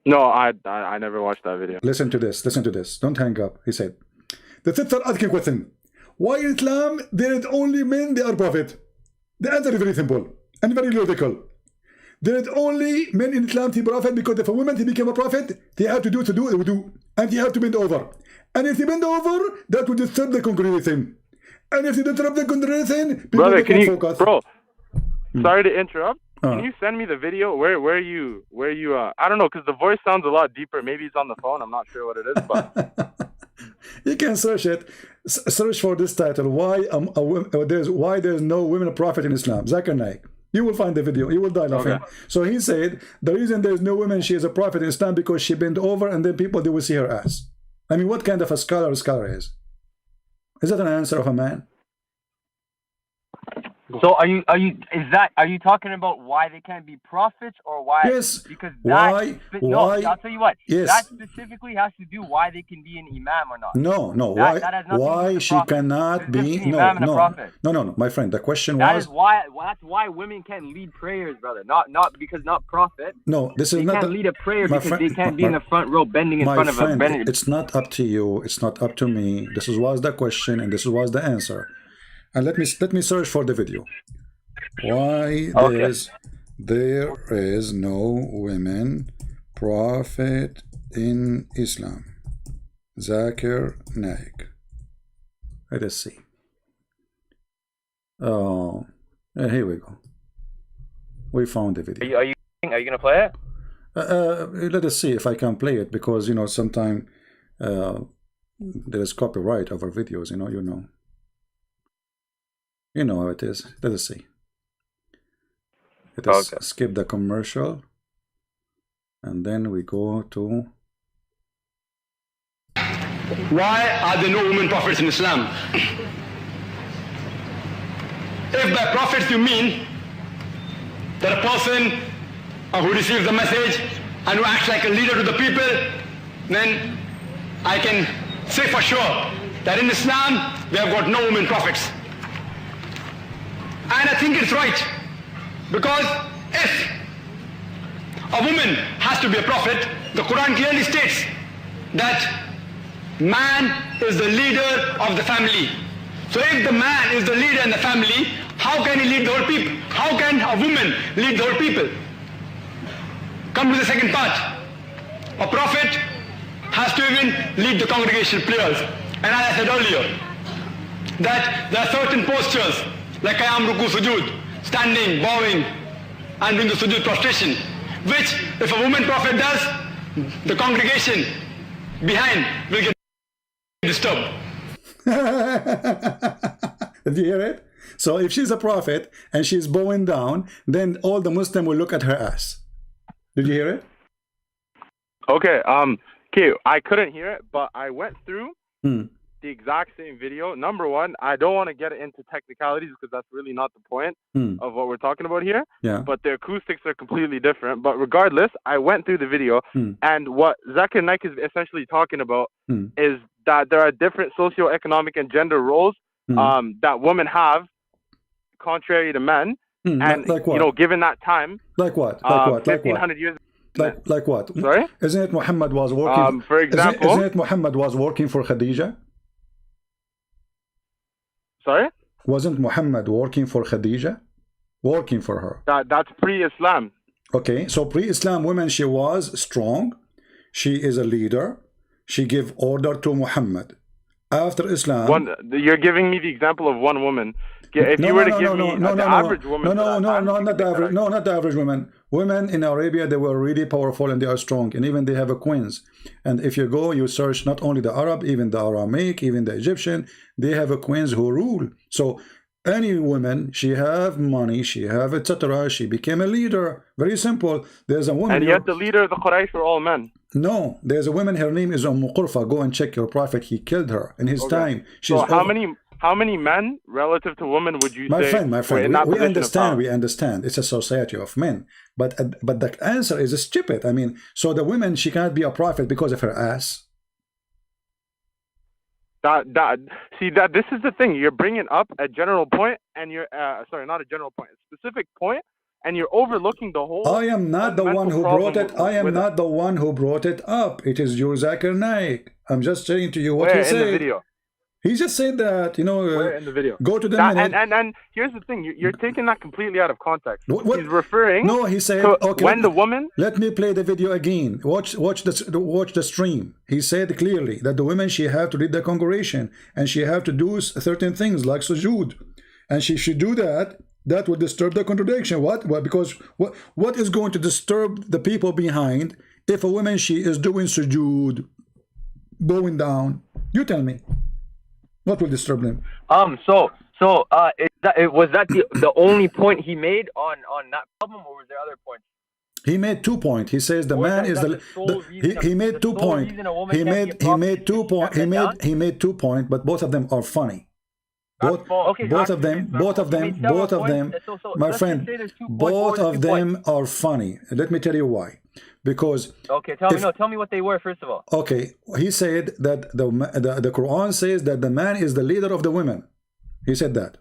No, I never watched that video. Listen to this. Don't hang up. He said, the sister asking question, why in Islam there is only men they are prophet? The answer is very simple and very logical. There is only men in Islam to be prophet because if a woman to become a prophet, they have to do wudu, and they have to bend over. And if they bend over, that will disturb the congregation. And if they disturb the congregation, people brother, can't focus. Bro, sorry to interrupt, Can you send me the video where you I don't know, because the voice sounds a lot deeper. Maybe it's on the phone. I'm not sure what it is, but you can search it. Search for this title: Why there's no women prophet in Islam. Zakir Naik. You will find the video. You will die laughing. Okay. So he said the reason there's no woman she is a prophet in Islam because she bent over and then people they will see her ass. I mean, what kind of a scholar is? Is that an answer of a man? So are you talking about why they can't be prophets or why? Yes. Because why? I'll tell you what. Yes. That specifically has to do why they can be an imam or not. No. Why she cannot be? No. My friend, the question was. That's why women can't lead prayers, brother. Not because not prophet. No, this is they not. Can't lead a prayer because they can't be in the front row bending in front of a. It's not up to you. It's not up to me. This was the question and this was the answer. And let me search for the video. Why there is no women prophet in Islam. Zakir Naik. Let us see. Oh, here we go. We found the video. Are you gonna play it? Let us see if I can play it, because sometimes there is copyright over videos. You know how it is. Let us see. Let us skip the commercial. And then we go to... Why are there no women prophets in Islam? If by prophets you mean that a person who receives the message and who acts like a leader to the people, then I can say for sure that in Islam we have got no women prophets. And I think it's right, because if a woman has to be a prophet, the Quran clearly states that man is the leader of the family. So if the man is the leader in the family, how can he lead the whole people? How can a woman lead the whole people? Come to the second part. A prophet has to even lead the congregation prayers. And as I said earlier, that there are certain postures like Qiyam, Ruku, Sujood, standing, bowing, and doing the Sujood prostration, which if a woman prophet does, the congregation behind will get disturbed. Did you hear it? So if she's a prophet and she's bowing down, then all the Muslims will look at her ass. Did you hear it? Okay, I couldn't hear it, but I went through the exact same video. Number one, I don't want to get into technicalities because that's really not the point of what we're talking about here. Yeah. But the acoustics are completely different. But regardless, I went through the video, and what Zakir Naik is essentially talking about is that there are different socioeconomic and gender roles that women have, contrary to men. And like what? Given that time, like what? 1500 years. Like what? Sorry? Isn't it Muhammad was working? For example, isn't it Muhammad was working for Khadija? Sorry? Wasn't Muhammad working for Khadija? Working for her. That's pre-Islam. Okay, so pre-Islam women, she was strong. She is a leader. She gave order to Muhammad. After Islam... You're giving me the example of one woman. If you were to give me the average woman... not the average woman. Women in Arabia, they were really powerful and they are strong. And even they have a queens. And if you go, you search not only the Arab, even the Aramaic, even the Egyptian, they have a queens who rule. So any woman, she have money, she have etc. She became a leader. Very simple. There's a woman... And yet the leader of the Quraysh were all men. No, there's a woman, her name is Qurfa. Go and check your prophet. He killed her in his time. So how many men relative to women would you say? My friend, we understand. It's a society of men. But the answer is stupid. I mean, so the woman, she can't be a prophet because of her ass. This is the thing. You're bringing up a general point, and you're sorry, not a general point, a specific point, and you're overlooking the whole. I am not the one who brought it. I am not the one who brought it up. It is your Zakir Naik. I'm just saying to you what he said. In the video? He just said that, Where in the video? Go to the minute. And here's the thing. You're taking that completely out of context. What? He's referring. No, he said. Okay, when the woman. Let me play the video again. Watch the stream. He said clearly that the women, she have to lead the congregation and she have to do certain things like sujood, and she should do that. That would disturb the contradiction. What? Well, because what is going to disturb the people behind if a woman, she is doing sujood, bowing down? You tell me. What will disturb them? Was that the only point he made on that problem, or was there other points? He made 2 points. He says the man is he made 2 points. He made 2 points. He made 2 points, but both of them are funny. Both of them, my friend, both of them are funny. Let me tell you why. Because tell me what they were first of all. Okay, he said that the Quran says that the man is the leader of the women. He said that.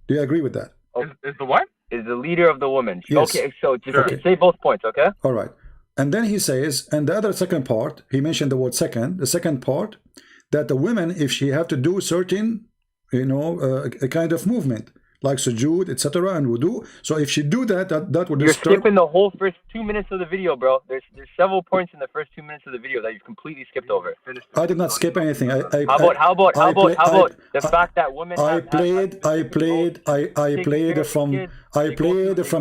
Do you agree with that? Is the what? Is the leader of the women. Yes. Okay, so just say both points, okay? All right. And then he says, and the other second part, he mentioned the word second, the second part, that the women, if she have to do certain, a kind of movement, like sujood, etc., and wudu. So if she do that, that would disturb. You're skipping the whole first 2 minutes of the video, bro. There's several points in the first 2 minutes of the video that you've completely skipped over. I did not skip anything. How about the fact that women? I played from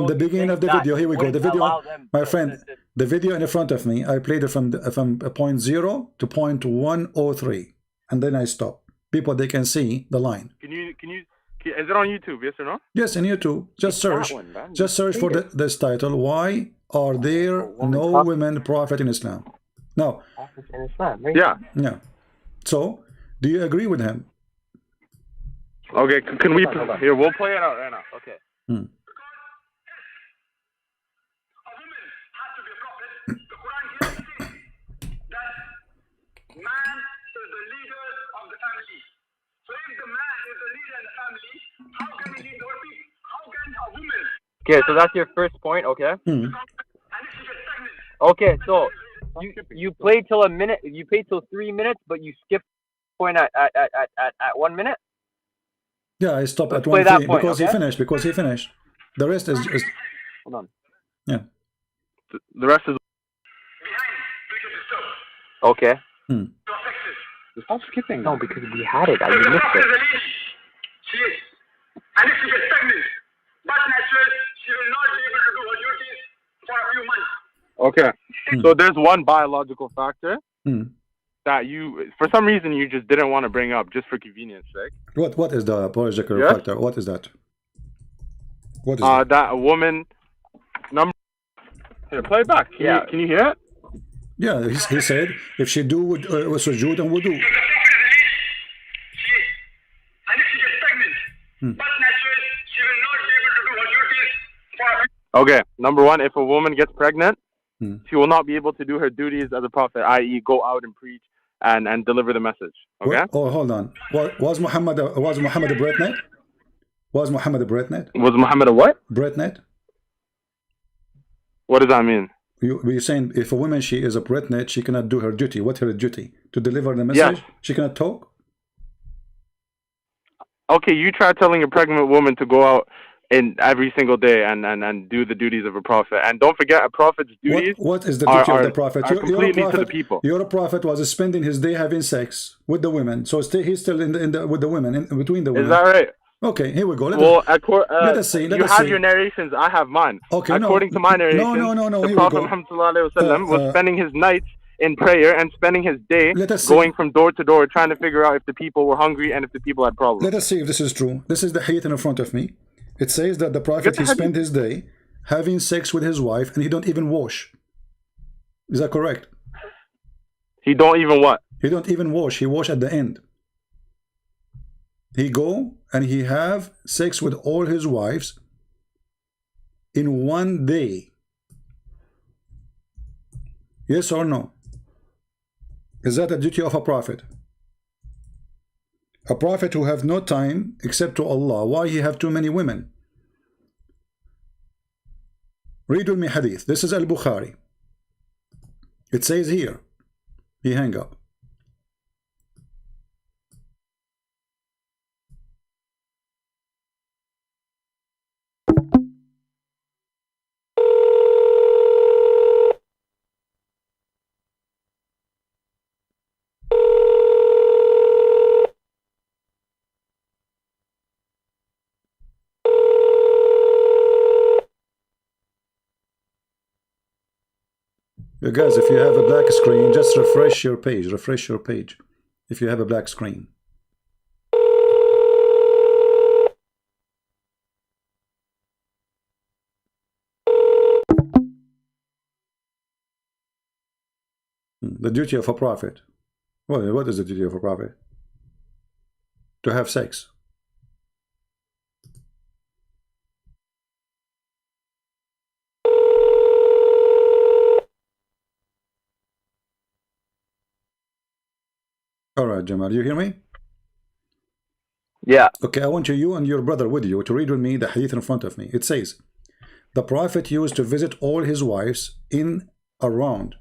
the beginning of the video. Here we go. The video, my friend. The video in front of me. I played it from point 0 to point 103, and then I stopped. People, they can see the line. Can you? Is it on YouTube? Yes or no? Yes, in YouTube. Just search. Just search for this title. Why are there no women prophet in Islam? Now. In Islam, right? Yeah. So, do you agree with him? Okay. Can we? Here, we'll play it out right now. Okay. Okay, so that's your first point, okay? Okay, so you played till a minute. You played till 3 minutes, but you skipped point at 1 minute. Yeah, I stopped at 1 because he finished. Because he finished. The rest is. Hold on. Yeah. The rest is. Okay. Stop skipping. No, because we had it. You missed it. She is. And if she gets pregnant, but natural, she will not be able to do her duties for a few months. Okay. So there's one biological factor that you, for some reason, you just didn't want to bring up just for convenience sake. What is the biological factor? What is that? What is that? That a woman number. Here, play it back. Can you hear it? Yeah, he said if she do sujood and wudu. Okay, number one, if a woman gets pregnant, she will not be able to do her duties as a prophet, i.e. go out and preach and deliver the message. Okay? Hold on. Was Muhammad a Bretnet? Was Muhammad a Bretnet? Was Muhammad a what? Bretnet. What does that mean? You're saying if a woman, she is a Bretnet, she cannot do her duty. What's her duty? To deliver the message? Yes. She cannot talk? Okay, you try telling a pregnant woman to go out in every single day and do the duties of a prophet. And don't forget, a prophet's duties what is the duty of the prophet? Completely to the people. Your prophet was spending his day having sex with the women. So he's still with the women, between the women. Is that right? Okay, here we go. Let us see. You have your narrations, I have mine. Okay, according to my narrations, the Prophet Muhammad was spending his nights in prayer and spending his day going from door to door trying to figure out if the people were hungry and if the people had problems. Let us see if this is true. This is the hadith in front of me. It says that the Prophet, he spent his day having sex with his wife and he don't even wash. Is that correct? He don't even what? He don't even wash. He wash at the end. He go and he have sex with all his wives in one day. Yes or no? Is that a duty of a prophet? A prophet who have no time except to Allah. Why he have too many women? Read with me hadith. This is Al-Bukhari. It says here. He hang up. You guys, if you have a black screen, just refresh your page. Refresh your page if you have a black screen. The duty of a prophet. Well, what is the duty of a prophet? To have sex. All right, Jamal, you hear me? Yeah. Okay, I want you and your brother with you to read with me the hadith in front of me. It says, the prophet used to visit all his wives in around.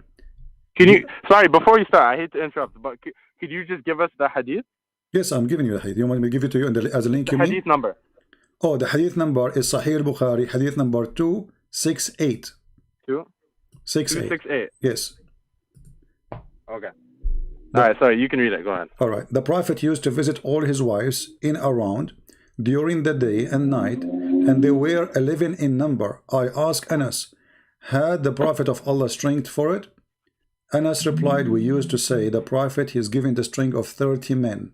Can you, sorry, before you start, I hate to interrupt, but could you just give us the hadith? Yes, I'm giving you the hadith. You want me to give it to you as a link? The hadith number. Oh, the hadith number is Sahih al-Bukhari, hadith number 268. 268. Yes. Okay. All right, sorry, you can read it. Go ahead. All right. The prophet used to visit all his wives in around during the day and night, and they were 11 in number. I asked Anas, had the prophet of Allah strength for it? Anas replied, we used to say the prophet is giving the strength of 30 men.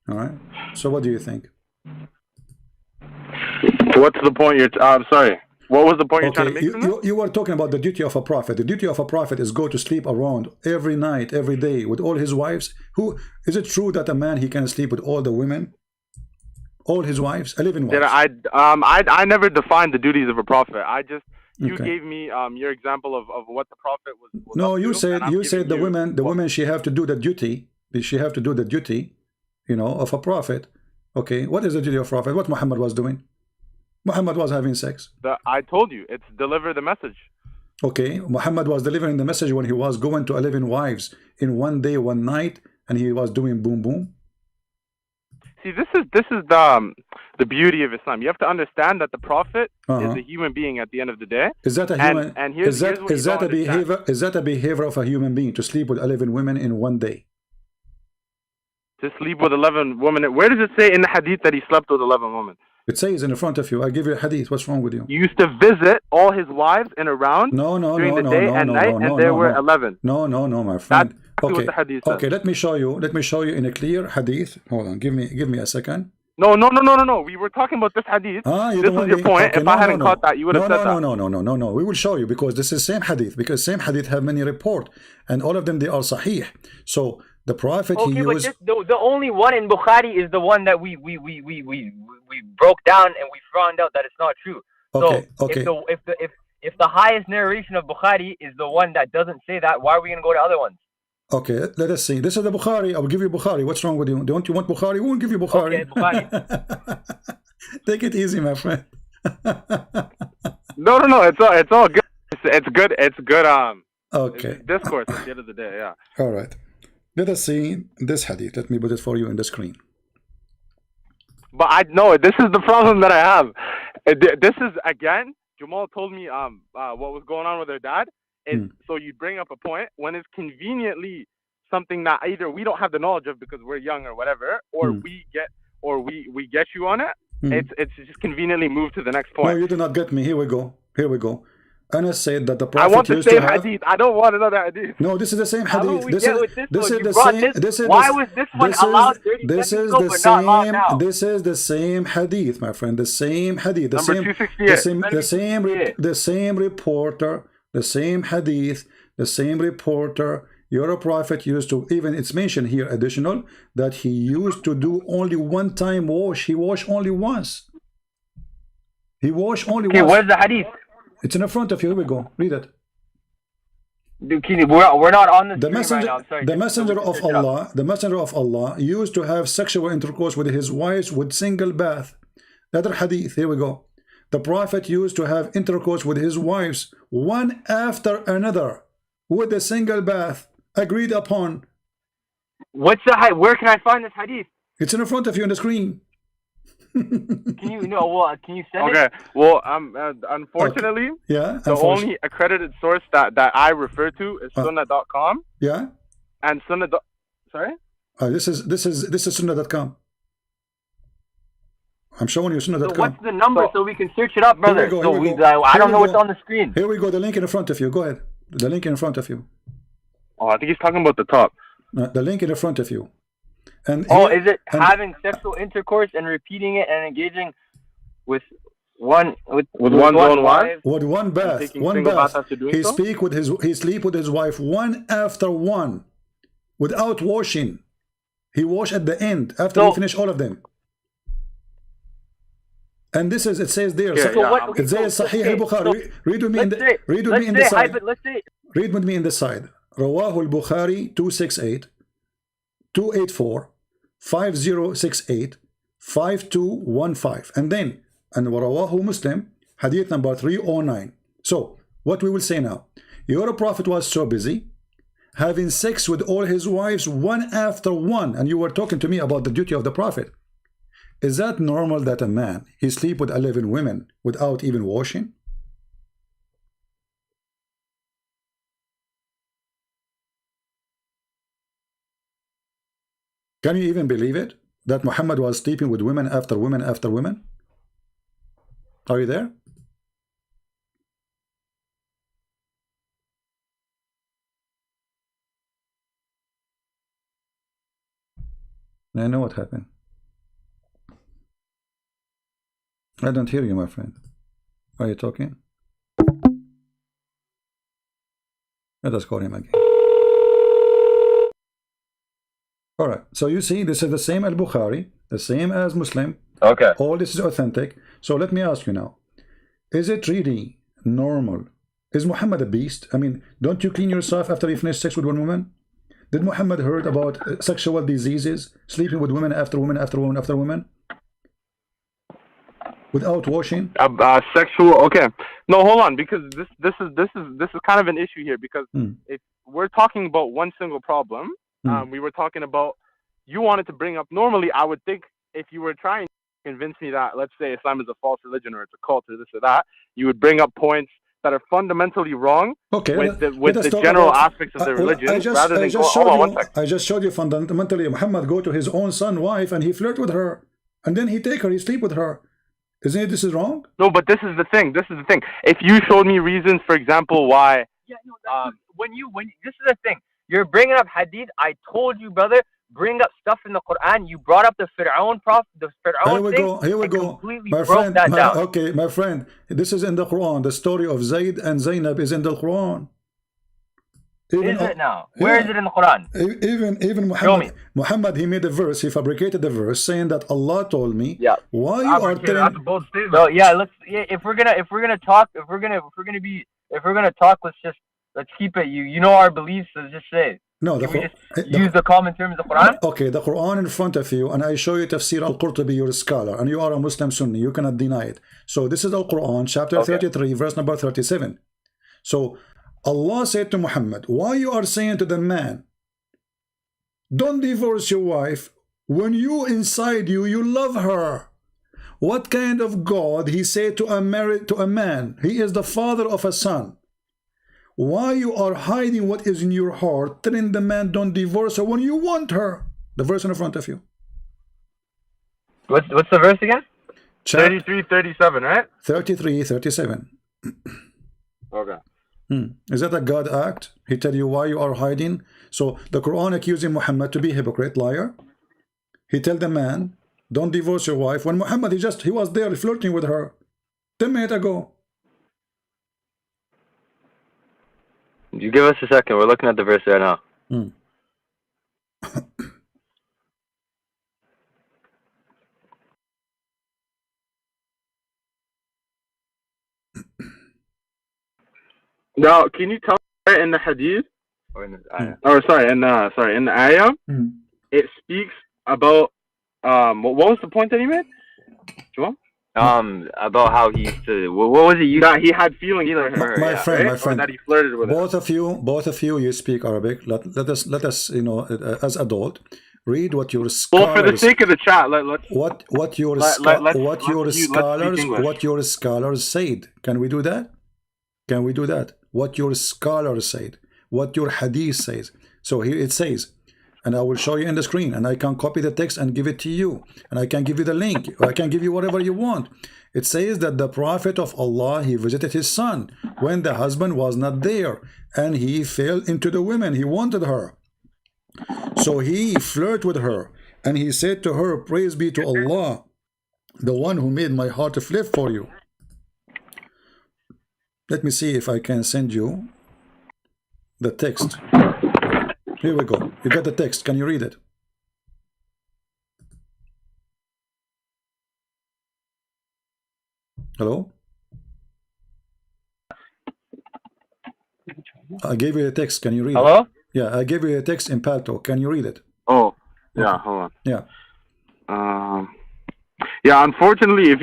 All right. So what do you think? What's the point you're sorry. What was the point you're trying to make? You were talking about the duty of a prophet. The duty of a prophet is go to sleep around every night, every day with all his wives. Who is it true that a man he can sleep with all the women? All his wives? 11 wives. I never defined the duties of a prophet. I just you gave me your example of what the prophet was no, you said the women she have to do the duty. She have to do the duty, you know, of a prophet. Okay, what is the duty of a prophet? What Muhammad was doing? Muhammad was having sex. I told you, it's deliver the message. Okay, Muhammad was delivering the message when he was going to 11 wives in one day, one night, and he was doing boom boom. See, this is the beauty of Islam. You have to understand that the prophet is a human being at the end of the day. Is that a human? And is that a behavior? Is that a behavior of a human being to sleep with 11 women in one day? To sleep with 11 women? Where does it say in the hadith that he slept with 11 women? It says in front of you. I give you a hadith. What's wrong with you? He used to visit all his wives in around during the day and night, and there were 11. No, my friend. That's what the hadith says. Okay, let me show you. Let me show you in a clear hadith. Hold on. Give me a second. No. We were talking about this hadith. This was your point. Okay, if I hadn't caught that, you would have said that. No. We will show you because this is same hadith. Because same hadith have many report, and all of them they are sahih. So the prophet he used. But the only one in Bukhari is the one that we broke down and we found out that it's not true. Okay. So if the highest narration of Bukhari is the one that doesn't say that, why are we going to go to other ones? Okay, let us see. This is the Bukhari. I will give you Bukhari. What's wrong with you? Don't you want Bukhari? We won't give you Bukhari. Okay, Bukhari. Take it easy, my friend. No. It's all good. It's good. Okay. It's discourse at the end of the day. Yeah. All right. Let us see this hadith. Let me put it for you in the screen. But I know this is the problem that I have. This is again. Jamal told me what was going on with her dad. So you bring up a point when it's conveniently something that either we don't have the knowledge of because we're young or whatever, or we get you on it. It's just conveniently moved to the next point. No, you do not get me. Here we go. Anas said that the prophet I want the used same to have... hadith. I don't want another hadith. No, this is the same hadith. Why was this one allowed 30 seconds ago but not allowed now? This is the same hadith, my friend. The same hadith. The same reporter. The same hadith. The same reporter. Your prophet used to, even it's mentioned here additional, that he used to do only one time wash. He washed only once. Okay, where's the hadith? It's in the front of you. Here we go. Read it. We're not on the screen right now. Sorry. The messenger of Allah used to have sexual intercourse with his wives with single bath. Another hadith. Here we go. The prophet used to have intercourse with his wives one after another with a single bath agreed upon. What's the hadith? Where can I find this hadith? It's in front of you on the screen. Can you send it? Okay. Well, unfortunately, the only accredited source that I refer to is sunnah.com. Yeah. And sunnah. Sorry. This is sunnah.com. I'm showing you sunnah.com. So what's the number so we can search it up, brother? Here we go. I don't know what's on the screen. Here we go. The link in front of you. Go ahead. The link in front of you. Oh, I think he's talking about the top. The link in the front of you. And is it having sexual intercourse and repeating it and engaging with one's own wife? With one bath. One bath. He sleep with his wife one after one, without washing. He wash at the end after he finish all of them. And this is, it says there. It says Sahih al-Bukhari. Read with me in the side. Read with me in the side. رواه البخاري 268 284 5068 5215, and then ورواه Muslim hadith number 309. So what we will say now, your prophet was so busy having sex with all his wives one after one, and you were talking to me about the duty of the prophet. Is that normal that a man he sleep with 11 women without even washing? Can you even believe it? That Muhammad was sleeping with women after women after women? Are you there? I know what happened. I don't hear you, my friend. Are you talking? Let us call him again. All right, so you see, this is the same al-Bukhari, the same as Muslim. Okay. All this is authentic. So let me ask you now, is it really normal? Is Muhammad a beast? I mean, don't you clean yourself after you finish sex with one woman? Did Muhammad heard about sexual diseases, sleeping with women after women after women after women, without washing? Sexual. Okay. No, hold on, because this is kind of an issue here, because if we're talking about one single problem. We were talking about, you wanted to bring up, normally I would think if you were trying to convince me that, let's say Islam is a false religion or it's a cult or this or that, you would bring up points that are fundamentally wrong with the general aspects of the religion, rather than I just showed you fundamentally Muhammad go to his own son wife and he flirt with her, and then he take her, he sleep with her. Isn't it, this is wrong? No, but this is the thing. If you showed me reasons, for example, why... Yeah, no, when this is the thing. You're bringing up hadith. I told you, brother, bring up stuff in the Quran. You brought up the Fir'aun prophet, the Fir'aun thing. Here we go. Completely my broke friend, that down. Okay, my friend, this is in the Quran. The story of Zayd and Zainab is in the Quran. Is it now? Where is it in the Quran? Even Muhammad, he made a verse. He fabricated the verse saying that Allah told me. Yeah. Why you are telling? That's a bold statement. So yeah, if we're gonna talk, let's keep it. You know our beliefs. So just say. No, use the common terms of the Quran. Okay, the Quran in front of you, and I show you Tafsir al-Qurtubi, you're a scholar, and you are a Muslim Sunni. You cannot deny it. So this is Al-Quran, chapter 33, verse number 37. So Allah said to Muhammad, why you are saying to the man, don't divorce your wife when you inside you love her? What kind of God he said to a man? He is the father of a son. Why you are hiding what is in your heart, telling the man don't divorce her when you want her? The verse in front of you. What's the verse again? 33:37, right? 33:37. Okay. Is that a God act? He tell you why you are hiding. So the Quran accusing Muhammad to be a hypocrite, liar. He tell the man, don't divorce your wife. When Muhammad, he was there flirting with her 10 minutes ago. You give us a second. We're looking at the verse right now. Now, can you tell me in the hadith, or in the ayah? Or in the ayah, it speaks about what was the point that he made? Joel? About how he used to, what was it? That he had feelings for her, my friend, or that he flirted with her. Both of you speak Arabic. Let us, as adult, read what your scholars. Well, for the sake of the chat, what your scholars said. Can we do that? What your scholars said, what your hadith says. So here it says, and I will show you in the screen, and I can copy the text and give it to you, and I can give you the link, or I can give you whatever you want. It says that the Prophet of Allah, he visited his son when the husband was not there, and he fell into the women. He wanted her, so he flirted with her, and he said to her, praise be to Allah, the one who made my heart flip for you. Let me see if I can send you the text. Here we go. You got the text. Can you read it? Hello? I gave you a text. Can you read Hello? it? Yeah, I gave you a text in Palto. Can you read it? Oh, yeah, hold on. Yeah. Yeah, unfortunately,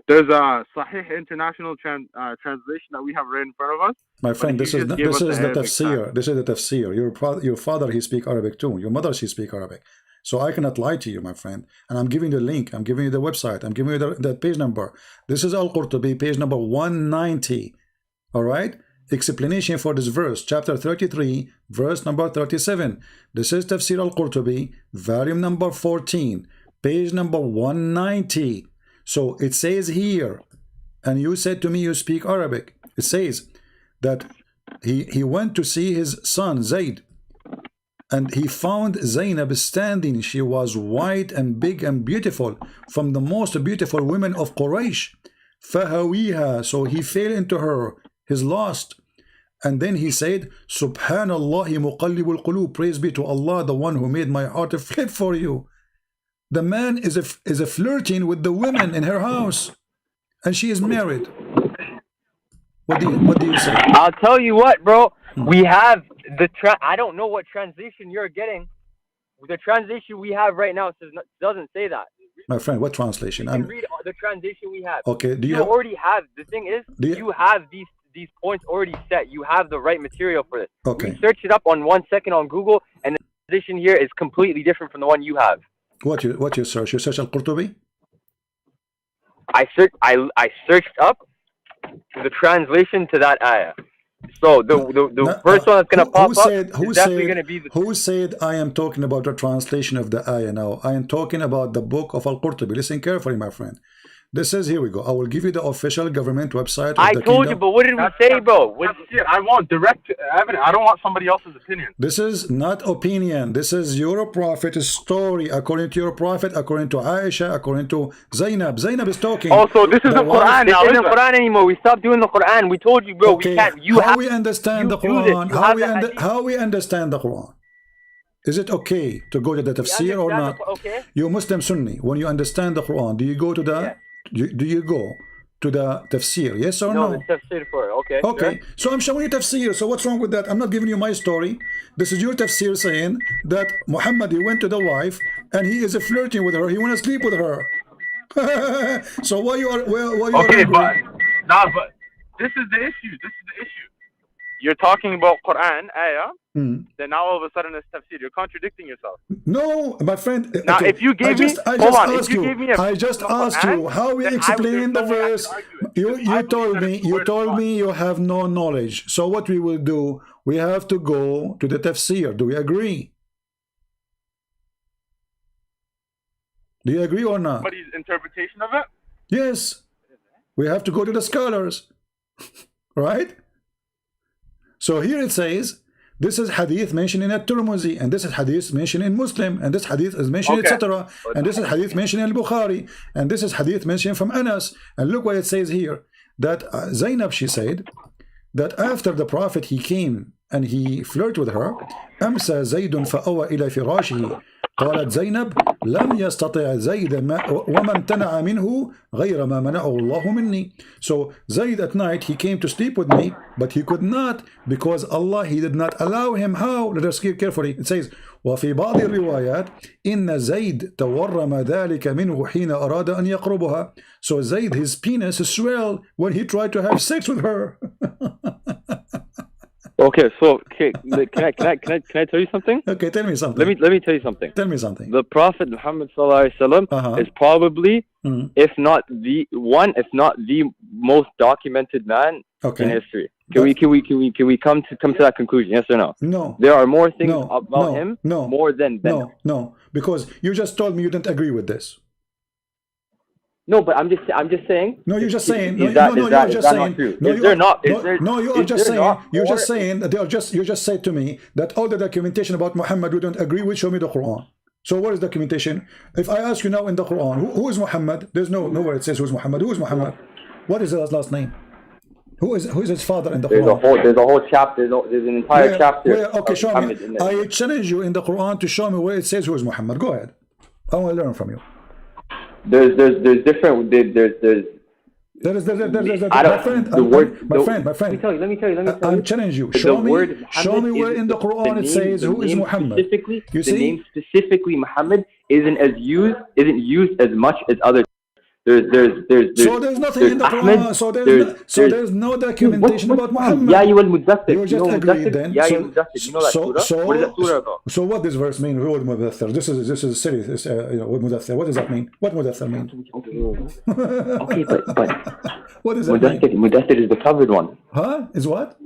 there's a Sahih International translation that we have right in front of us. My friend, this is the tafsir. This is the tafsir. Your father, he speaks Arabic too. Your mother, she speaks Arabic. So I cannot lie to you, my friend. And I'm giving you the link. I'm giving you the website. I'm giving you the page number. This is Al-Qurtubi, page number 190. All right? Explanation for this verse, chapter 33, verse number 37. This is Tafsir Al-Qurtubi, volume number 14, page number 190. So it says here, and you said to me you speak Arabic. It says that he went to see his son Zayd, and he found Zainab standing. She was white and big and beautiful, from the most beautiful women of Quraysh. فَهَوِيهَا, so he fell into her, his lust. And then he said, Subhanallah muqallibul qulub, praise be to Allah, the one who made my heart flip for you. The man is a flirting with the women in her house, and she is married. What do you say? I'll tell you what, bro. We have the I don't know what translation you're getting. The translation we have right now doesn't say that. My friend, what translation? You can read the translation we have. Okay. Do you already have? The thing is, you have these points already set. You have the right material for this. Okay. Search it up on 1 second on Google, and the translation here is completely different from the one you have. What you search? You search Al-Qurtubi? I searched up the translation to that ayah. So the first one that's gonna pop up is definitely gonna be the. Who said I am talking about the translation of the ayah now? I am talking about the book of Al-Qurtubi. Listen carefully, my friend. This is, here we go. I will give you the official government website of I the told you, but what did we say, bro? I want direct evidence. I don't want somebody else's opinion. This is not opinion. This is your prophet's story, according to your prophet, according to Aisha, according to Zainab. Zainab is talking. Also, this is the Quran now. This isn't the Quran anymore. We stopped doing the Quran. We told you, bro. Okay. We can't. How we understand the Quran? How we understand the Quran? Is it okay to go to the tafsir or not? Okay. You Muslim Sunni, when you understand the Quran, do you go to the... Yeah. Do you go to the tafsir, yes or no? No, the tafsir for it. Okay. Okay, so I'm showing you tafsir, so what's wrong with that? I'm not giving you my story. This is your tafsir saying that Muhammad, he went to the wife and he is flirting with her, he want to sleep with her. So why you are okay, but this is the issue. You're talking about Quran, ayah, then now all of a sudden it's tafsir. You're contradicting yourself. No, my friend. Now, okay. if you gave me, I just asked you how we explain the verse. You told me you have no knowledge. So what we will do, we have to go to the tafsir. Do we agree? Do you agree or not? Somebody's interpretation of it? Yes. We have to go to the scholars. Right? So here it says, this is hadith mentioned in At-Tirmidhi, and this is hadith mentioned in Muslim, and this hadith is mentioned, etc. And this is hadith mentioned in Al-Bukhari, and this is hadith mentioned from Anas. And look what it says here, that Zainab, she said, that after the Prophet, he came and he flirted with her, أمسى زيد فأوى إلى فراشه. قالت زينب لم يستطع زيد وما امتنع منه غير ما منعه الله مني. So Zayd at night, he came to sleep with me, but he could not, because Allah, he did not allow him. How? Let us hear carefully. It says وفي بعض الروايات إن زيد تورم ذلك منه حين أراد أن يقربها. So Zayd, his penis swelled when he tried to have sex with her. Okay, so can I tell you something? Okay, tell me something. Let me tell you something. Tell me something. The Prophet Muhammad is probably, if not the most documented man in history. Can we come to that conclusion? Yes or no? No. There are more things about him more than them. No, because you just told me you didn't agree with this. No, but I'm just saying. No, you're just saying. Is that not true? No, you're just saying that you just said to me that all the documentation about Muhammad we don't agree with. Show me the Quran. So what is documentation? If I ask you now in the Quran, who is Muhammad? There's nowhere it says who is Muhammad. Who is Muhammad? What is his last name? Who is his father in the Quran? There's a whole chapter. There's an entire chapter. Okay, show me. I challenge you in the Quran to show me where it says who is Muhammad. Go ahead. I want to learn from you. There's different. There's my friend. Let me tell you. I'm challenging you. Show me where in the Quran it says who is Muhammad. You see? The name specifically Muhammad isn't used as much as other. There's nothing in the Quran. So there's no documentation about Muhammad. Yeah, you will Mudaththir. You just agreed then. Yeah, you Mudaththir. You know that surah? What is that surah about? So what does verse mean? Who Mudaththir? This is serious. What Mudaththir? What does that mean? What Mudaththir mean? Okay, but what does that mean? Mudaththir is the covered one. Huh? Is what?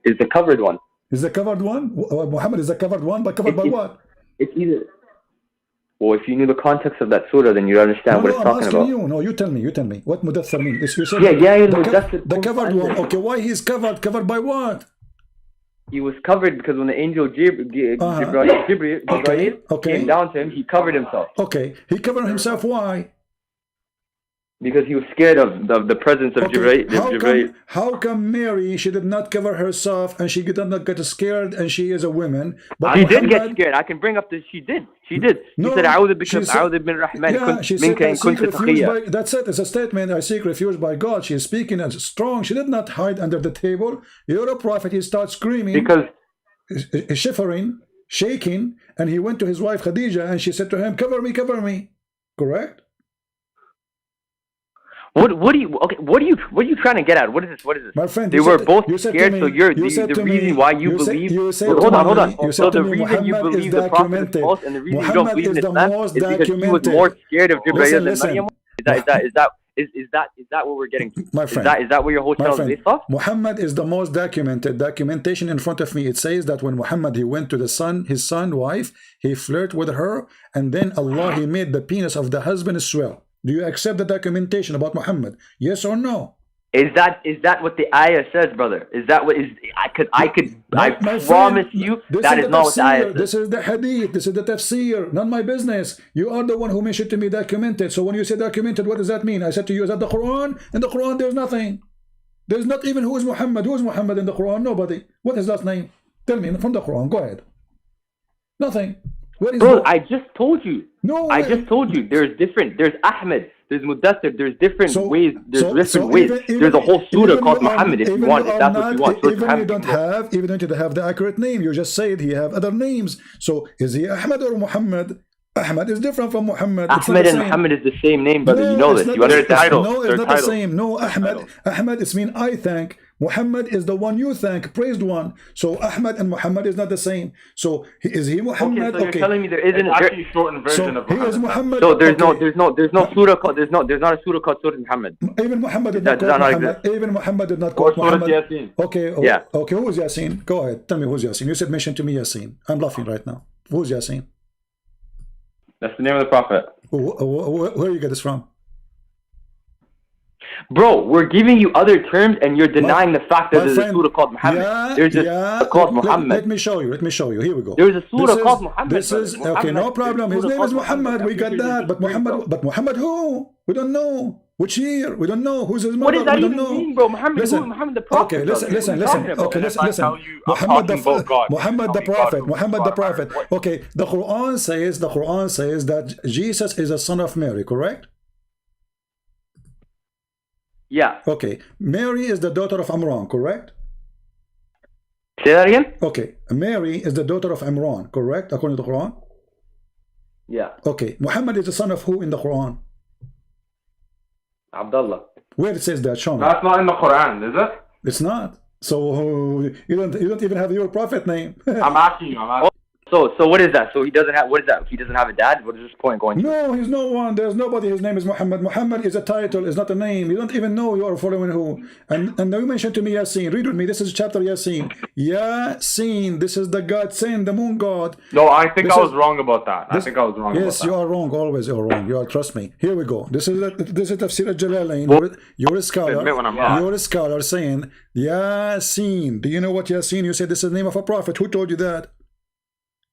Is the covered one. Is the covered one? Muhammad is the covered one, but covered by what? It's either. Well, if you knew the context of that surah, then you'd understand what it's talking about. No, you tell me. What Mudaththir means? You said the covered one. Okay, why he's covered? Covered by what? He was covered because when the angel Jibreel came down to him, he covered himself. Okay, he covered himself. Why? Because he was scared of the presence of Jibreel. How come Mary, she did not cover herself and she did not get scared and she is a woman? But she did get scared. I can bring up this. She did. No, she said, "A'udhu bin Rahman minka in kunta taqiyya." That's it. It's a statement. I seek refuge by God. She is speaking as strong. She did not hide under the table. You're a prophet. He starts screaming. Because shivering, shaking, and he went to his wife Khadija and she said to him, "Cover me, cover me." Correct? What are you trying to get at? What is this? My friend, they were both scared, so the reason why you believe. Hold on. So the reason you believe the prophet is false and the reason you don't believe in Islam is because he was more scared of Jibreel than Maryam. Is that what we're getting to? My friend, is that what your whole channel is based off? Muhammad is the most documentation in front of me. It says that when Muhammad he went to his son wife, he flirted with her, and then Allah he made the penis of the husband swell. Do you accept the documentation about Muhammad? Yes or no? Is that what the ayah says, brother? Is that what is? I promise you that is not what the ayah says. This is the hadith. This is the tafsir. Not my business. You are the one who mentioned to me documented. So when you say documented, what does that mean? I said to you, is that the Quran? In the Quran, there's nothing. There's not even who is Muhammad. Who is Muhammad in the Quran? Nobody. What is that name? Tell me from the Quran. Go ahead. Nothing. Bro, I just told you. I just told you. There's Ahmed. There's Mudaththir. There's different ways. There's different ways. There's a whole surah called Muhammad. If you want, if that's what you want. Even you don't have the accurate name. You just said he have other names. So is he Ahmed or Muhammad? Ahmed is different from Muhammad. Ahmed and Muhammad is the same name, brother. You know this. You understand the title. No, it's not the same. No, Ahmed is mean I thank. Muhammad is the one you thank, praised one. So Ahmed and Muhammad is not the same. So is he Muhammad? Okay, so you're telling me there isn't actually shortened version of Muhammad. He is Muhammad. So there's no surah called there's not a surah called Surah Muhammad. Even Muhammad did not quote Muhammad. Even Muhammad did not quote Muhammad. Yasin. Okay. Yeah. Okay. Who is Yasin? Go ahead. Tell me who's Yasin. You said mention to me Yasin. I'm laughing right now. Who's Yasin? That's the name of the prophet. Where you get this from? Bro, we're giving you other terms and you're denying the fact that there's a surah called Muhammad. There's a surah called Muhammad. Let me show you. Here we go. There's a surah called Muhammad. This is okay, no problem. His name is Muhammad. We got that. But Muhammad who? We don't know. Which year? We don't know. Who's his mother? What does that even mean, bro? Muhammad who? Muhammad the prophet. Okay, listen. Okay, listen. Muhammad the prophet. Okay, the Quran says that Jesus is a son of Mary, correct? Yeah. Okay. Mary is the daughter of Imran, correct? Say that again? Okay. Mary is the daughter of Imran, correct? According to the Quran? Yeah. Okay. Muhammad is the son of who in the Quran? Abdullah. Where it says that? Show me. That's not in the Quran, is it? It's not. So you don't even have your prophet name. I'm asking you. So what is that? So he doesn't have, what is that? He doesn't have a dad? What is this point going to? No, he's no one. There's nobody. His name is Muhammad. Muhammad is a title, is not a name. You don't even know you are following who. And you mentioned to me Yasin. Read with me. This is chapter Yasin. Yasin. This is the God saying, the moon God. No, I think I was wrong about that. I think I was wrong about that. Yes, you are wrong. Always you're wrong. You are, trust me. Here we go. This is Tafsir al-Jalalain. You're a scholar. You're a scholar saying, Yasin. Do you know what Yasin? You said this is the name of a prophet. Who told you that?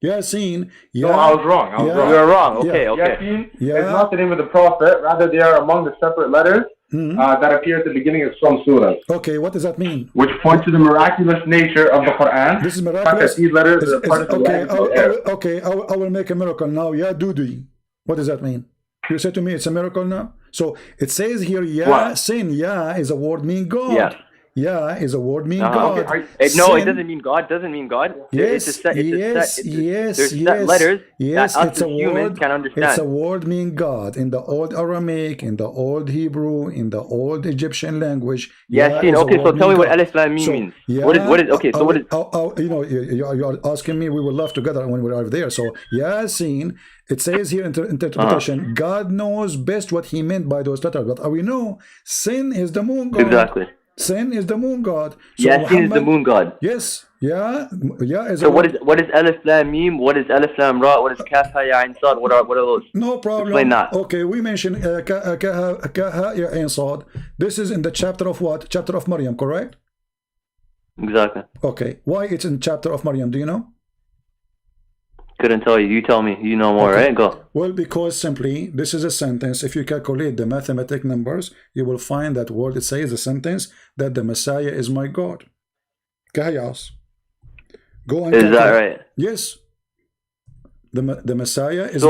Yasin. No, I was wrong. You were wrong. Okay. Yasin is not the name of the prophet. Rather, they are among the separate letters that appear at the beginning of some surahs. Okay, what does that mean? Which point to the miraculous nature of the Quran. This is miraculous. These letters are part of the okay, I will make a miracle now. Ya Dudi. What does that mean? You said to me it's a miracle now? So it says here, Yasin. Ya is a word mean God. Yeah. Yeah is a word mean God. Okay. No, it doesn't mean God. Doesn't mean God. Yes, There's set letters yes, that us it's a as humans word. can understand. It's a word mean God in the old Aramaic, in the old Hebrew, in the old Egyptian language. Yasin. Okay, so tell me what Alif Lam Mim means. What is? Okay, so what is? You know, you are asking me. We will laugh together when we arrive there. So Yasin. It says here in interpretation, God knows best what he meant by those letters. But we know sin is the moon God. Exactly. Sin is the moon God. So Yasin is the moon God. Yes. Yeah. Is so what is Alif Lam Mim? What is Alif Lam Ra? What is Kaf Ha Ya Ain Sad? What are those? No problem. Explain that. Okay, we mentioned Ka Ha Ya Ain Sad. This is in the chapter of what? Chapter of Maryam, correct? Exactly. Okay. Why it's in chapter of Maryam? Do you know? Couldn't tell you. You tell me. You know more, right? Go. Well, because simply, this is a sentence. If you calculate the mathematic numbers, you will find that word. It says a sentence that the Messiah is my God. Kahayas. Go and is that right? Yes. The Messiah is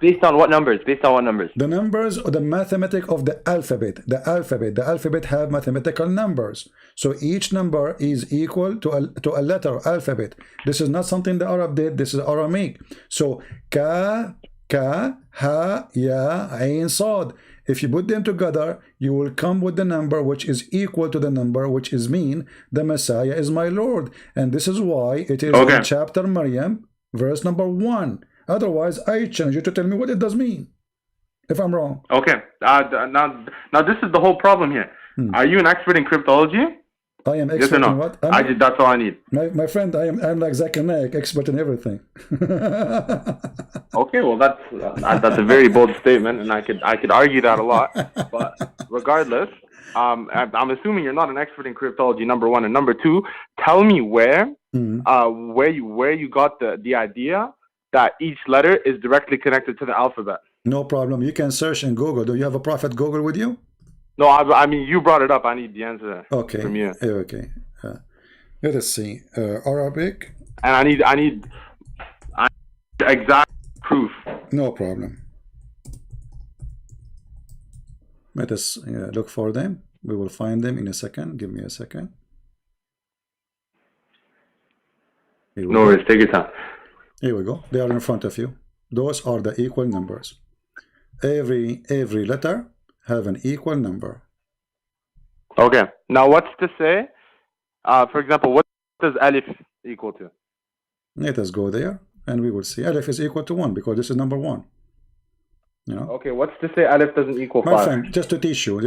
based on what numbers? Based on what numbers? The numbers or the mathematic of the alphabet. The alphabet have mathematical numbers. So each number is equal to a letter alphabet. This is not something the Arab did. This is Aramaic. So ka, ha, ya, ain, sad. If you put them together, you will come with the number which is equal to the number which is mean the Messiah is my Lord. And this is why it is in chapter Maryam, verse number 1. Otherwise, I challenge you to tell me what it does mean, if I'm wrong. Okay. Now this is the whole problem here. Are you an expert in cryptology? I am expert in what? That's all I need. My friend, I'm like Zakir Naik, expert in everything. Okay, well that's a very bold statement, and I could argue that a lot. But regardless, I'm assuming you're not an expert in cryptology. Number one, and number two, tell me where you got the idea that each letter is directly connected to the alphabet. No problem. You can search in Google. Do you have a prophet Google with you? No, I mean, you brought it up. I need the answer from you. Okay. Let us see. Arabic. And I need exact proof. No problem. Let us look for them. We will find them in a second. Give me a second. No worries. Take your time. Here we go. They are in front of you. Those are the equal numbers. Every letter have an equal number. Okay. Now, what's to say? For example, what does Alif equal to? Let us go there, and we will see. Alif is equal to 1 because this is number 1. You know. Okay. What's to say Alif doesn't equal 5? My friend, just to teach you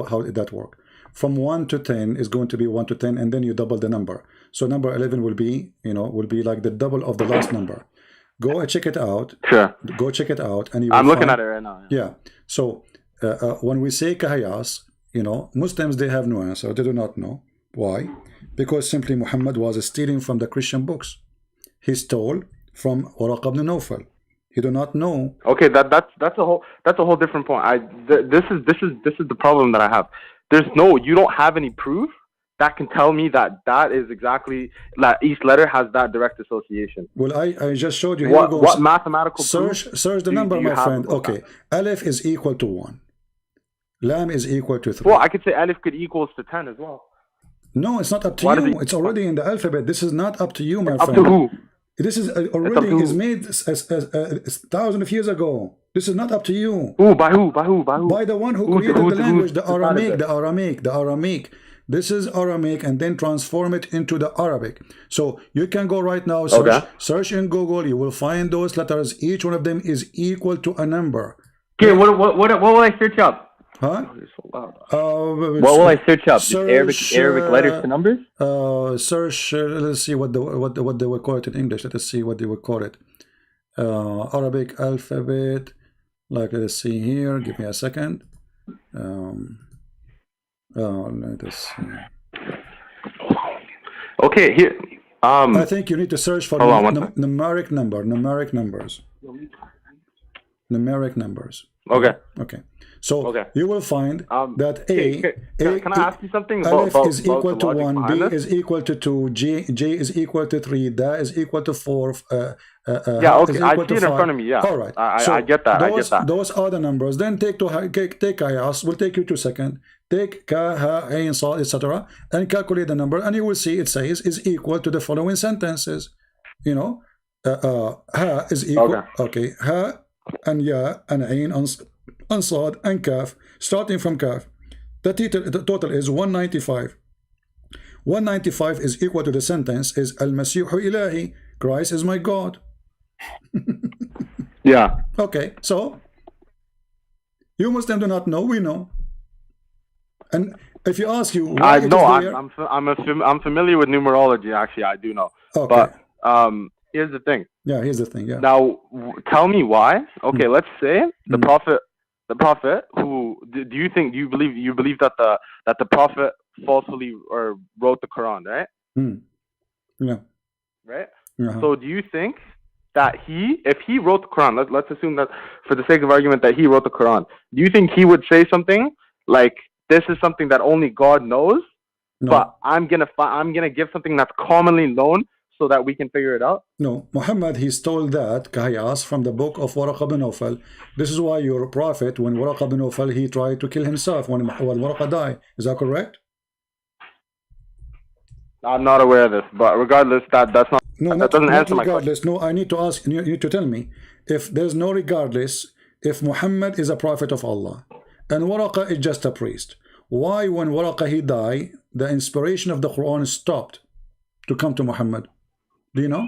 how that works. From 1 to 10 is going to be 1 to 10, and then you double the number. So number 11 will be, like the double of the last number. Go and check it out. Sure. Go check it out, and you will I'm looking at it right now. Yeah. So when we say kahayas, Muslims, they have no answer. They do not know. Why? Because simply Muhammad was stealing from the Christian books. He stole from Waraq ibn Nawfal. He do not know. Okay, that's a whole different point. This is the problem that I have. You don't have any proof that can tell me that is exactly that each letter has that direct association. Well, I just showed you. What mathematical search the number, my friend. Okay, Alif is equal to 1. Lam is equal to 3. Well, I could say Alif could equals to 10 as well. No, it's not up to you. It's already in the alphabet. This is not up to you, my friend. Up to who? This is already is made thousands of years ago. This is not up to you. Who? By who? By who? By who? By the one who created the language, the Aramaic. This is Aramaic, and then transform it into the Arabic. So you can go right now, search in Google. You will find those letters. Each one of them is equal to a number. Okay, what will I search up? Huh? What will I search up? Arabic letters to numbers? Search. Let's see what they will call it in English. Let us see what they will call it. Arabic alphabet. Like, let's see here. Give me a second. Let us see. Okay, here. I think you need to search for numeric numbers. Okay. Okay. So you will find that can I ask you something? Aleph is equal to 1, B is equal to 2, J is equal to 3, Da is equal to 4. Yeah, okay, I see it in front of me. Yeah. All right. I get that. Those are the numbers. Then take Qiyas. Will take you 2 seconds. Take Ka, Ha, Ain, Sa, etc. and calculate the number, and you will see it says is equal to the following sentences. You know, Ha is equal. Okay. Ha and Ya and Ain and Sad and Kaf, starting from Kaf. The total is 195. 195 is equal to the sentence is Al-Masihu Ilahi, Christ is my God. Yeah. Okay, so you Muslims do not know, we know. And if you ask you why I'm familiar with numerology. Actually, I do know. Okay. But here's the thing. Yeah, here's the thing. Yeah. Now, tell me why. Okay, let's say the prophet who do you believe that the prophet falsely wrote the Quran, right? Yeah. Right. So do you think that if he wrote the Quran, let's assume that for the sake of argument that he wrote the Quran, do you think he would say something like, this is something that only God knows, but I'm gonna give something that's commonly known so that we can figure it out? No, Muhammad, he stole that Qiyas from the book of Waraqa bin Nawfal. This is why your prophet, when Waraqa bin Nawfal, he tried to kill himself when Waraqa died. Is that correct? I'm not aware of this, but regardless, that doesn't answer my question. No, I need to ask. You need to tell me if there's no regardless. If Muhammad is a prophet of Allah and Waraqa is just a priest, why when Waraqa he died, the inspiration of the Quran stopped to come to Muhammad? Do you know?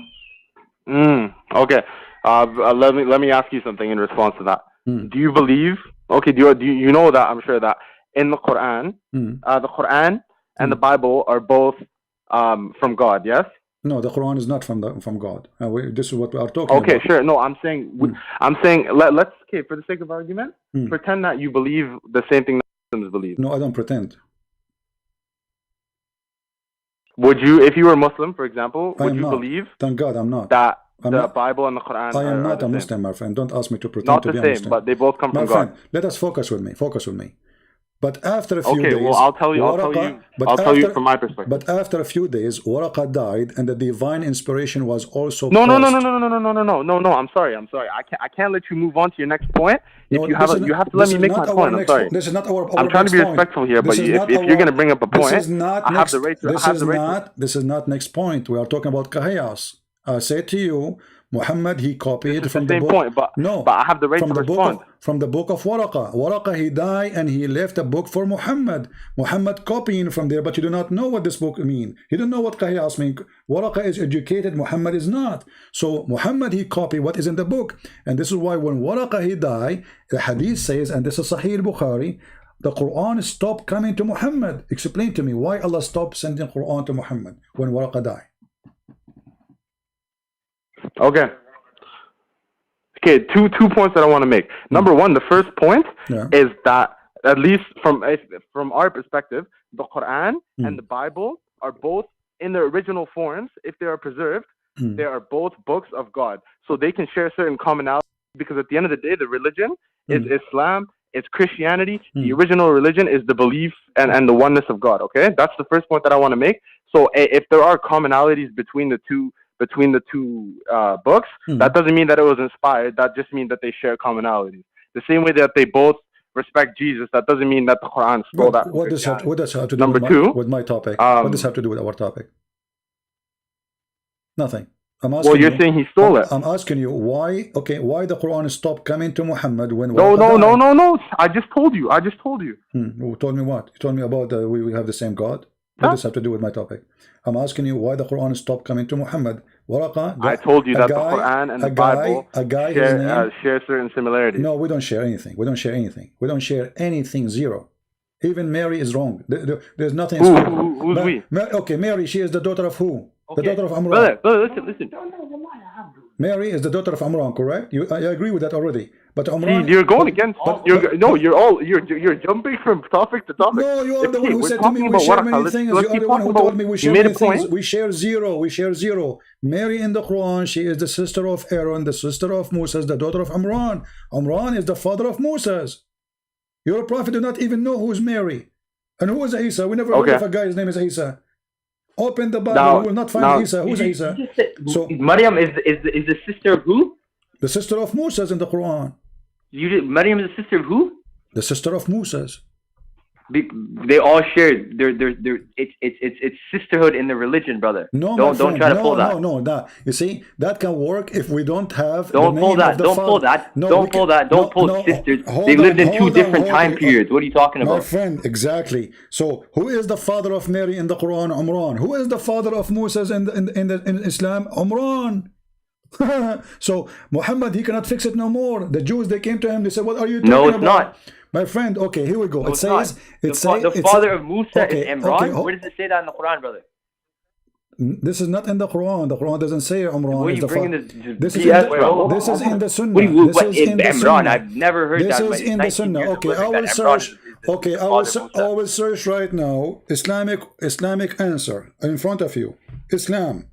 Okay. Let me ask you something in response to that. Do you believe? Okay. Do you know that? I'm sure that in the Quran, the Quran and the Bible are both from God. Yes. No, the Quran is not from God. This is what we are talking about. Okay, sure. No, I'm saying let's for the sake of argument, pretend that you believe the same thing that Muslims believe. No, I don't pretend. Would you, if you were Muslim, for example, would you believe? Thank God, I'm not. That the Bible and the Quran. I am not a Muslim, my friend. Don't ask me to pretend to be a Muslim. But they both come from God. My friend, let us focus with me. Focus with me. But after a few days, well, I'll tell you from my perspective. But after a few days, Waraqa died, and the divine inspiration was also. No. I'm sorry. I can't let you move on to your next point. If you have to let me make my point. I'm sorry. This is not our. I'm trying to be respectful here, but if you're going to bring up a point, I have the right to. This is not next point. We are talking about Qiyas. I say to you, Muhammad, he copied from the book. Point, but I have the right to respond. From the book of Waraqa. Waraqa, he died and he left a book for Muhammad. Muhammad copying from there, but you do not know what this book means. You don't know what Qiyas means. Waraqa is educated, Muhammad is not. So Muhammad, he copied what is in the book. And this is why when Waraqa, he died, the hadith says, and this is Sahih Bukhari, the Quran stopped coming to Muhammad. Explain to me why Allah stopped sending Quran to Muhammad when Waraqa died. Okay, two points that I want to make. Number one, the first point is that, at least from our perspective, the Quran and the Bible are both in their original forms. If they are preserved, they are both books of God. So they can share certain commonalities, because at the end of the day, the religion is Islam, it's Christianity. The original religion is the belief and the oneness of God. Okay, that's the first point that I want to make. So if there are commonalities between the two books, that doesn't mean that it was inspired. That just means that they share commonalities. The same way that they both respect Jesus, that doesn't mean that the Quran stole that. What does that have to do with my topic? What does that have to do with our topic? Nothing. I'm asking you're saying he stole it. I'm asking you why the Quran stopped coming to Muhammad when No. I just told you. Who told me what? You told me about we have the same God? What does this have to do with my topic? I'm asking you why the Quran stopped coming to Muhammad. I told you that the Quran and the Bible share certain similarities. No, we don't share anything. We don't share anything. We don't share anything. Zero. Even Mary is wrong. There's nothing. Who's we? Okay, Mary, she is the daughter of who? Okay. The daughter of Amran. Brother, listen. Mary is the daughter of Amran, correct? I agree with that already. But Amran, you're going against. You're jumping from topic to topic. No, you are the one who said to me we share many things. You are the one who told me we share many things. We share zero. We share zero. Mary in the Quran, she is the sister of Aaron, the sister of Moses, the daughter of Amran. Amran is the father of Moses. Your prophet do not even know who is Mary. And who is Isa? We never heard of a guy's name is Isa. Open the Bible, you will not find Isa. Who's Isa? So Maryam is the sister of who? The sister of Moses in the Quran. Maryam is the sister of who? The sister of Moses. They all share it's sisterhood in the religion, brother. No, don't try to pull that. No. You see, that can work if we don't have. Don't pull that. Don't pull that. Don't pull sisters. They lived in two different time periods. What are you talking about? My friend, exactly. So, who is the father of Mary in the Quran? Amran. Who is the father of Moses in Islam? Amran. So Muhammad, he cannot fix it no more. The Jews, they came to him. They said, "What are you talking about?" No, it's not. My friend, okay, here we go. No, it says the father of Musa is Imran. Where does it say that in the Quran, brother? This is not in the Quran. The Quran doesn't say Imran. What are you bringing this is in the Sunnah. This is in the Sunnah. I've never heard that. This is in the Sunnah. Okay, I will search. Okay, I will search right now. Islamic answer in front of you. Islam.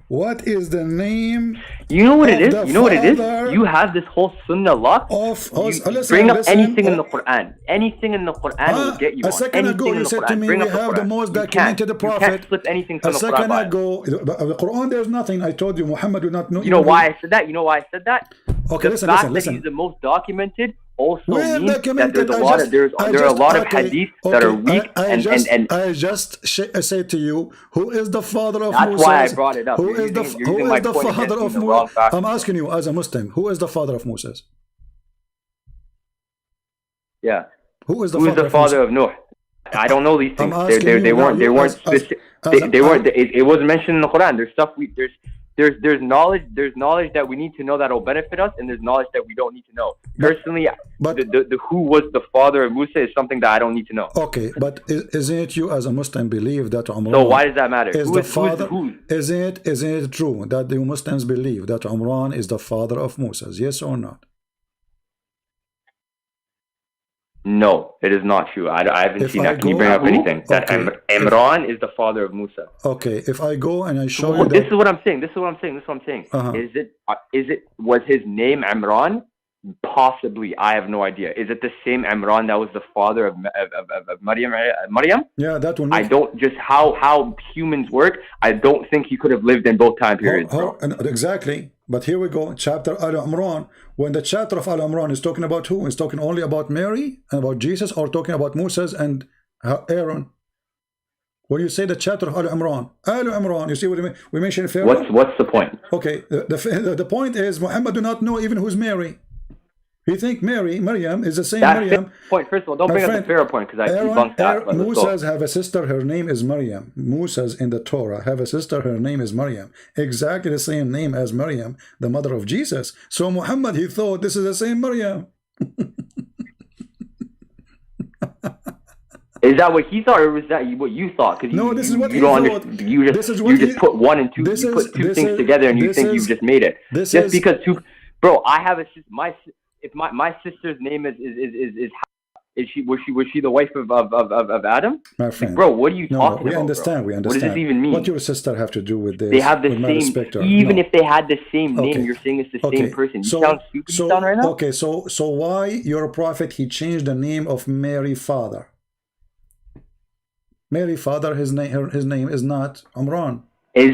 What is the name? You know what it is? You know what it is? You have this whole Sunnah lock. Bring up anything in the Quran. Anything in the Quran will get you a second ago you said to me we have the most documented prophet. You can't slip anything from the Quran. A second ago, the Quran there's nothing. I told you Muhammad do not know. You know why I said that? You know why I said that? Okay, listen. That he's the most documented also means that there are a lot of hadith that are weak I just said to you, who is the father of Moses? That's why I brought it up. Who is the father of Moses? I'm asking you as a Muslim, who is the father of Moses? Yeah. Who is the father of Nuh? I don't know these things. They weren't specific. It wasn't mentioned in the Quran. There's stuff there's knowledge that we need to know that will benefit us, and there's knowledge that we don't need to know. Personally, the who was the father of Musa is something that I don't need to know. Okay, but isn't it you as a Muslim believe that Umran? So why does that matter? Isn't it true that the Muslims believe that Umran is the father of Musa? Yes or not? No, it is not true. I haven't seen that. Can you bring up anything? That Imran is the father of Musa. Okay, if I go and I show you this is what I'm saying. Was his name Imran? Possibly. I have no idea. Is it the same Imran that was the father of Maryam? Yeah, that one. I don't just how humans work. I don't think he could have lived in both time periods. Exactly. But here we go, chapter Al-Imran. When the chapter of Al-Imran is talking about who? It's talking only about Mary and about Jesus, or talking about Moses and Aaron? When you say the chapter of Al-Imran, you see what I mean? We mentioned Pharaoh. What's the point? Okay, the point is Muhammad do not know even who's Mary. He think Maryam is the same Maryam. Point. First of all, don't bring up the Pharaoh point because I debunked that. Moses have a sister, her name is Maryam. Moses in the Torah have a sister, her name is Maryam. Exactly the same name as Maryam, the mother of Jesus. So Muhammad, he thought this is the same Maryam. Is that what he thought, or was that what you thought? No, this is what he thought. You just put one and two. You put two things together, and you think you've just made it. Just because two. Bro, I have my sister's name was she the wife of Adam? My friend. Bro, what are you talking about? We understand. What does this even mean? What your sister have to do with this? They have the same. Even if they had the same name, you're saying it's the same person. You sound stupid. You sound right now. Okay, so why your prophet he changed the name of Mary father? Mary father, his name is not Amran. Does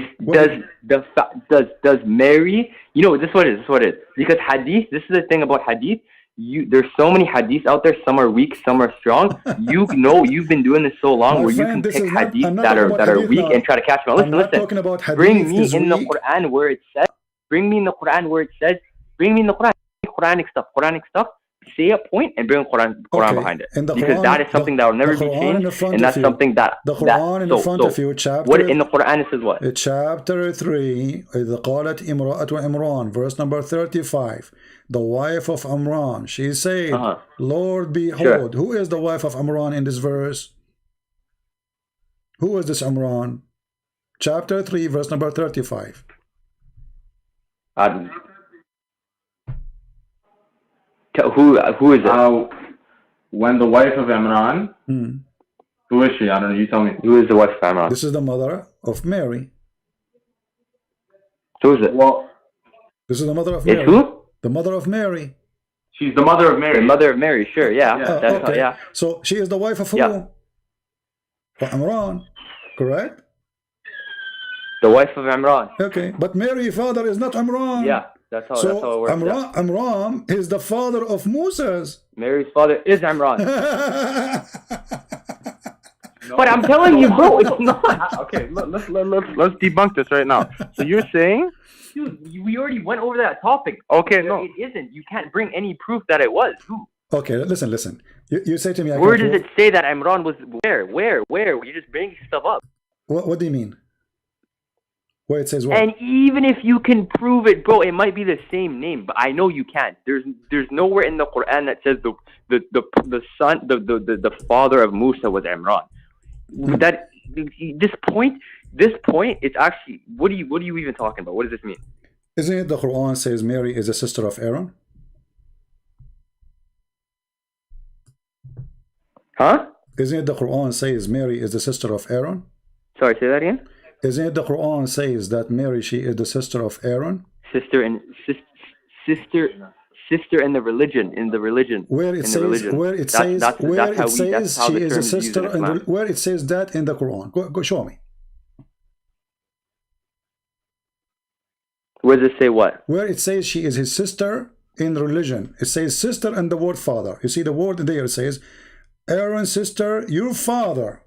Mary? You know, this is what it is. Because hadith, this is the thing about hadith. There's so many hadiths out there. Some are weak, some are strong. You've been doing this so long, where you can pick hadiths that are weak and try to catch them. Listen. Bring me in the Quran where it says. Bring me in the Quran. Quranic stuff. say a point and bring Quran behind it, because Quran, that is something that will never be changed, and that's something that the Quran in front of you, chapter. What in the Quran it says what? Chapter 3, إذ قالت امرأة عمران, verse number 35. The wife of Imran, she said, Lord, behold. Who is the wife of Imran in this verse? Who is this Imran? Chapter 3, verse number 35. Who is it? When the wife of Imran, who is she? I don't know, you tell me. Who is the wife of Imran? This is the mother of Mary. Who is it? Well, this is the mother of Mary. It's who? The mother of Mary. She's the mother of Mary. The mother of Mary, sure, yeah. That's okay. yeah. So she is the wife of who? Yeah. Of Imran, correct? The wife of Imran. Okay, but Mary's father is not Imran. Yeah, that's how it works. Imran is the father of Moses. Mary's father is Imran. But I'm telling you, bro, it's not. Okay, let's debunk this right now. So you're saying, dude, we already went over that topic. Okay, no, it isn't. You can't bring any proof that it was. Who? Okay, listen. You say to me, where does it say that Imran was? Where? You just bring stuff up. What do you mean? Where it says what? And even if you can prove it, bro, it might be the same name, but I know you can't. There's nowhere in the Quran that says the son, the father of Musa was Imran. That this point, it's actually what are you even talking about? What does this mean? Isn't it the Quran says Mary is a sister of Aaron? Huh? Isn't it the Quran says Mary is the sister of Aaron? Sorry, say that again. Isn't it the Quran says that Mary, she is the sister of Aaron? Sister in the religion. Where it says she is a sister, where it says that in the Quran? Go show me. Where does it say what? Where it says she is his sister in religion. It says sister and the word father. You see the word there, it says Aaron's sister, your father.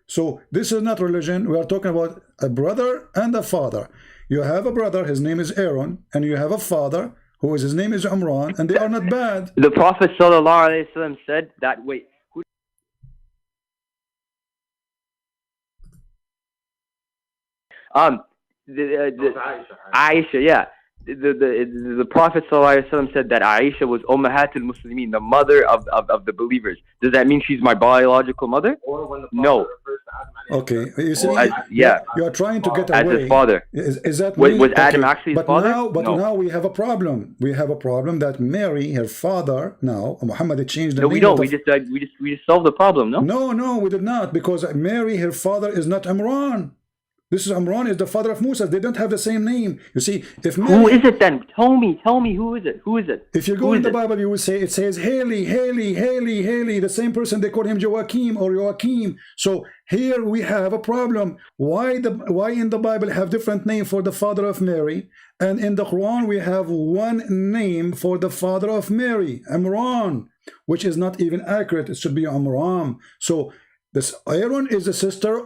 So this is not religion. We are talking about a brother and a father. You have a brother, his name is Aaron, and you have a father his name is Imran, and they are not bad. The Prophet ﷺ said that. Wait, who? Aisha, yeah. The Prophet ﷺ said that Aisha was ummahatul muslimin, the mother of the believers. Does that mean she's my biological mother? No. Okay, you see, yeah, you are trying to get away. As his father. Is that was Adam actually his father? Now we have a problem. We have a problem that Mary, her father, now Muhammad changed the name. No, we don't. We just solved the problem. No, we did not, because Mary, her father, is not Imran. This is Imran is the father of Musa. They don't have the same name. You see, if Mary, who is it then? Tell me, who is it? Who is it? If you go in the Bible, you will say it says Haley, the same person. They call him Joachim or Joachim. So here we have a problem. Why in the Bible have different name for the father of Mary, and in the Quran we have one name for the father of Mary, Imran, which is not even accurate. It should be Amram. So this Aaron is the sister.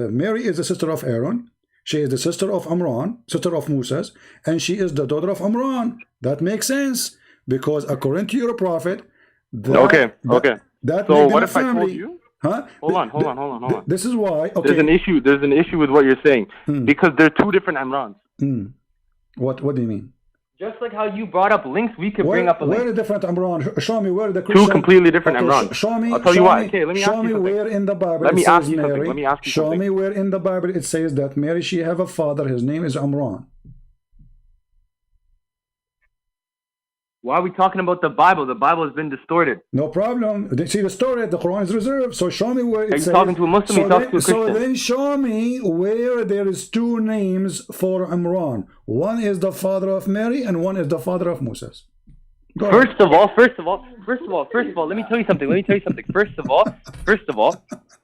Mary is the sister of Aaron. She is the sister of Imran, sister of Musa, and she is the daughter of Imran. That makes sense, because according to your prophet. Okay. That so what if I told you? Huh? Hold on. This is why. Okay. There's an issue with what you're saying, because there are two different Imrans. What do you mean? Just like how you brought up links, we could bring up a link. Where are the different Imran? Show me where the Christian... Two completely different Imran. Show me. I'll tell you why. Okay, let me ask you something. Show me where in the Bible Let me ask you Mary. something. Let me ask you something. Show me where in the Bible it says that Mary, she have a father. His name is Imran. Why are we talking about the Bible? The Bible has been distorted. No problem. See the story. The Quran is reserved. So show me where it says. Are you talking to a Muslim? You talking to a Christian? So then show me where there is two names for Imran. One is the father of Mary, and one is the father of Moses. First of all, let me tell you something. First of all,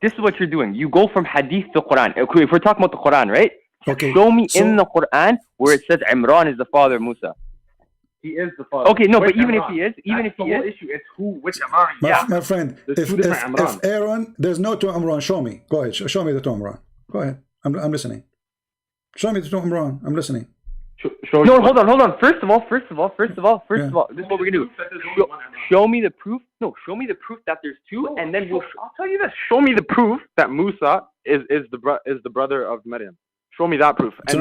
this is what you're doing. You go from Hadith to Quran. Okay, if we're talking about the Quran, right? Okay. Show me in the Quran where it says Imran is the father of Musa. He is the father. Okay, no, which but even Imran? if he is, issue. It's which Imran? My friend, if Aaron, there's no two Imran. Show me. Go ahead. Show me the two Imran. Go ahead. I'm listening. Show me the two Imran. I'm listening. No, hold on. First of all, this is what we're gonna do. Show me the proof. No, show me the proof that there's two, and then I'll tell you this. Show me the proof that Musa is the brother of Maryam. Show me that proof, and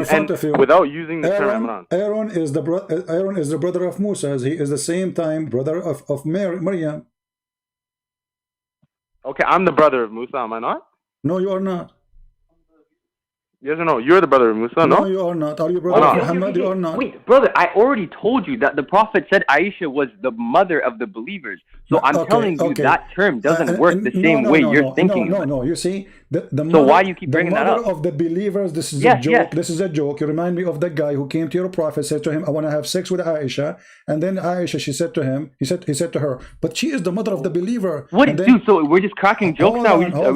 without using the term Imran. Aaron is the brother of Musa. He is the same time brother of Maryam. Okay, I'm the brother of Musa. Am I not? No, you are not. Yes or no? You're the brother of Musa, no? No, you are not. Are you brother of Muhammad? You are not. Wait, brother, I already told you that the Prophet said Aisha was the mother of the believers. So I'm telling you that term doesn't work the same way you're thinking. No. You see, the mother, so why do you keep bringing that up? The mother of the believers, this is a joke. Yes. This is a joke. You remind me of the guy who came to your Prophet, said to him, I want to have sex with Aisha. And then Aisha, she said to him, he said to her, but she is the mother of the believer. What, dude, so we're just cracking jokes now? Are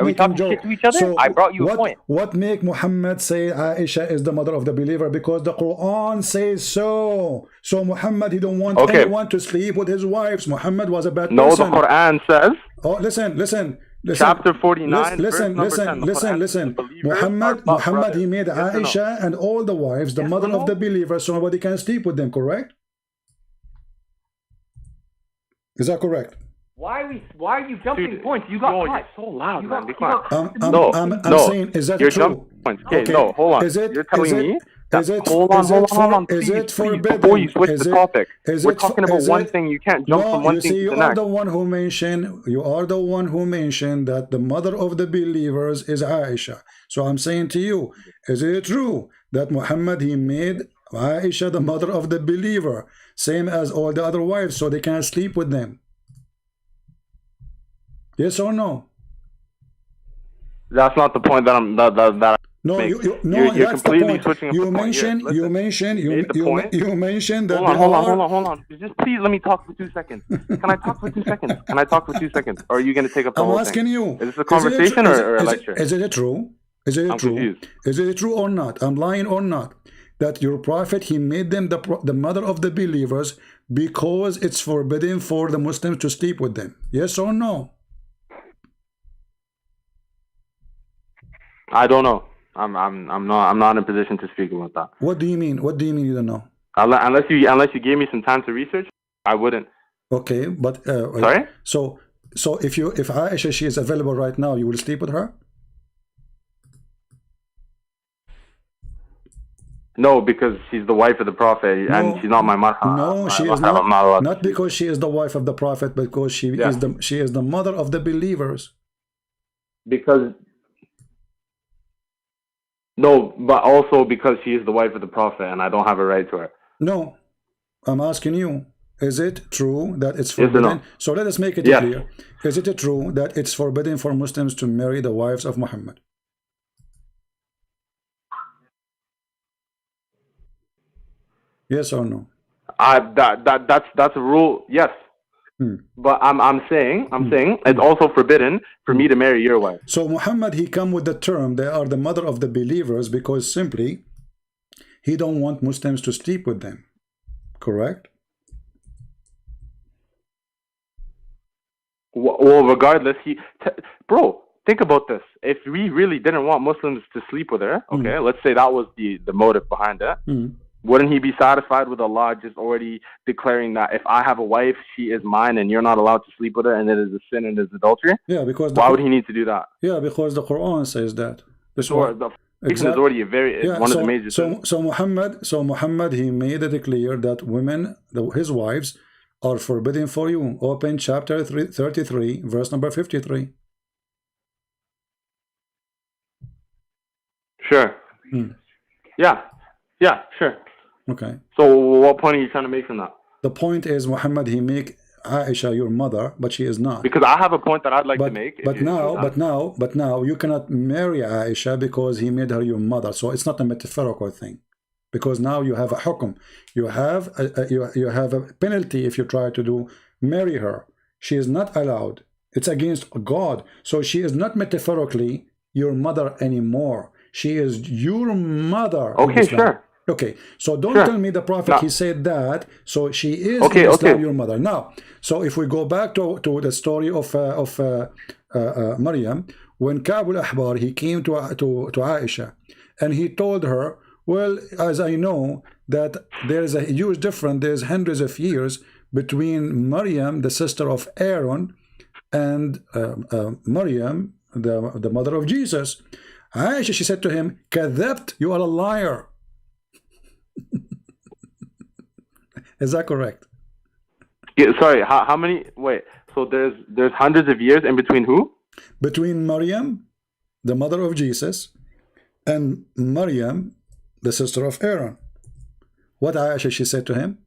we talking shit to each other? So I brought you a point. What make Muhammad say Aisha is the mother of the believer? Because the Quran says so. So Muhammad, he don't want anyone to sleep with his wives. Muhammad was a bad person. No, the Quran says. Oh, listen. Chapter 49. Listen. Muhammad, he made Aisha and all the wives the mother of the believers, so nobody can sleep with them. Correct? Is that correct? Why are you jumping points? You got caught. So loud, man. Be quiet. I'm saying, is that true? Okay, no, hold on. You're telling me. Hold on. Is it forbidden? Before you switch the topic, we're talking about one thing. You can't jump from one thing to the next. You are the one who mentioned that the mother of the believers is Aisha. So I'm saying to you, is it true that Muhammad, he made Aisha the mother of the believer, same as all the other wives, so they can't sleep with them? Yes or no? That's not the point that I'm. No, you're completely switching. You mentioned that. Hold on. Just please let me talk for 2 seconds. Can I talk for 2 seconds? Or are you going to take up the whole thing? I'm asking you. Is this a conversation or a lecture? Is it true? Confused. Is it true or not? I'm lying or not? That your Prophet, he made them the mother of the believers because it's forbidden for the Muslims to sleep with them. Yes or no? I don't know. I'm not in a position to speak about that. What do you mean? You don't know? Unless you gave me some time to research, I wouldn't. Okay, but sorry. So if Aisha, she is available right now, you will sleep with her? No, because she's the wife of the Prophet, and she's not my mother. No, she is not. Not because she is the wife of the Prophet, but because she is the mother of the believers. Because. No, but also because she is the wife of the Prophet and I don't have a right to her. No, I'm asking you, is it true that it's forbidden? Yes or no? So let us make it clear. Is it true that it's forbidden for Muslims to marry the wives of Muhammad? Yes or no? That's a rule, yes. But I'm saying it's also forbidden for me to marry your wife. So Muhammad, he come with the term they are the mother of the believers because simply he don't want Muslims to sleep with them. Correct? Well, regardless, bro, think about this. If we really didn't want Muslims to sleep with her, okay, let's say that was the motive behind it. Wouldn't he be satisfied with Allah just already declaring that if I have a wife, she is mine and you're not allowed to sleep with her and it is a sin and it is adultery? Yeah, because why would he need to do that? Yeah, because the Quran says that. Is already one of the major sins. So Muhammad, he made it clear that women, his wives, are forbidden for you. Open chapter 33, verse number 53. Sure. Yeah, sure. Okay. So what point are you trying to make from that? The point is Muhammad, he make Aisha your mother, but she is not. Because I have a point that I'd like to make. But now you cannot marry Aisha because he made her your mother. So it's not a metaphorical thing. Because now you have a hukum. You have a penalty if you try to marry her. She is not allowed. It's against God. So she is not metaphorically your mother anymore. She is your mother. Okay, sure. Okay, so don't tell me the Prophet, he said that, so she is in Islam your mother. Now, so if we go back to the story of Maryam, when Ka'b al-Ahbar, he came to Aisha, and he told her, Well, as I know that there is a huge difference, there's hundreds of years between Maryam, the sister of Aaron, and Maryam, the mother of Jesus. Aisha, she said to him, "Kadhabt, you are a liar." Is that correct? Yeah, sorry, how many? Wait, so there's hundreds of years in between who? Between Maryam, the mother of Jesus, and Maryam, the sister of Aaron. What Aisha, she said to him?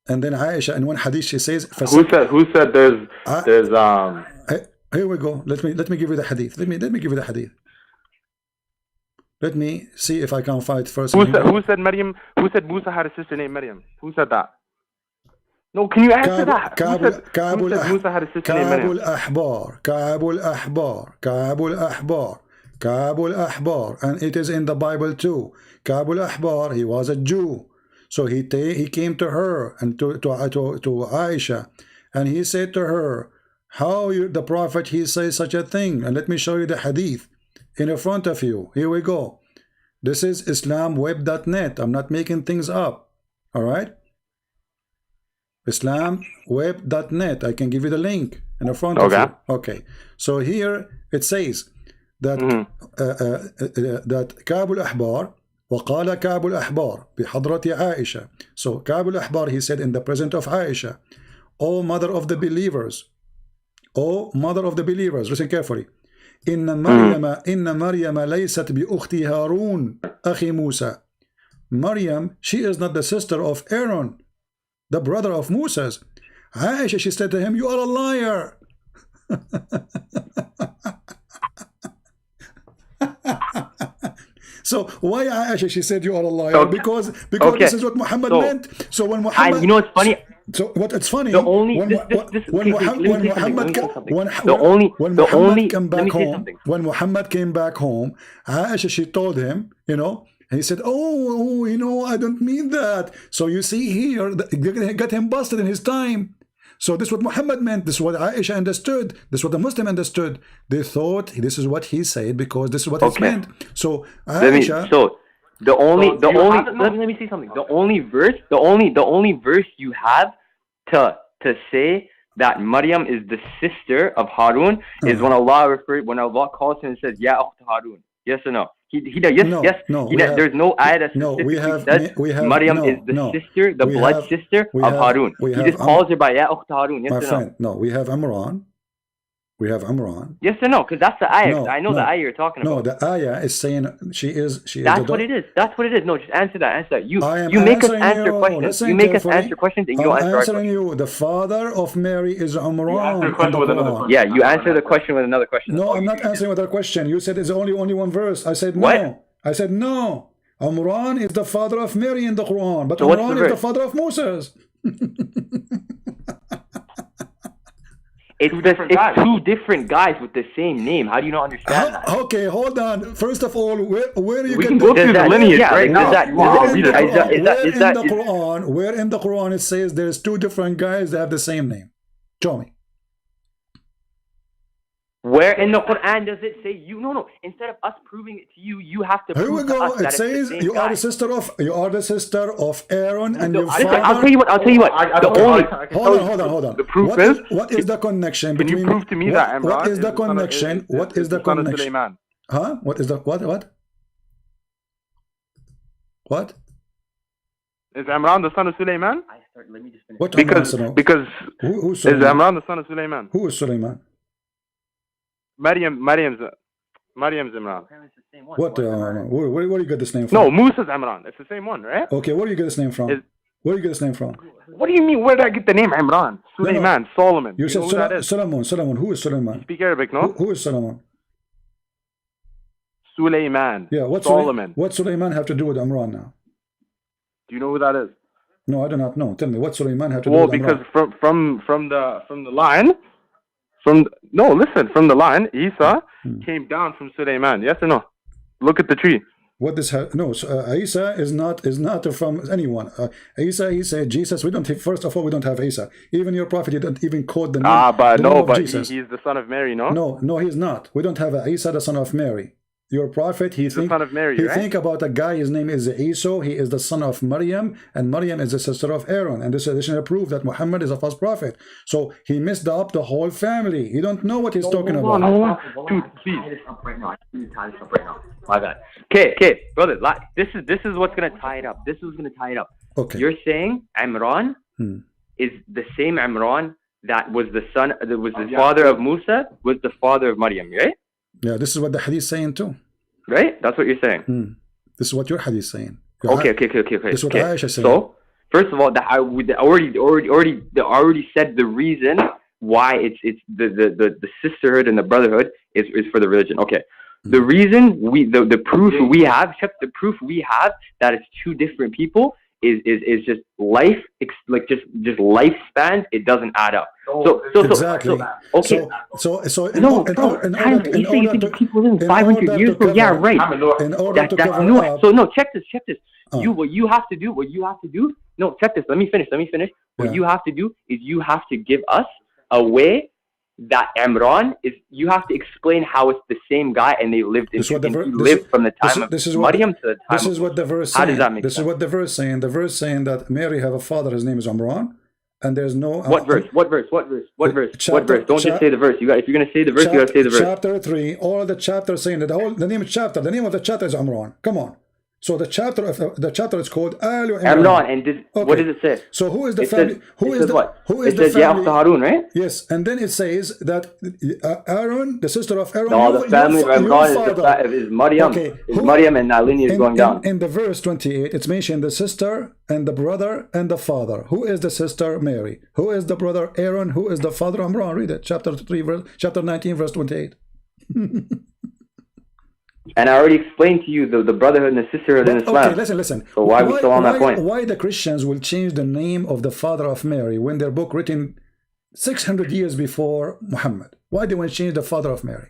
And then Aisha, in one hadith, she says, Who said there's Here we go. Let me give you the hadith. Let me give you the hadith. Let me see if I can find first. Who said Maryam? Who said Musa had a sister named Maryam? Who said that? No, can you answer that? Who said Musa had a sister named Maryam? Ka'b al-Ahbar, and it is in the Bible too. Ka'b al-Ahbar, he was a Jew, so he came to her and to Aisha, and he said to her, "How the Prophet he says such a thing?" And let me show you the hadith in front of you. Here we go. This is islamweb.net. I'm not making things up. All right. Islamweb.net. I can give you the link in front of you. Okay. So here it says that that Ka'b al-Ahbar وقال كعب الأحبار بحضرة عائشة. So Ka'b al-Ahbar, he said in the presence of Aisha, "O mother of the believers, O mother of the believers, listen carefully. إن مريم ليست بأخت هارون أخي موسى." Maryam, she is not the sister of Aaron, the brother of Moses. Aisha, she said to him, "You are a liar." So why Aisha, she said you are a liar? Okay. Because this is what Muhammad meant. So when Muhammad, you know what's funny? So what it's funny, the only when Muhammad came back home, Aisha, she told him, you know, and he said, oh, you know, I don't mean that. So you see here, they got him busted in his time. So this is what Muhammad meant. This is what Aisha understood. This is what the Muslim understood. They thought this is what he said because this is what it meant. So Aisha. Let me say something. The only verse you have to say that Maryam is the sister of Harun is when Allah calls him and says, "Ya ukht Harun." Yes or no? There's no ayah that specifically says Maryam is the sister, the blood sister of Harun. He just calls her by Ya ukht Harun. Yes or no? No, we have Imran. We have Imran. Yes or no? Because that's the ayah. I know the ayah you're talking about. No, the ayah is saying she is. That's what it is. That's what it is. No, just answer that. You make us answer questions. You make us answer questions and you don't answer our questions. You. The father of Mary is Imran. Yeah, you answer the question with another question. No, I'm not answering with a question. You said it's only one verse. I said no. What? I said no. Imran is the father of Mary in the Quran, but so Imran is the father of Moses. It's two different guys with the same name. How do you not understand that? Okay, hold on. First of all, where you we can go through the lineage right now. Where in the Quran it says there's two different guys that have the same name? Show me. Where in the Quran does it say you? No. Instead of us proving it to you, you have to prove Here we go. It says you are the sister of Aaron and your father. I'll tell you what. Hold on. The proof is what is the connection between? Can you prove to me that Imran? What is the connection? What is the connection? Huh? What is the what? What? Is Imran the son of Sulaiman? Let me just finish. What? Because who's is Imran the son of Sulaiman? Who is Sulaiman? Maryam's Imran. What? Where do you get this name from? No, Musa's Imran. It's the same one, right? Okay, where do you get this name from? Where do you get this name from? What do you mean? Where did I get the name Imran? Sulaiman, Solomon. You said Solomon. Who is Sulaiman? You speak Arabic, no? Who is Solomon? Sulaiman. Yeah, Solomon. What Sulaiman have to do with Imran now? Do you know who that is? No, I do not know. Tell me, what Sulaiman have to do with Imran? Well, because from the line. From the line, Isa came down from Sulaiman. Yes or no? Look at the tree. What this? No, Isa is not from anyone. Isa, he said Jesus. We don't. First of all, we don't have Isa. Even your prophet, he didn't even quote the name. But he's the son of Mary. No, he's not. We don't have Isa, the son of Mary. Your prophet, he think, son of Mary, right? think about a guy, his name is Isa, he is the son of Maryam, and Maryam is the sister of Aaron, and this additional proof that Muhammad is a false prophet. So he messed up the whole family. He don't know what he's talking about. Dude, please. I need to tie this up right now. My bad. Okay, brother. This is what's gonna tie it up. This is gonna tie it up. Okay. You're saying Imran is the same Imran that was the son, that was the father of Musa, was the father of Maryam, right? Yeah, this is what the hadith is saying too. Right? That's what you're saying. This is what your hadith is saying. Okay. This is what Aisha saying. So, first of all, I already said the reason why it's the sisterhood and the brotherhood is for the religion. Okay. The reason the proof we have, the proof we have that it's two different people is just life, like just lifespans. It doesn't add up. So exactly. Okay. So in order to people living 500 years ago, yeah, right. In order to cover up. So no, check this. What you have to do. No, check this. Let me finish. What you have to do is you have to give us a way that Imran is. You have to explain how it's the same guy and they lived from the time of Maryam to the time. This is what the verse saying. How does that make sense? This is what the verse saying. The verse saying that Mary have a father. His name is Imran, and there's no. What verse? Don't just say the verse. If you're gonna say the verse, you gotta say the verse. Chapter 3. All the chapter saying that the name of the chapter is Imran. Come on. So the chapter is called Al Imran, and what does it say? So who is the family? Who is the family? Harun, right? Yes, and then it says that Aaron, the sister of Aaron. No, the family of Imran is Maryam. Okay. Is Maryam, and that lineage is going down. In the verse 28, it's mentioned the sister and the brother and the father. Who is the sister? Mary. Who is the brother? Aaron. Who is the father? Imran. Read it. Chapter 19, verse 28. And I already explained to you the brotherhood and the sisterhood in Islam. Okay, listen. So why are we still on that point? Why the Christians will change the name of the father of Mary when their book written 600 years before Muhammad? Why they want to change the father of Mary?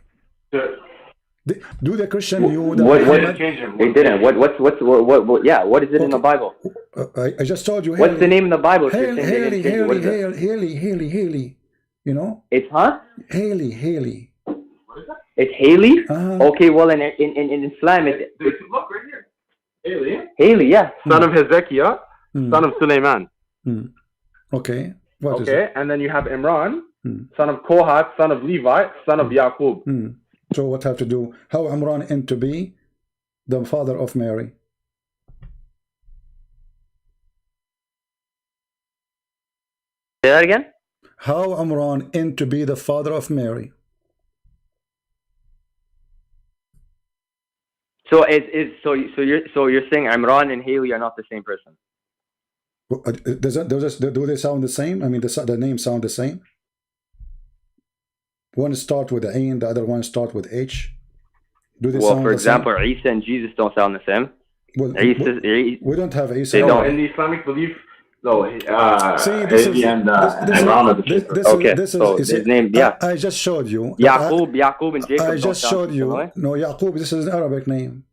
Do the Christian knew that Muhammad? They didn't. What is it in the Bible? I just told you. What's the name in the Bible? Haley. You know? It's Haley. It's Haley? Okay, well, in Islam, it's look right here. Haley, yeah. Son of Hezekiah, son of Suleiman. Okay. Okay, and then you have Imran, son of Kohat, son of Levi, son of Yaqub. So what have to do? How Imran end to be the father of Mary? Say that again? How Imran end to be the father of Mary? So you're saying Imran and Haley are not the same person? Do they sound the same? I mean, the names sound the same. One start with Ain, the other one start with H. Do they sound for the example, same? Isa and Jesus don't sound the same. Well, we don't have Isa. They don't. In the Islamic belief, no. His name, yeah. I just showed you. Yaqub and Jacob. I just showed you. No, Yaqub. This is an Arabic name.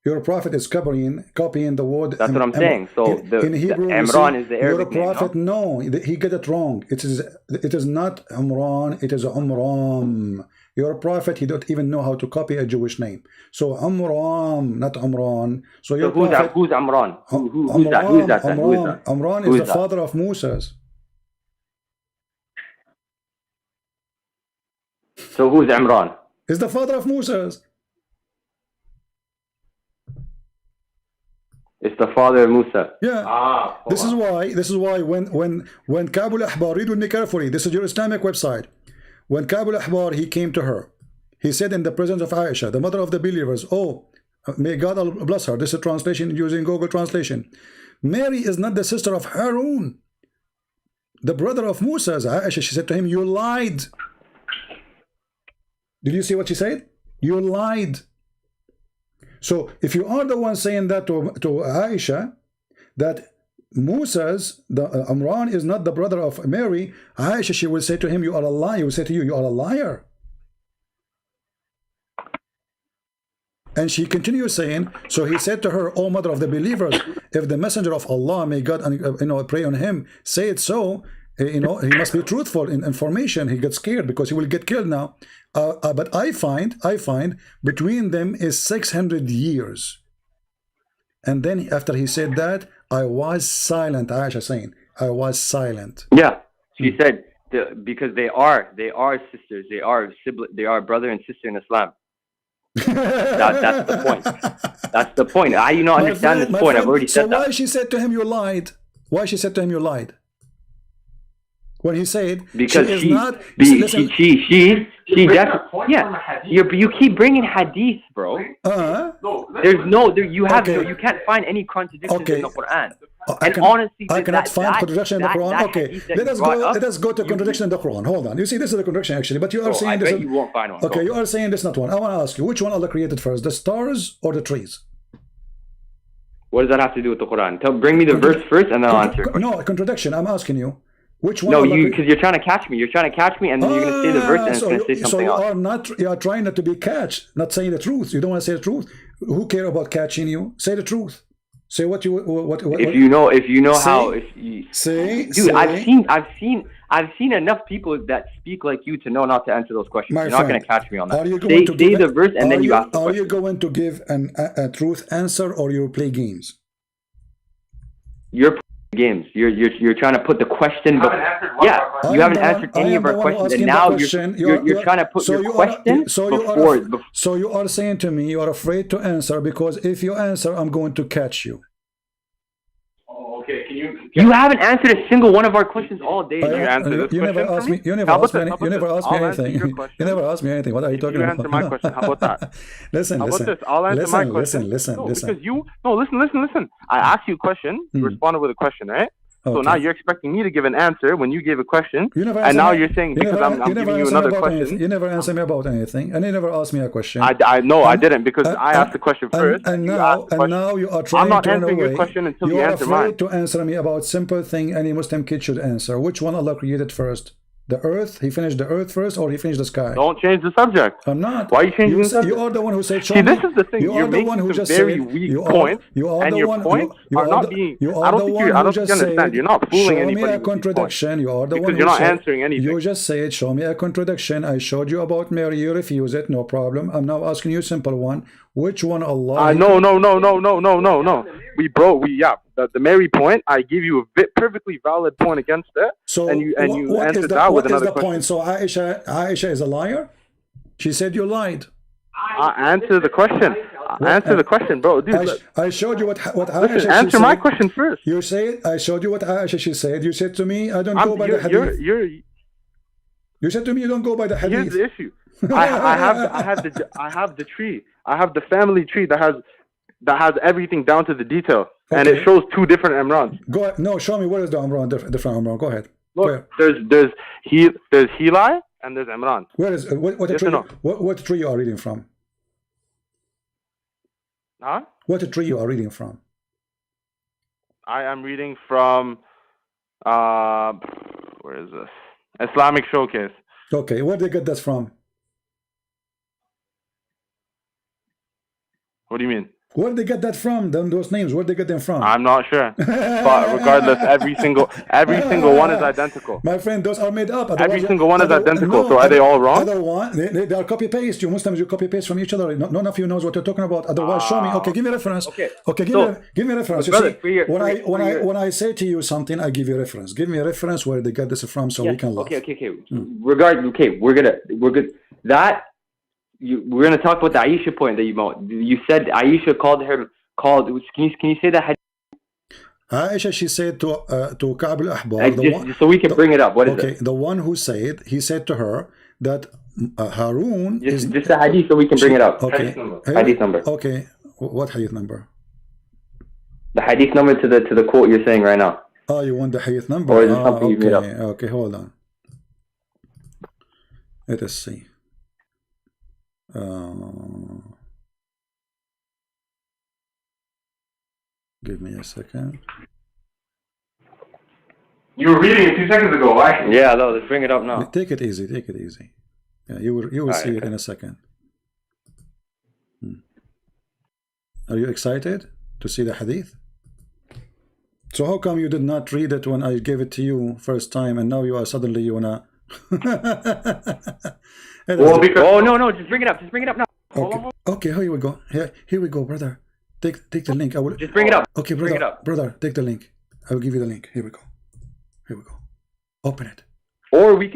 Your prophet is copying the word. That's what I'm saying. So in Hebrew, Imran is the Arabic your prophet name, no? He get it wrong. It is not Imran. It is Umram. Your prophet, he don't even know how to copy a Jewish name. So Umram, not Umran. So your prophet, who's Umran? Who's that? Umran is the father of Moses. So who's Imran? Is the father of Moses. It's the father of Musa. Yeah. This is why when Ka'b al-Ahbar, read with me carefully. This is your Islamic website. When Ka'b al-Ahbar, he came to her. He said in the presence of Aisha, the mother of the believers, oh, may God bless her. This is a translation using Google Translation. Mary is not the sister of Harun, the brother of Musa. Aisha, she said to him, you lied. Did you see what she said? You lied. So if you are the one saying that to Aisha, that Imran is not the brother of Mary, Aisha, she will say to him, you are a liar. He will say to you, you are a liar. And she continues saying, so he said to her, O mother of the believers, if the messenger of Allah, may God pray on him, say it so, You know, he must be truthful in information. He gets scared because he will get killed now. But I find between them is 600 years. And then after he said that, I was silent. Aisha saying, I was silent. Yeah, she said because they are sisters. They are brother and sister in Islam. That's the point. That's the point. I understand this point. I've already said that. So why she said to him you lied? Why she said to him you lied? When he said because she is she not. She definitely, yeah. You keep bringing hadith, bro. There's no you can't find any contradictions in the Quran. Honestly, I cannot find contradiction in the Quran. Okay, let us go to contradiction in the Quran. Hold on. You see, this is a contradiction actually, but you are saying this. You won't find one. Okay, you are saying this is not one. I want to ask you, which one Allah created first, the stars or the trees? What does that have to do with the Quran? Bring me the verse first, and then I'll answer. No, contradiction. I'm asking you. Which one? No, because you're trying to catch me. You're trying to catch me, and then you're going to say the verse, and it's going to say something else. So you are trying not to be catched, not saying the truth. You don't want to say the truth. Who care about catching you? Say the truth. Say what you what. If you know how. Dude, I've seen enough people that speak like you to know not to answer those questions. You're not going to catch me on that. Are you going to say the verse, and then you ask. Are you going to give a truth answer, or you play games? You're games. You're trying to put the question. You haven't answered any of our questions, and now you're trying to put your question before. So you are saying to me you are afraid to answer because if you answer, I'm going to catch you. Okay, can you? You haven't answered a single one of our questions all day. You never asked me. You never asked me anything. You never asked me anything. What are you talking about? Answer my question. How about that? Listen. I'll answer my question. Listen. Listen. I asked you a question. You responded with a question, right? Okay. So now you're expecting me to give an answer when you gave a question, and now you're saying because I'm giving you another question. You never answered me about anything, and you never asked me a question. I didn't because I asked the question first. And now you are trying to run away. I'm not answering your question until you answer mine. You are afraid to answer me about simple thing any Muslim kid should answer. Which one Allah created first? The earth? He finished the earth first, or he finished the sky? Don't change the subject. I'm not. Why are you changing the subject? You are the one who said. See, this is the thing. You're making some very weak points, and your points are not being. I don't think you understand. You're not fooling anybody. Show me a contradiction. You are the one because you're not answering anything. You just said, "Show me a contradiction." I showed you about Mary. You refuse it. No problem. I'm now asking you a simple one. Which one Allah? No. The Mary point, I give you a perfectly valid point against it. So and you answered that with another question. Point? So Aisha is a liar? She said you lied. Answer the question. Answer the question, bro. Dude, I showed you what Aisha answer my question first. You said I showed you what Aisha she said. You said to me, I don't go by the hadith. You said to me you don't go by the hadith. Here's the issue. I have the tree. I have the family tree that has everything down to the detail. Okay. And it shows two different Imrans. Go ahead. No, show me what is the Imran, different Imran. Go ahead. Look, there's Heli and there's Imran. Where is what tree you are reading from? Huh? What tree you are reading from? I am reading from where is this? Islamic Showcase. Okay, where did they get this from? What do you mean? Where did they get that from? Those names, where did they get them from? I'm not sure. But regardless, every single one is identical. My friend, those are made up. Every single one is identical. So are they all wrong? They are copy paste. You Muslims, you copy paste from each other. None of you knows what you're talking about. Otherwise, show me. Okay, give me a reference. Okay, give me a reference. You see, when I say to you something, I give you a reference. Give me a reference where they get this from, so we can look. Okay. We're good. We're gonna talk about the Aisha point that you said. Aisha called. Can you say that? Aisha, she said to Ka'b al-Ahbar, so we can bring it up. What is it? Okay, the one who said, he said to her that Harun is just a hadith, so we can bring it up. Okay, hadith number. Okay, what hadith number? The hadith number to the quote you're saying right now. Oh, you want the hadith number? Or is it something you made up? Okay, hold on. Let us see. Give me a second. You were reading it 2 seconds ago, right? Yeah, no, let's bring it up now. Take it easy. Yeah, you will see it in a second. Are you excited to see the hadith? So how come you did not read it when I gave it to you first time, and now you are suddenly you wanna? Oh no, just bring it up. Just bring it up now. Okay, here we go. Here we go, brother. Take the link. I will just bring it up. Okay, brother, take the link. I will give you the link. Here we go. Open it. Or we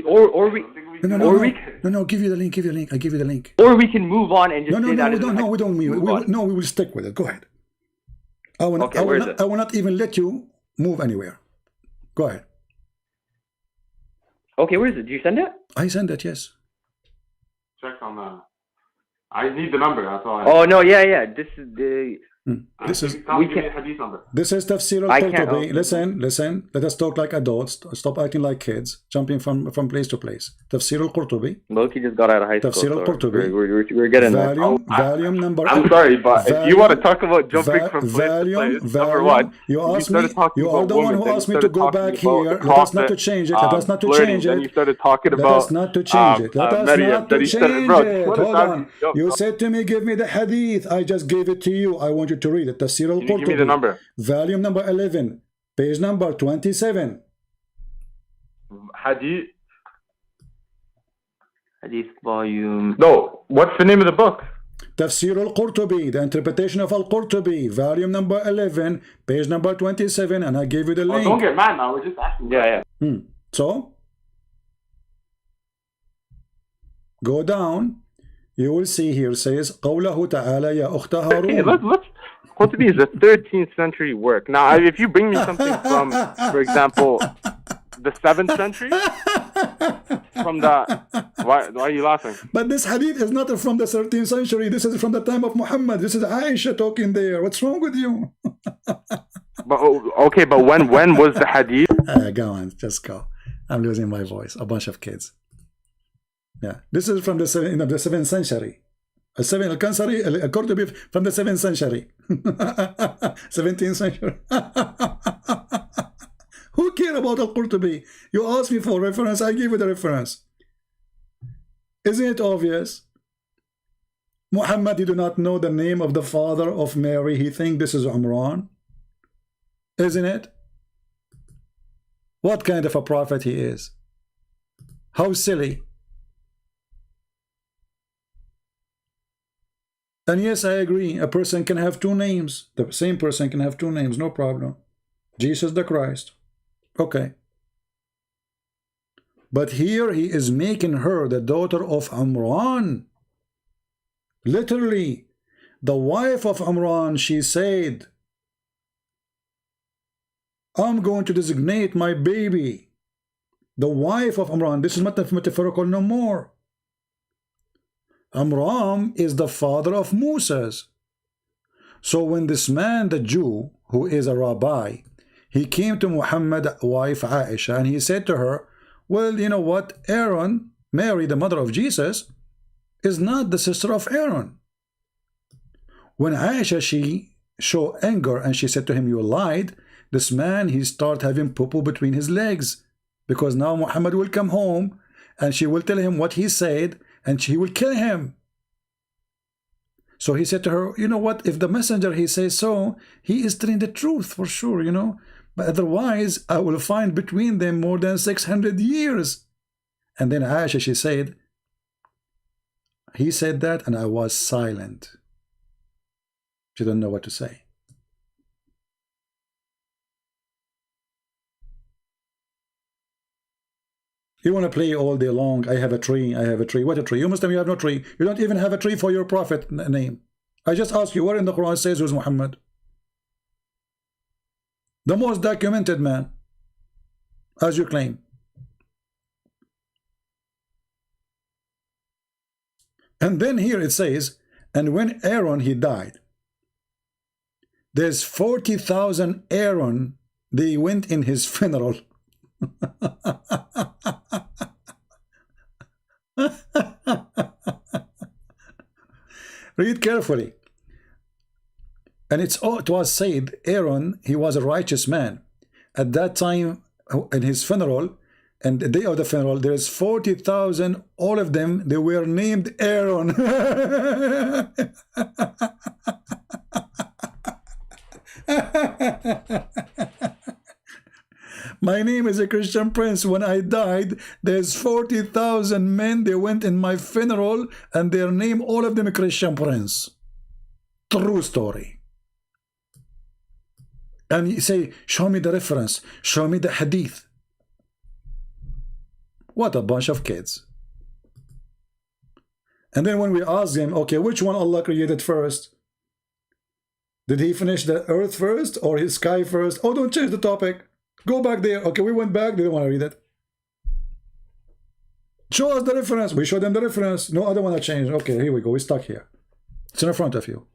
No, give you the link. I give you the link. Or we can move on and just we don't move. We will stick with it. Go ahead. I will not even let you move anywhere. Go ahead. Okay, where is it? Did you send it? I sent it, yes. Check on the... I need the number, that's all. Oh no, yeah. This is the... This is hadith number. This is Tafsir al-Qurtubi. Listen. Let us talk like adults. Stop acting like kids, jumping from place to place. Tafsir al-Qurtubi. Loki just got out of high school. Tafsir al-Qurtubi. We're getting volume number. I'm sorry, but if you want to talk about jumping from place to place, number one, you asked me. You are the one who asked me to go back here. Let us not to change it. Let us not to change it. Then you started talking about. Let us not to change it. Let us not to change it. Hold on. You said to me, give me the hadith. I just gave it to you. I want you to read it. Tafsir al-Qurtubi. Give me the number. Volume number 11, page number 27. Hadith volume. No, what's the name of the book? Tafsir al-Qurtubi, the interpretation of al-Qurtubi, volume number 11, page number 27, and I gave you the link. Don't get mad now. We're just asking. Yeah. So, go down. You will see here says قوله تعالى يا أخت هارون. Okay, let's Qurtubi is a 13th century work. Now, if you bring me something from, for example, the 7th century, from the... Why are you laughing? But this hadith is not from the 13th century. This is from the time of Muhammad. This is Aisha talking there. What's wrong with you? but when was the hadith? Go on, just go. I'm losing my voice. A bunch of kids. Yeah, this is from the 7th century. Al-Qurtubi from the 7th century. 17th century. Who cares about Al-Qurtubi? You asked me for reference, I give you the reference. Isn't it obvious? Muhammad, he do not know the name of the father of Mary. He think this is Umran. Isn't it? What kind of a prophet he is? How silly. And yes, I agree. A person can have two names. The same person can have two names, no problem. Jesus the Christ. Okay. But here he is making her the daughter of Umran. Literally, the wife of Umran, she said, I'm going to designate my baby. The wife of Umran. This is not metaphorical no more. Amram is the father of Moses. So when this man, the Jew, who is a rabbi, he came to Muhammad's wife Aisha and he said to her, well, you know what, Aaron, Mary, the mother of Jesus, is not the sister of Aaron. When Aisha, she showed anger and she said to him, you lied, this man, he start having poo-poo between his legs, because now Muhammad will come home and she will tell him what he said and she will kill him. So he said to her, you know what, if the messenger, he says so, he is telling the truth for sure, you know, but otherwise I will find between them more than 600 years. And then Aisha, she said, he said that and I was silent. She didn't know what to say. You want to play all day long, I have a tree, I have a tree. What a tree? You Muslim, you have no tree. You don't even have a tree for your prophet name. I just asked you, where in the Quran says who's Muhammad? The most documented man, as you claim. And then here it says, and when Aaron, he died, there's 40,000 Aaron, they went in his funeral. Read carefully. And it was said Aaron, he was a righteous man. At that time, in his funeral, and the day of the funeral, there is 40,000, all of them, they were named Aaron. My name is a Christian prince. When I died, there's 40,000 men. They went in my funeral and their name, all of them, a Christian prince. True story. And you say, show me the reference. Show me the hadith. What a bunch of kids. And then when we ask them, okay, which one Allah created first? Did he finish the earth first or his sky first? Oh, don't change the topic. Go back there. Okay, we went back. They don't want to read it. Show us the reference. We show them the reference. No, I don't want to change. Okay, here we go. We're stuck here. It's in front of you.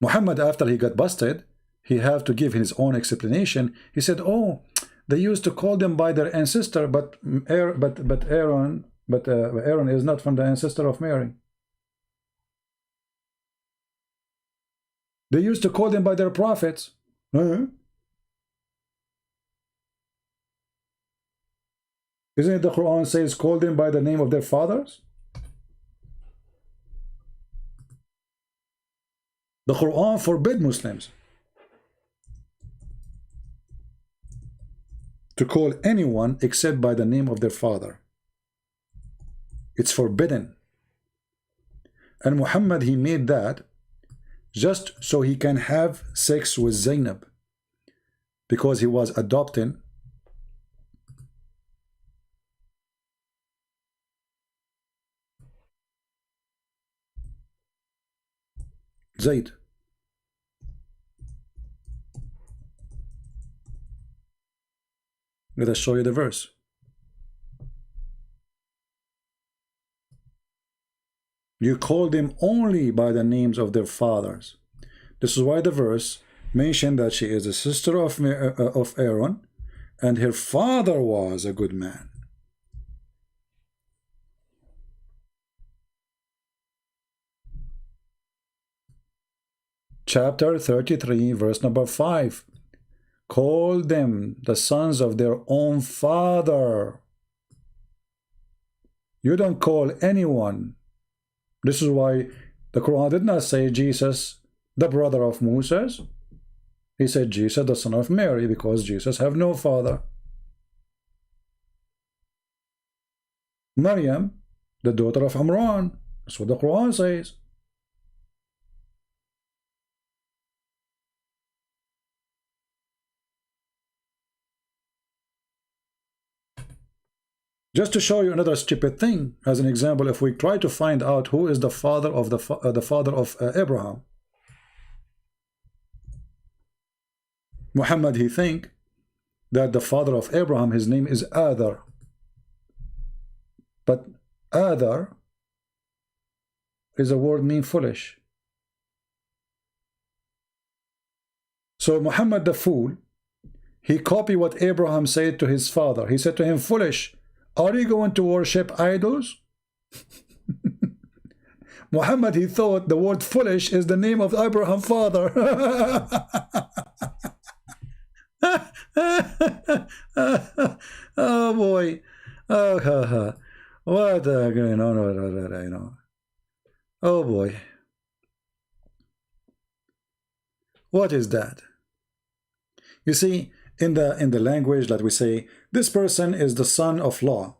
Muhammad, after he got busted, he had to give his own explanation. He said, oh, they used to call them by their ancestor, but Aaron is not from the ancestor of Mary. They used to call them by their prophets. Isn't it the Quran says, call them by the name of their fathers? The Quran forbid Muslims to call anyone except by the name of their father. It's forbidden. And Muhammad, he made that just so he can have sex with Zainab, because he was adopting Zayd. Let us show you the verse. You call them only by the names of their fathers. This is why the verse mentioned that she is a sister of Aaron, and her father was a good man. Chapter 33, verse number 5. Call them the sons of their own father. You don't call anyone. This is why the Quran did not say Jesus, the brother of Moses. He said Jesus, the son of Mary, because Jesus have no father. Maryam, the daughter of Imran. That's what the Quran says. Just to show you another stupid thing, as an example, if we try to find out who is the father of the father of Abraham, Muhammad, he think that the father of Abraham, his name is Adar, but Adar is a word mean foolish. So Muhammad the fool, he copied what Abraham said to his father. He said to him, foolish, are you going to worship idols? Muhammad, he thought the word foolish is the name of Abraham's father. Oh boy. Oh, what going on with that, you know? Oh boy. What is that? You see, in the language that we say, this person is the son of law.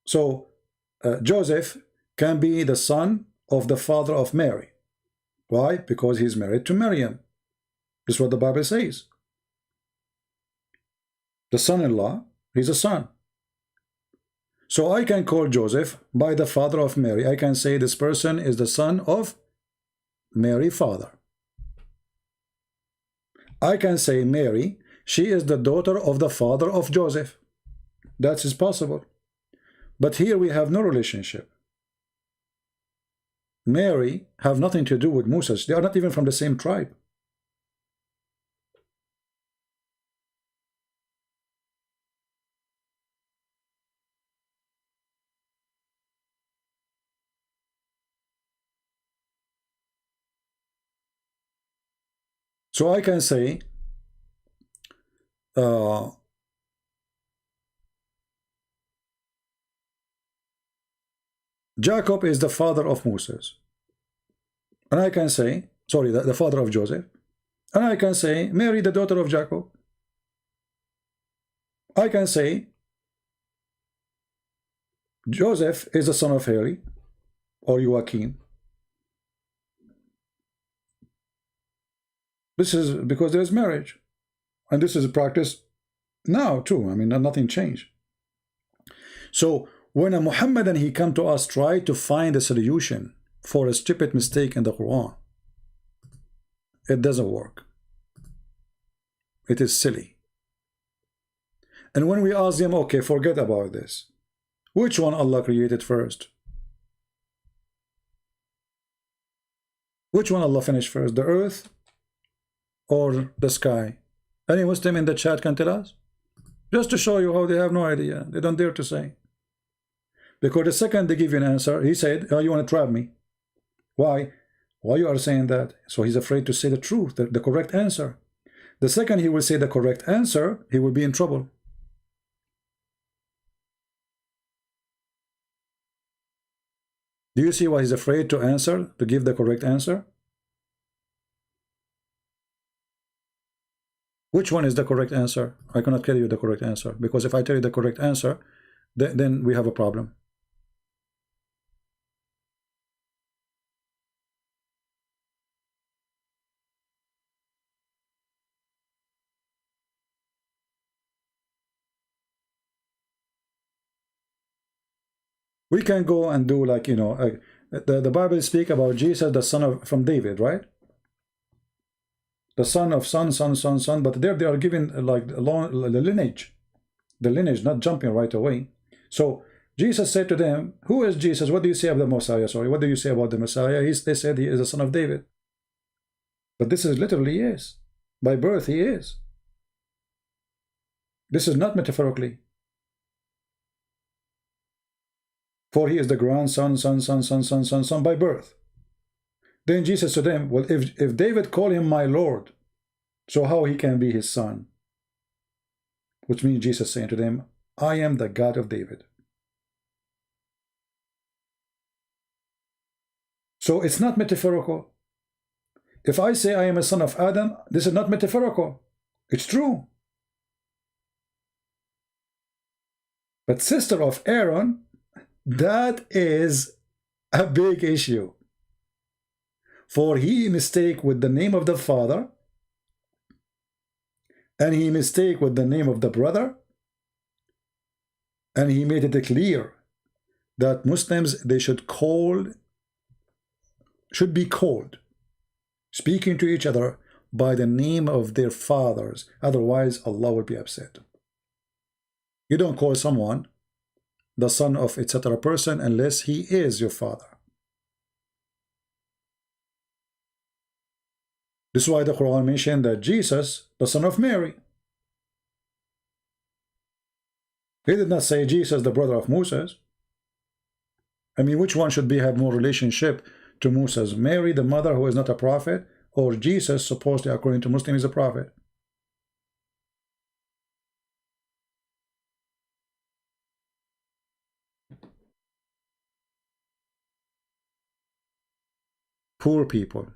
So Joseph can be the son of the father of Mary. Why? Because he's married to Maryam. This is what the Bible says. The son-in-law, he's a son. So I can call Joseph by the father of Mary. I can say this person is the son of Mary father. I can say Mary, she is the daughter of the father of Joseph. That is possible. But here we have no relationship. Mary have nothing to do with Moses. They are not even from the same tribe. So I can say Jacob is the father of Moses. And I can say, sorry, the father of Joseph. And I can say, Mary, the daughter of Jacob. I can say, Joseph is the son of Harry or Joachim. This is because there is marriage. And this is practiced now too. I mean, nothing changed. So when a Muhammadan, he come to us, try to find a solution for a stupid mistake in the Quran, it doesn't work. It is silly. And when we ask them, okay, forget about this, which one Allah created first? Which one Allah finished first, the earth or the sky? Any Muslim in the chat can tell us? Just to show you how they have no idea. They don't dare to say. Because the second they give you an answer, he said, oh, you want to trap me. Why? Why you are saying that? So he's afraid to say the truth, the correct answer. The second he will say the correct answer, he will be in trouble. Do you see why he's afraid to answer, to give the correct answer? Which one is the correct answer? I cannot tell you the correct answer, because if I tell you the correct answer, then we have a problem. We can go and do like, you know, the Bible speak about Jesus, the son of, from David, right? The son of son, but there they are given like the lineage, not jumping right away. So Jesus said to them, who is Jesus? What do you say of the Messiah? Sorry, what do you say about the Messiah? They said he is the son of David. But this is literally is. By birth he is. This is not metaphorically. For he is the grandson, son by birth. Then Jesus to them, well, if David called him my Lord, so how he can be his son? Which means Jesus saying to them, I am the God of David. So it's not metaphorical. If I say I am a son of Adam, this is not metaphorical. It's true. But sister of Aaron, that is a big issue. For he mistake with the name of the father, and he mistake with the name of the brother, and he made it clear that Muslims, they should be called, speaking to each other by the name of their fathers. Otherwise, Allah will be upset. You don't call someone the son of etc. person unless he is your father. This is why the Quran mentioned that Jesus, the son of Mary. He did not say Jesus, the brother of Moses. I mean, which one should have more relationship to Moses? Mary, the mother, who is not a prophet, or Jesus, supposedly according to Muslim, is a prophet? Poor people.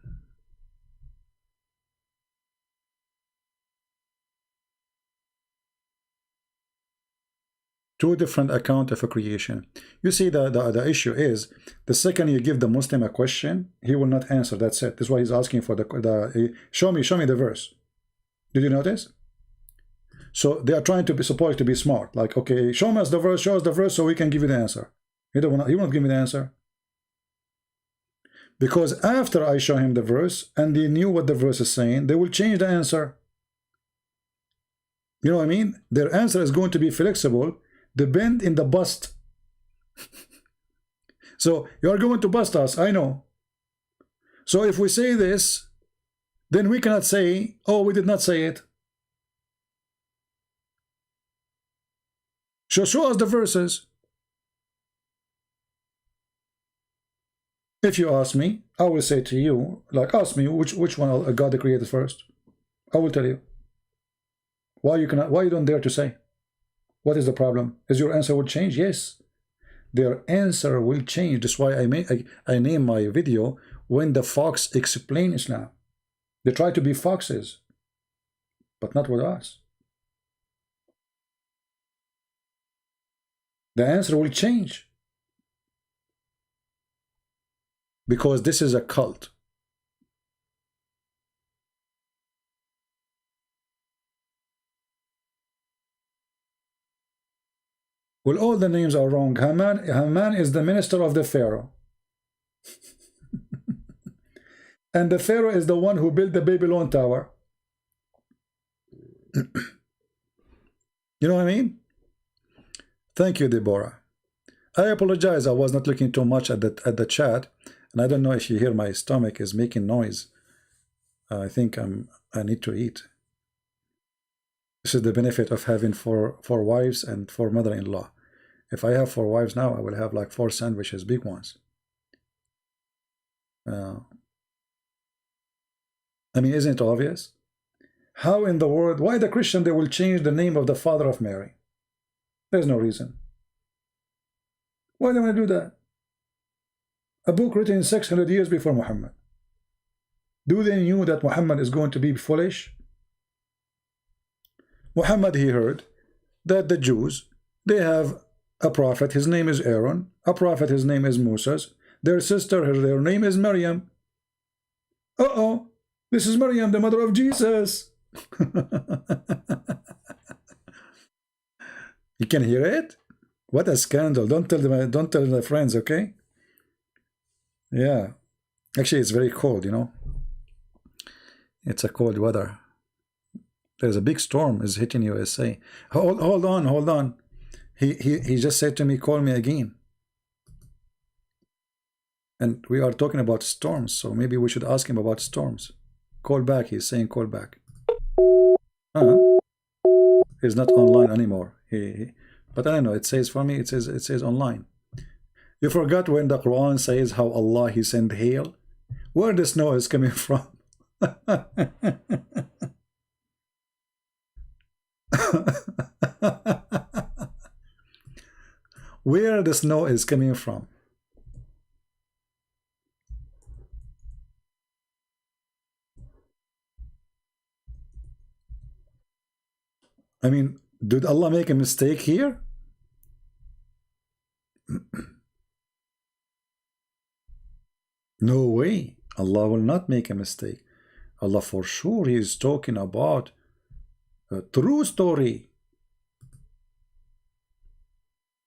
Two different accounts of a creation. You see, the issue is, the second you give the Muslim a question, he will not answer. That's it. That's why he's asking for show me the verse. Did you notice? So they are trying to be supposed to be smart. Like, okay, show us the verse so we can give you the answer. He won't give me the answer. Because after I show him the verse and they knew what the verse is saying, they will change the answer. You know what I mean? Their answer is going to be flexible, the bend in the bust. So you are going to bust us, I know. So if we say this, then we cannot say, oh, we did not say it. So show us the verses. If you ask me, I will say to you, like, ask me which one God created first. I will tell you. Why you don't dare to say? What is the problem? Is your answer would change? Yes. their answer will change. That's why I name my video When the Fox Explain Islam. They try to be foxes, but not with us. The answer will change, because this is a cult. Well, all the names are wrong. Haman is the minister of the Pharaoh. And the Pharaoh is the one who built the Babylon Tower. You know what I mean? Thank you, Deborah. I apologize. I was not looking too much at the chat, and I don't know if you hear my stomach is making noise. I think I need to eat. This is the benefit of having four wives and 4 mother-in-law. If I have 4 wives now, I will have like 4 sandwiches, big ones. I mean, isn't it obvious? How in the world, why the Christian, they will change the name of the father of Mary? There's no reason. Why do they want to do that? A book written 600 years before Muhammad. Do they knew that Muhammad is going to be foolish? Muhammad, he heard that the Jews, they have a prophet, his name is Aaron, a prophet, his name is Moses, their sister, their name is Maryam. Uh-oh, this is Maryam, the mother of Jesus. You can hear it? What a scandal. Don't tell my friends, okay? Yeah. Actually, it's very cold, you know. It's a cold weather. There's a big storm is hitting USA. Hold on. He just said to me, call me again. And we are talking about storms, so maybe we should ask him about storms. Call back, he's saying call back. He's not online anymore. But I don't know, it says for me, it says online. You forgot when the Quran says how Allah, he sent hail? Where the snow is coming from? Where the snow is coming from? I mean, did Allah make a mistake here? No way. Allah will not make a mistake. Allah for sure, he is talking about a true story.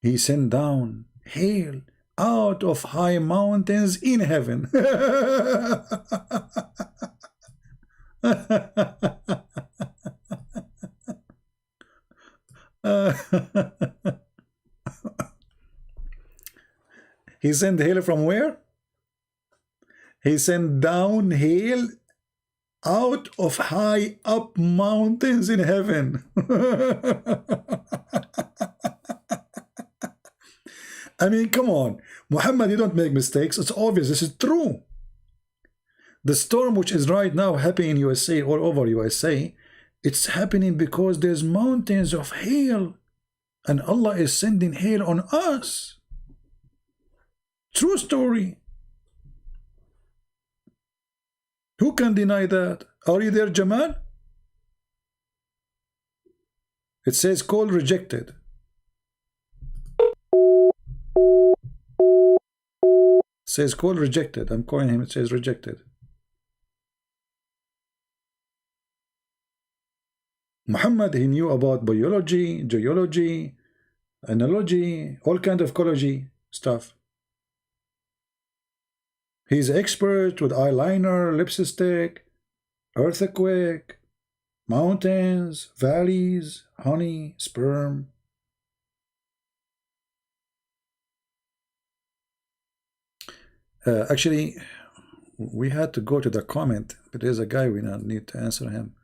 He sent down hail out of high mountains in heaven. He sent hail from where? He sent down hail out of high up mountains in heaven. I mean, come on. Muhammad, you don't make mistakes. It's obvious. This is true. The storm which is right now happening in USA, all over USA, it's happening because there's mountains of hail. And Allah is sending hail on us. True story. Who can deny that? Are you there, Jamal? It says call rejected. It says call rejected. I'm calling him, it says rejected. Muhammad, he knew about biology, geology, analogy, all kind of ecology stuff. He's expert with eyeliner, lipstick, earthquake, mountains, valleys, honey, sperm. Actually, we had to go to the comment, but there's a guy we now need to answer him.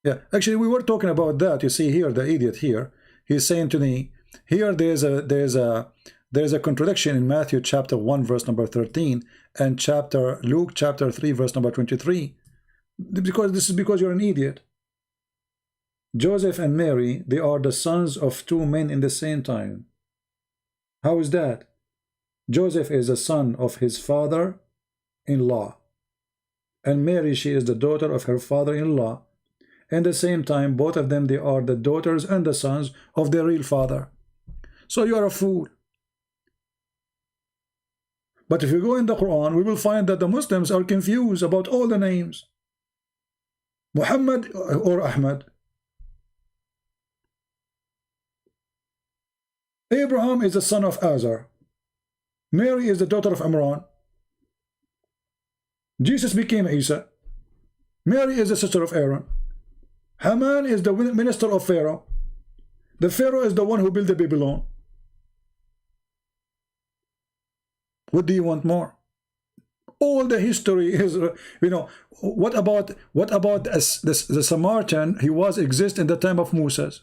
Yeah, actually, we were talking about that. You see here, the idiot here, he's saying to me, here there's a contradiction in Matthew chapter 1 verse number 13 and Luke chapter 3 verse number 23. Because you're an idiot. Joseph and Mary, they are the sons of 2 men in the same time. How is that? Joseph is the son of his father-in-law, and Mary, she is the daughter of her father-in-law. At the same time, both of them, they are the daughters and the sons of their real father. So you are a fool. But if you go in the Quran, we will find that the Muslims are confused about all the names. Muhammad or Ahmad. Abraham is the son of Azar. Mary is the daughter of Imran. Jesus became Isa. Mary is the sister of Aaron. Haman is the minister of Pharaoh. The Pharaoh is the one who built the Babylon. What do you want more? All the history is, you know, what about the Samaritan? He was exist in the time of Moses.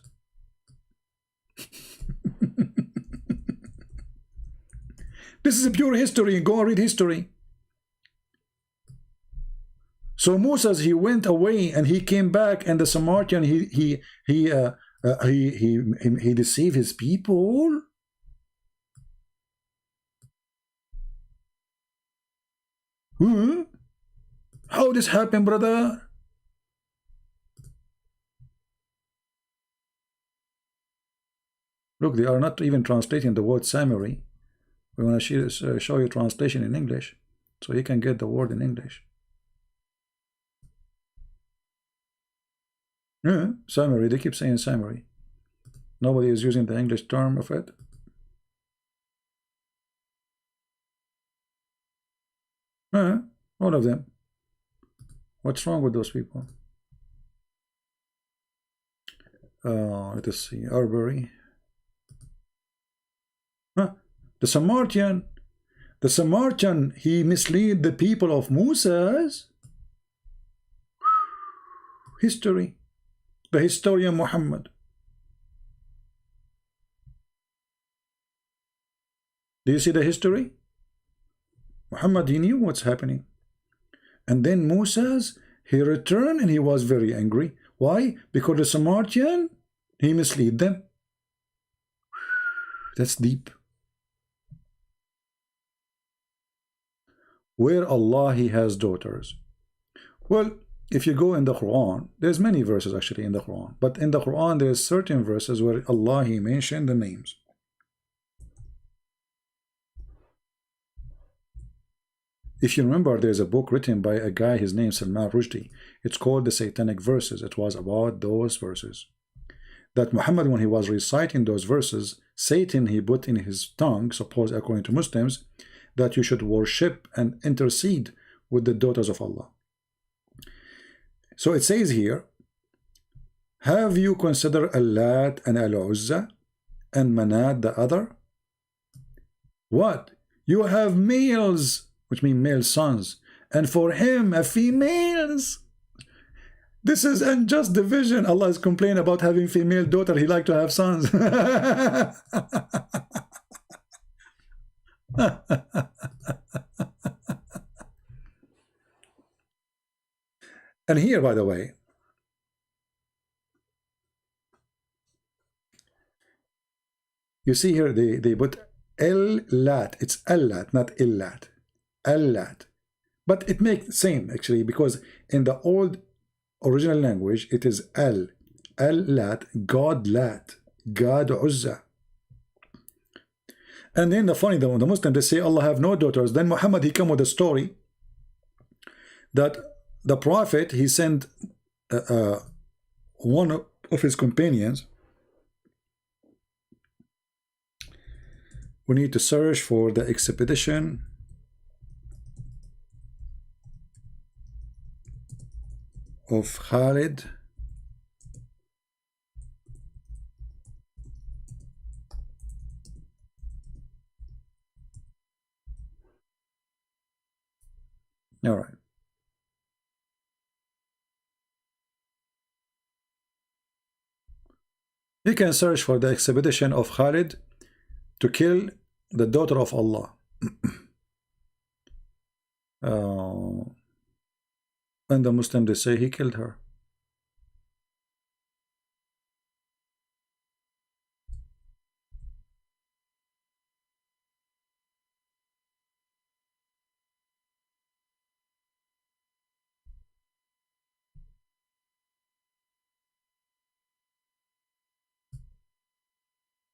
This is a pure history. Go and read history. So Moses, he went away and he came back, and the Samaritan, he deceived his people. How this happened, brother? Look, they are not even translating the word summary. We want to show you translation in English, so you can get the word in English. Summary, they keep saying summary. Nobody is using the English term of it. All of them. What's wrong with those people? Let us see. Arbery. The Samaritan, he misled the people of Moses. History. The historian Muhammad. Do you see the history? Muhammad, he knew what's happening. And then Moses, he returned and he was very angry. Why? Because the Samaritan, he misled them. That's deep. Where Allah, he has daughters. Well, if you go in the Quran, there's many verses actually in the Quran. But in the Quran, there's certain verses where Allah, he mentioned the names. If you remember, there's a book written by a guy, his name is Salman Rushdie. It's called the Satanic Verses. It was about those verses. That Muhammad, when he was reciting those verses, Satan, he put in his tongue, suppose according to Muslims, that you should worship and intercede with the daughters of Allah. So it says here, have you considered Allat and Al-Uzza and Manat the other? What? You have males, which mean male sons, and for him a females. This is unjust division. Allah is complaining about having female daughter. He like to have sons. And here, by the way, you see here they put El-Lat. It's El-Lat, not Illat. El-Lat. But it makes same actually, because in the old original language it is El-Lat, God Lat, God Uzza. And then the funny, the Muslims, they say Allah have no daughters. Then Muhammad, he come with a story that the Prophet, he sent one of his companions. We need to search for the expedition of Khalid all right. You can search for the expedition of Khalid to kill the daughter of Allah. And the Muslims, they say he killed her.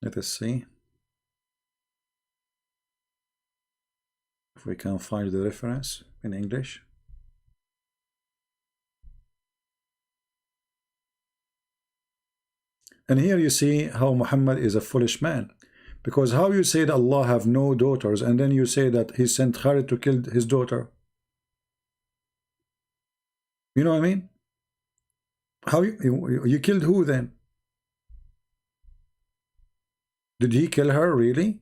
Let us see if we can find the reference in English. And here you see how Muhammad is a foolish man, because how you say that Allah have no daughters and then you say that he sent Khalid to kill his daughter. You know what I mean? How you killed who then? Did he kill her really?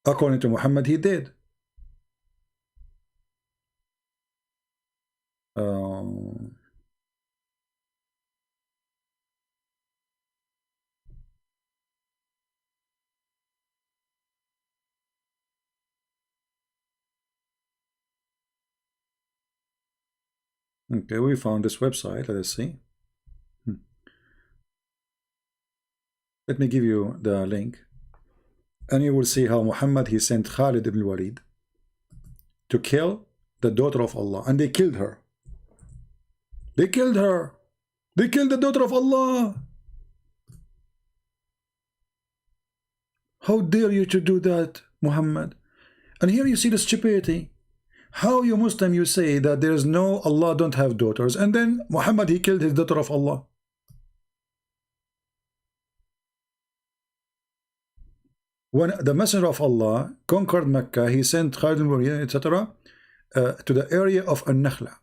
According to Muhammad, he did. Okay, we found this website. Let us see. Let me give you the link, and you will see how Muhammad, he sent Khalid ibn Walid to kill the daughter of Allah, and they killed her. They killed her. They killed the daughter of Allah. How dare you to do that, Muhammad? And here you see the stupidity. How you Muslim, you say that there is no, Allah don't have daughters, and then Muhammad, he killed his daughter of Allah. When the Messenger of Allah conquered Mecca, he sent Khalid ibn Walid, etc., to the area of An-Nakhla,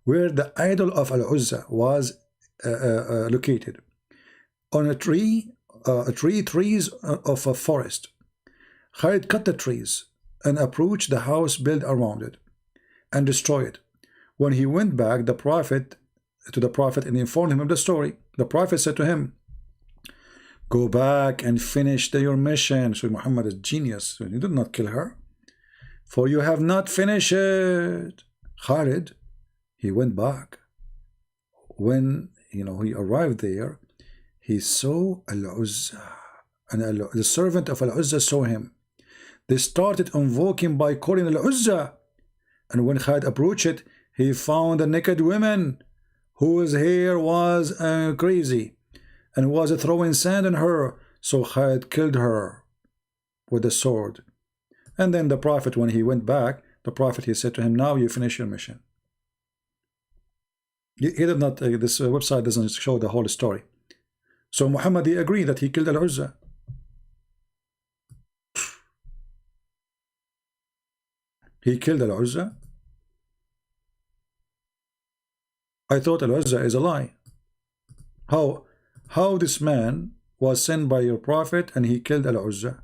where the idol of Al-Uzza was located, on a trees of a forest. Khalid cut the trees and approached the house built around it and destroyed it. When he went back to the Prophet and informed him of the story, the Prophet said to him, "Go back and finish your mission." So Muhammad is genius. He did not kill her, for you have not finished it. Khalid, he went back. When he arrived there, he saw Al-Uzza, and the servant of Al-Uzza saw him. They started invoking by calling Al-Uzza, and when Khalid approached it, he found a naked woman whose hair was crazy and was throwing sand on her. So Khalid killed her with a sword. And then the Prophet, when he went back, the Prophet, he said to him, "Now you finish your mission." He did not, this website doesn't show the whole story. So Muhammad, he agreed that he killed Al-Uzza. He killed Al-Uzza. I thought Al-Uzza is a lie. How this man was sent by your Prophet and he killed Al-Uzza?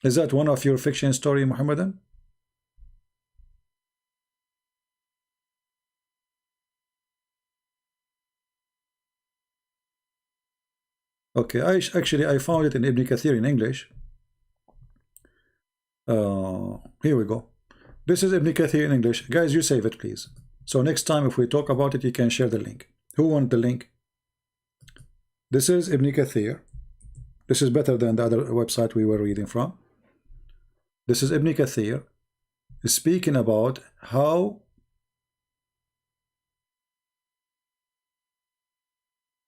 Is that one of your fiction story, Muhammadan? Okay, I found it in Ibn Kathir in English. Here we go. This is Ibn Kathir in English. Guys, you save it, please. So next time if we talk about it, you can share the link. Who wants the link? This is Ibn Kathir. This is better than the other website we were reading from. This is Ibn Kathir speaking about how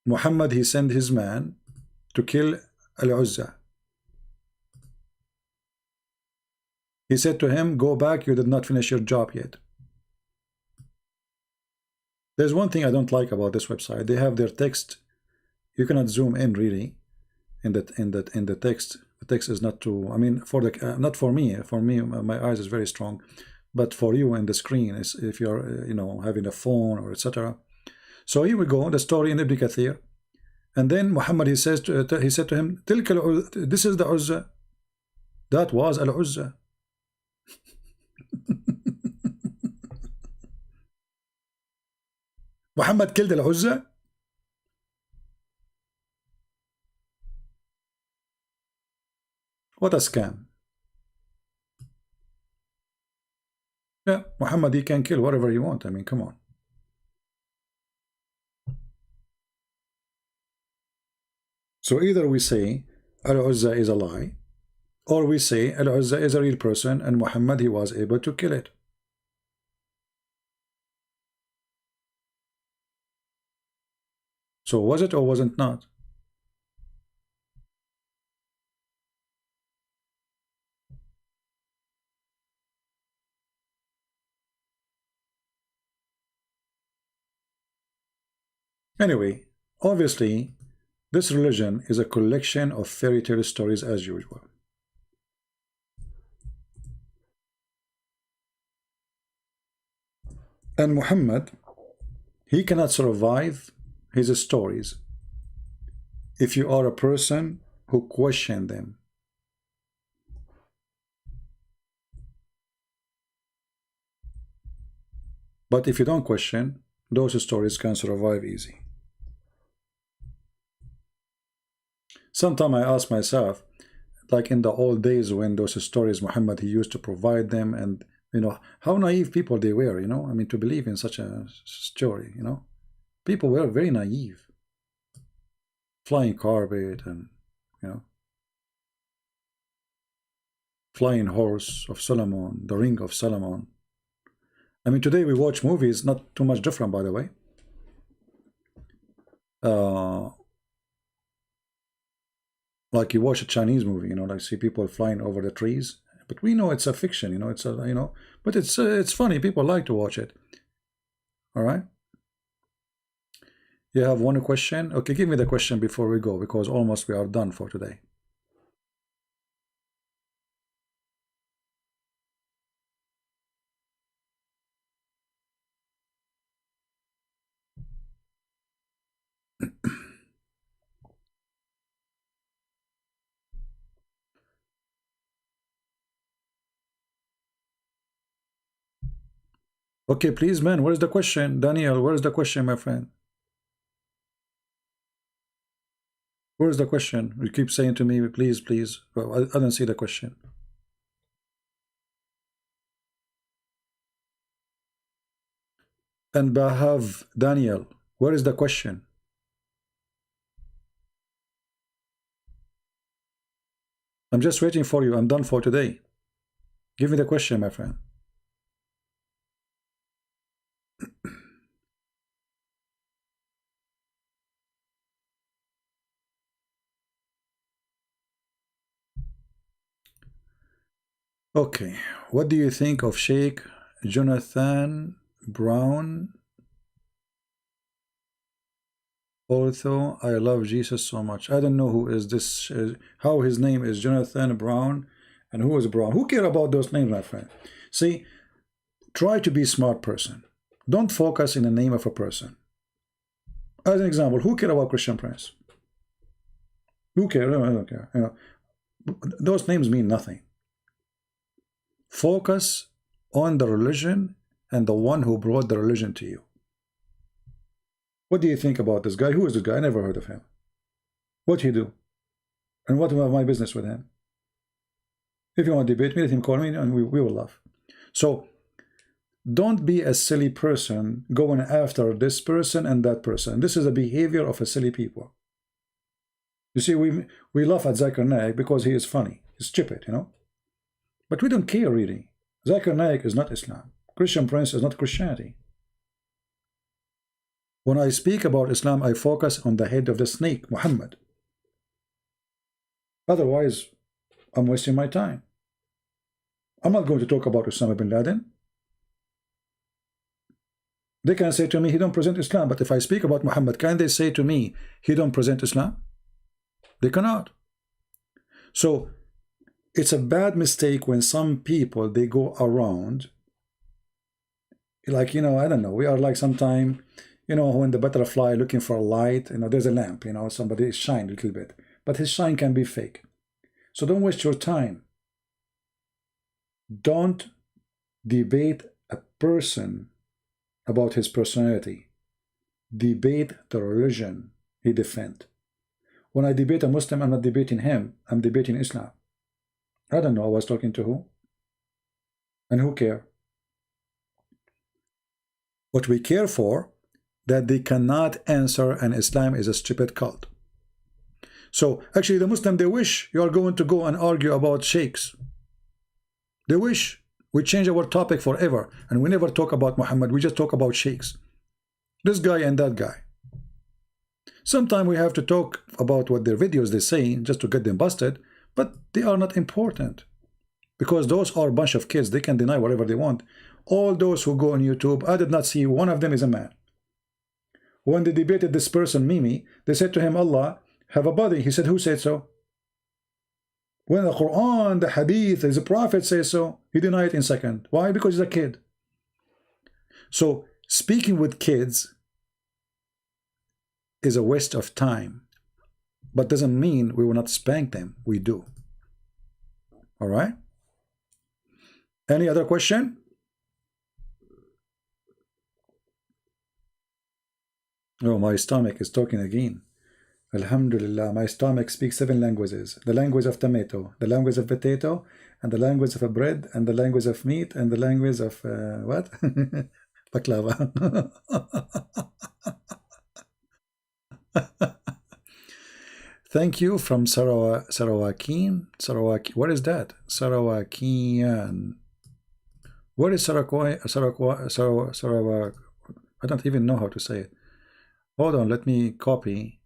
Muhammad, he sent his man to kill Al-Uzza. He said to him, "Go back, you did not finish your job yet." There's one thing I don't like about this website. They have their text. You cannot zoom in really in the text. The text is not too, I mean, for the not for me. For me, my eyes is very strong, but for you in the screen is if you're having a phone or etc. So here we go, the story in Ibn Kathir. And then Muhammad, he said to him, "This is the Uzza." That was Al-Uzza. Muhammad killed Al-Uzza. What a scam. Yeah, Muhammad, he can kill whatever he wants. I mean, come on. So either we say Al-Uzza is a lie, or we say Al-Uzza is a real person and Muhammad, he was able to kill it. So was it or wasn't not? Anyway, obviously, this religion is a collection of fairy tale stories as usual. And Muhammad, he cannot survive his stories if you are a person who question them. But if you don't question, those stories can survive easy. Sometimes I ask myself, like in the old days when those stories Muhammad, he used to provide them, and you know, how naive people they were, you know, I mean, to believe in such a story, you know, people were very naive. Flying carpet and, you know, flying horse of Solomon, the ring of Solomon. I mean, today we watch movies, not too much different, by the way. Like you watch a Chinese movie, you know, like see people flying over the trees, but we know it's a fiction, you know, it's a, you know, but it's funny. People like to watch it. All right. You have one question? Okay, give me the question before we go, because almost we are done for today. Okay, please, man, where's the question? Daniel, where's the question, my friend? Where's the question? You keep saying to me, please, please. Well, I don't see the question. And Bahav, Daniel, where is the question? I'm just waiting for you. I'm done for today. Give me the question, my friend. Okay, what do you think of Sheikh Jonathan Brown? Although I love Jesus so much, I don't know who is this, how his name is Jonathan Brown, and who is Brown. Who care about those names, my friend? See, try to be a smart person. Don't focus in the name of a person. As an example, who care about Christian Prince? Who care? I don't care. You know, those names mean nothing. Focus on the religion and the one who brought the religion to you. What do you think about this guy? Who is this guy? I never heard of him. What he do? And what about my business with him? If you want to debate me, let him call me and we will laugh. So don't be a silly person going after this person and that person. This is a behavior of a silly people. You see, we laugh at Zakir Naik because he is funny. He's stupid, you know. But we don't care really. Zakir Naik is not Islam. Christian Prince is not Christianity. When I speak about Islam, I focus on the head of the snake, Muhammad. Otherwise, I'm wasting my time. I'm not going to talk about Osama bin Laden. They can say to me, he don't present Islam. But if I speak about Muhammad, can they say to me, he don't present Islam? They cannot. So it's a bad mistake when some people, they go around, like, you know, I don't know, we are like sometime, you know, when the butterfly looking for a light, you know, there's a lamp, you know, somebody shine a little bit, but his shine can be fake. So don't waste your time. Don't debate a person about his personality. Debate the religion he defends. When I debate a Muslim, I'm not debating him, I'm debating Islam. I don't know I was talking to who. And who care? What we care for, that they cannot answer and Islam is a stupid cult. So actually the Muslim, they wish you are going to go and argue about sheikhs. They wish we change our topic forever and we never talk about Muhammad, we just talk about sheikhs. This guy and that guy. Sometimes we have to talk about what their videos they say just to get them busted, but they are not important. Because those are a bunch of kids, they can deny whatever they want. All those who go on YouTube, I did not see one of them is a man. When they debated this person, Mimi, they said to him, Allah have a body. He said, who said so? When the Quran, the Hadith, the Prophet says so, he denied it in a second. Why? Because he's a kid. So speaking with kids is a waste of time, but doesn't mean we will not spank them. We do. All right? Any other question? Oh, my stomach is talking again. Alhamdulillah, my stomach speaks 7 languages. The language of tomato, the language of potato, and the language of a bread, and the language of meat, and the language of what? Baklava. Thank you from Sarawakian. What is that? Sarawakian. What is Sarawak? I don't even know how to say it. Hold on, let me copy.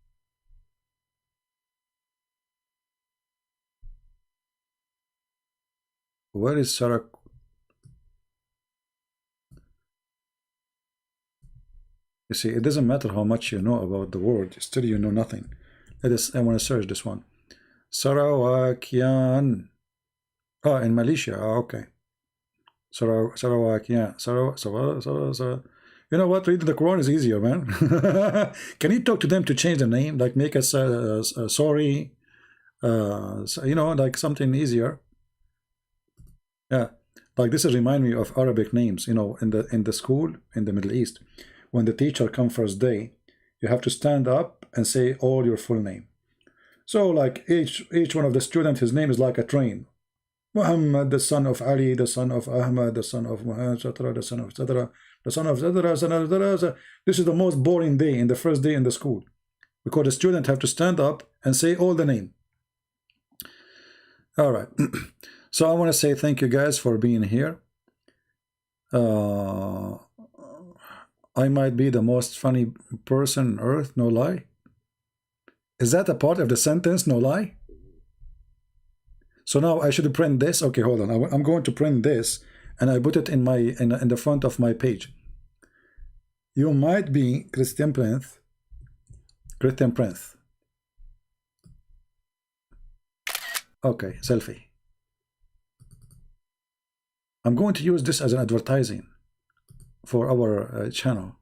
Where is Sarak? You see, it doesn't matter how much you know about the word, still you know nothing. I want to search this one. Sarawakian. Oh, in Malaysia. Oh, okay. Sarawakian. You know what? Reading the Quran is easier, man. Can you talk to them to change the name? Like make us sorry. You know, like something easier. Yeah. Like this is remind me of Arabic names. You know, in the school in the Middle East, when the teacher comes first day, you have to stand up and say all your full name. So like each one of the students, his name is like a train. Muhammad, the son of Ali, the son of Ahmad, the son of Muhammad, the son of etc., the son of etc. This is the most boring day in the first day in the school, because the student have to stand up and say all the name. All right. So I want to say thank you guys for being here. I might be the most funny person on earth, no lie. Is that a part of the sentence, no lie? So now I should print this. Okay, hold on. I'm going to print this and I put it in the front of my page. You might be Christian Prince. Okay, selfie. I'm going to use this as an advertising for our channel.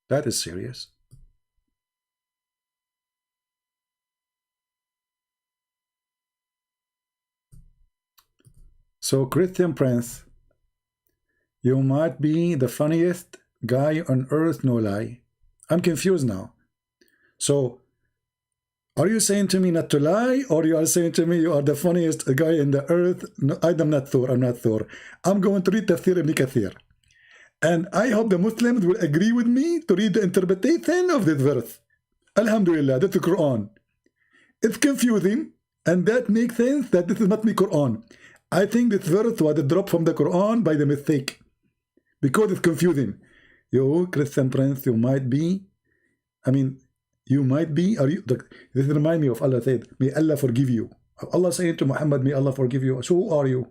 That is serious. So Christian Prince, you might be the funniest guy on earth, no lie. I'm confused now. So are you saying to me not to lie, or you are saying to me you are the funniest guy in the earth? No, I'm not Thor. I'm going to read Tafsir ibn Kathir. And I hope the Muslims will agree with me to read the interpretation of this verse. Alhamdulillah, that's the Quran. It's confusing, and that makes sense that this is not the Quran. I think this verse was dropped from the Quran by the mistake, because it's confusing. You, Christian Prince, you might be, you might be, are you? This reminds me of Allah said, may Allah forgive you. Allah saying to Muhammad, may Allah forgive you. So who are you?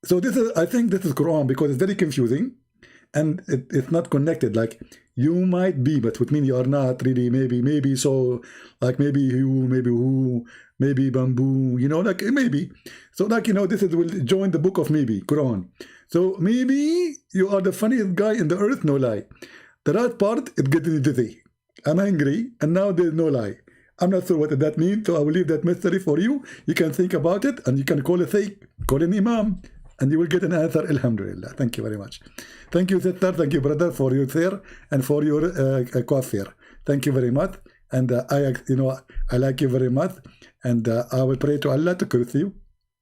So this is, I think this is Quran, because it's very confusing and it's not connected. Like you might be, but with me you are not really. Maybe so, like maybe you, maybe who, maybe bamboo. You know, like maybe. So like this is will join the book of maybe Quran. So maybe you are the funniest guy in the earth, no lie. The right part, it getting dizzy. I'm angry, and now there's no lie. I'm not sure what that means, so I will leave that mystery for you. You can think about it, and you can call an imam, and you will get an answer. Alhamdulillah. Thank you very much. Thank you, sister. Thank you, brother, for your share and for your coiffure. Thank you very much. And I like you very much. And I will pray to Allah to curse you.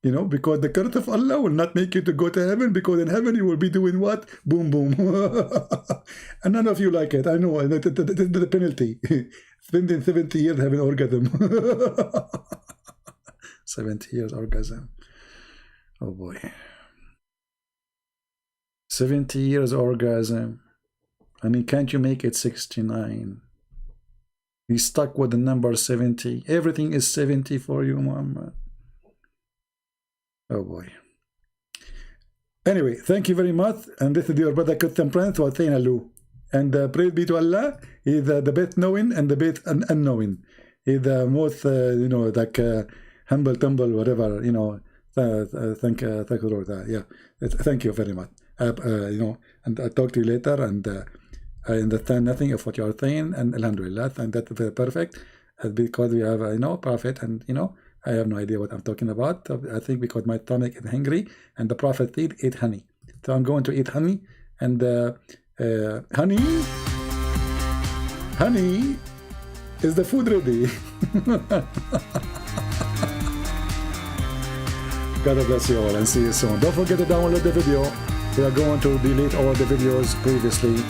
You know, because the curse of Allah will not make you to go to heaven, because in heaven you will be doing what? Boom, boom. And none of you like it. I know, the penalty. Spending 70 years having orgasm. 70 years orgasm. Oh boy. 70 years orgasm. I mean, can't you make it 69? You stuck with the number 70. Everything is 70 for you, Muhammad. Oh boy. Anyway, thank you very much. And this is your brother Christian Prince wa Lu. And praise be to Allah. He's the best knowing and the best unknowing. He's the most, you know, like humble, tumble, whatever, you know. Thank you, Lord. Yeah. Thank you very much. You know, and I'll talk to you later. And I understand nothing of what you are saying. And Alhamdulillah. And that's very perfect. Because we have, you know, Prophet, and, you know, I have no idea what I'm talking about. I think because my stomach is hungry, and the Prophet said, eat honey. So I'm going to eat honey, and honey is the food ready. God bless you all, and see you soon. Don't forget to download the video. We are going to delete all the videos previously,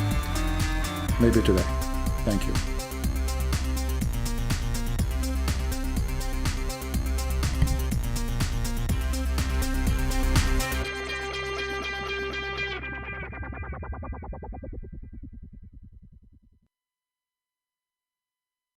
maybe today. Thank you.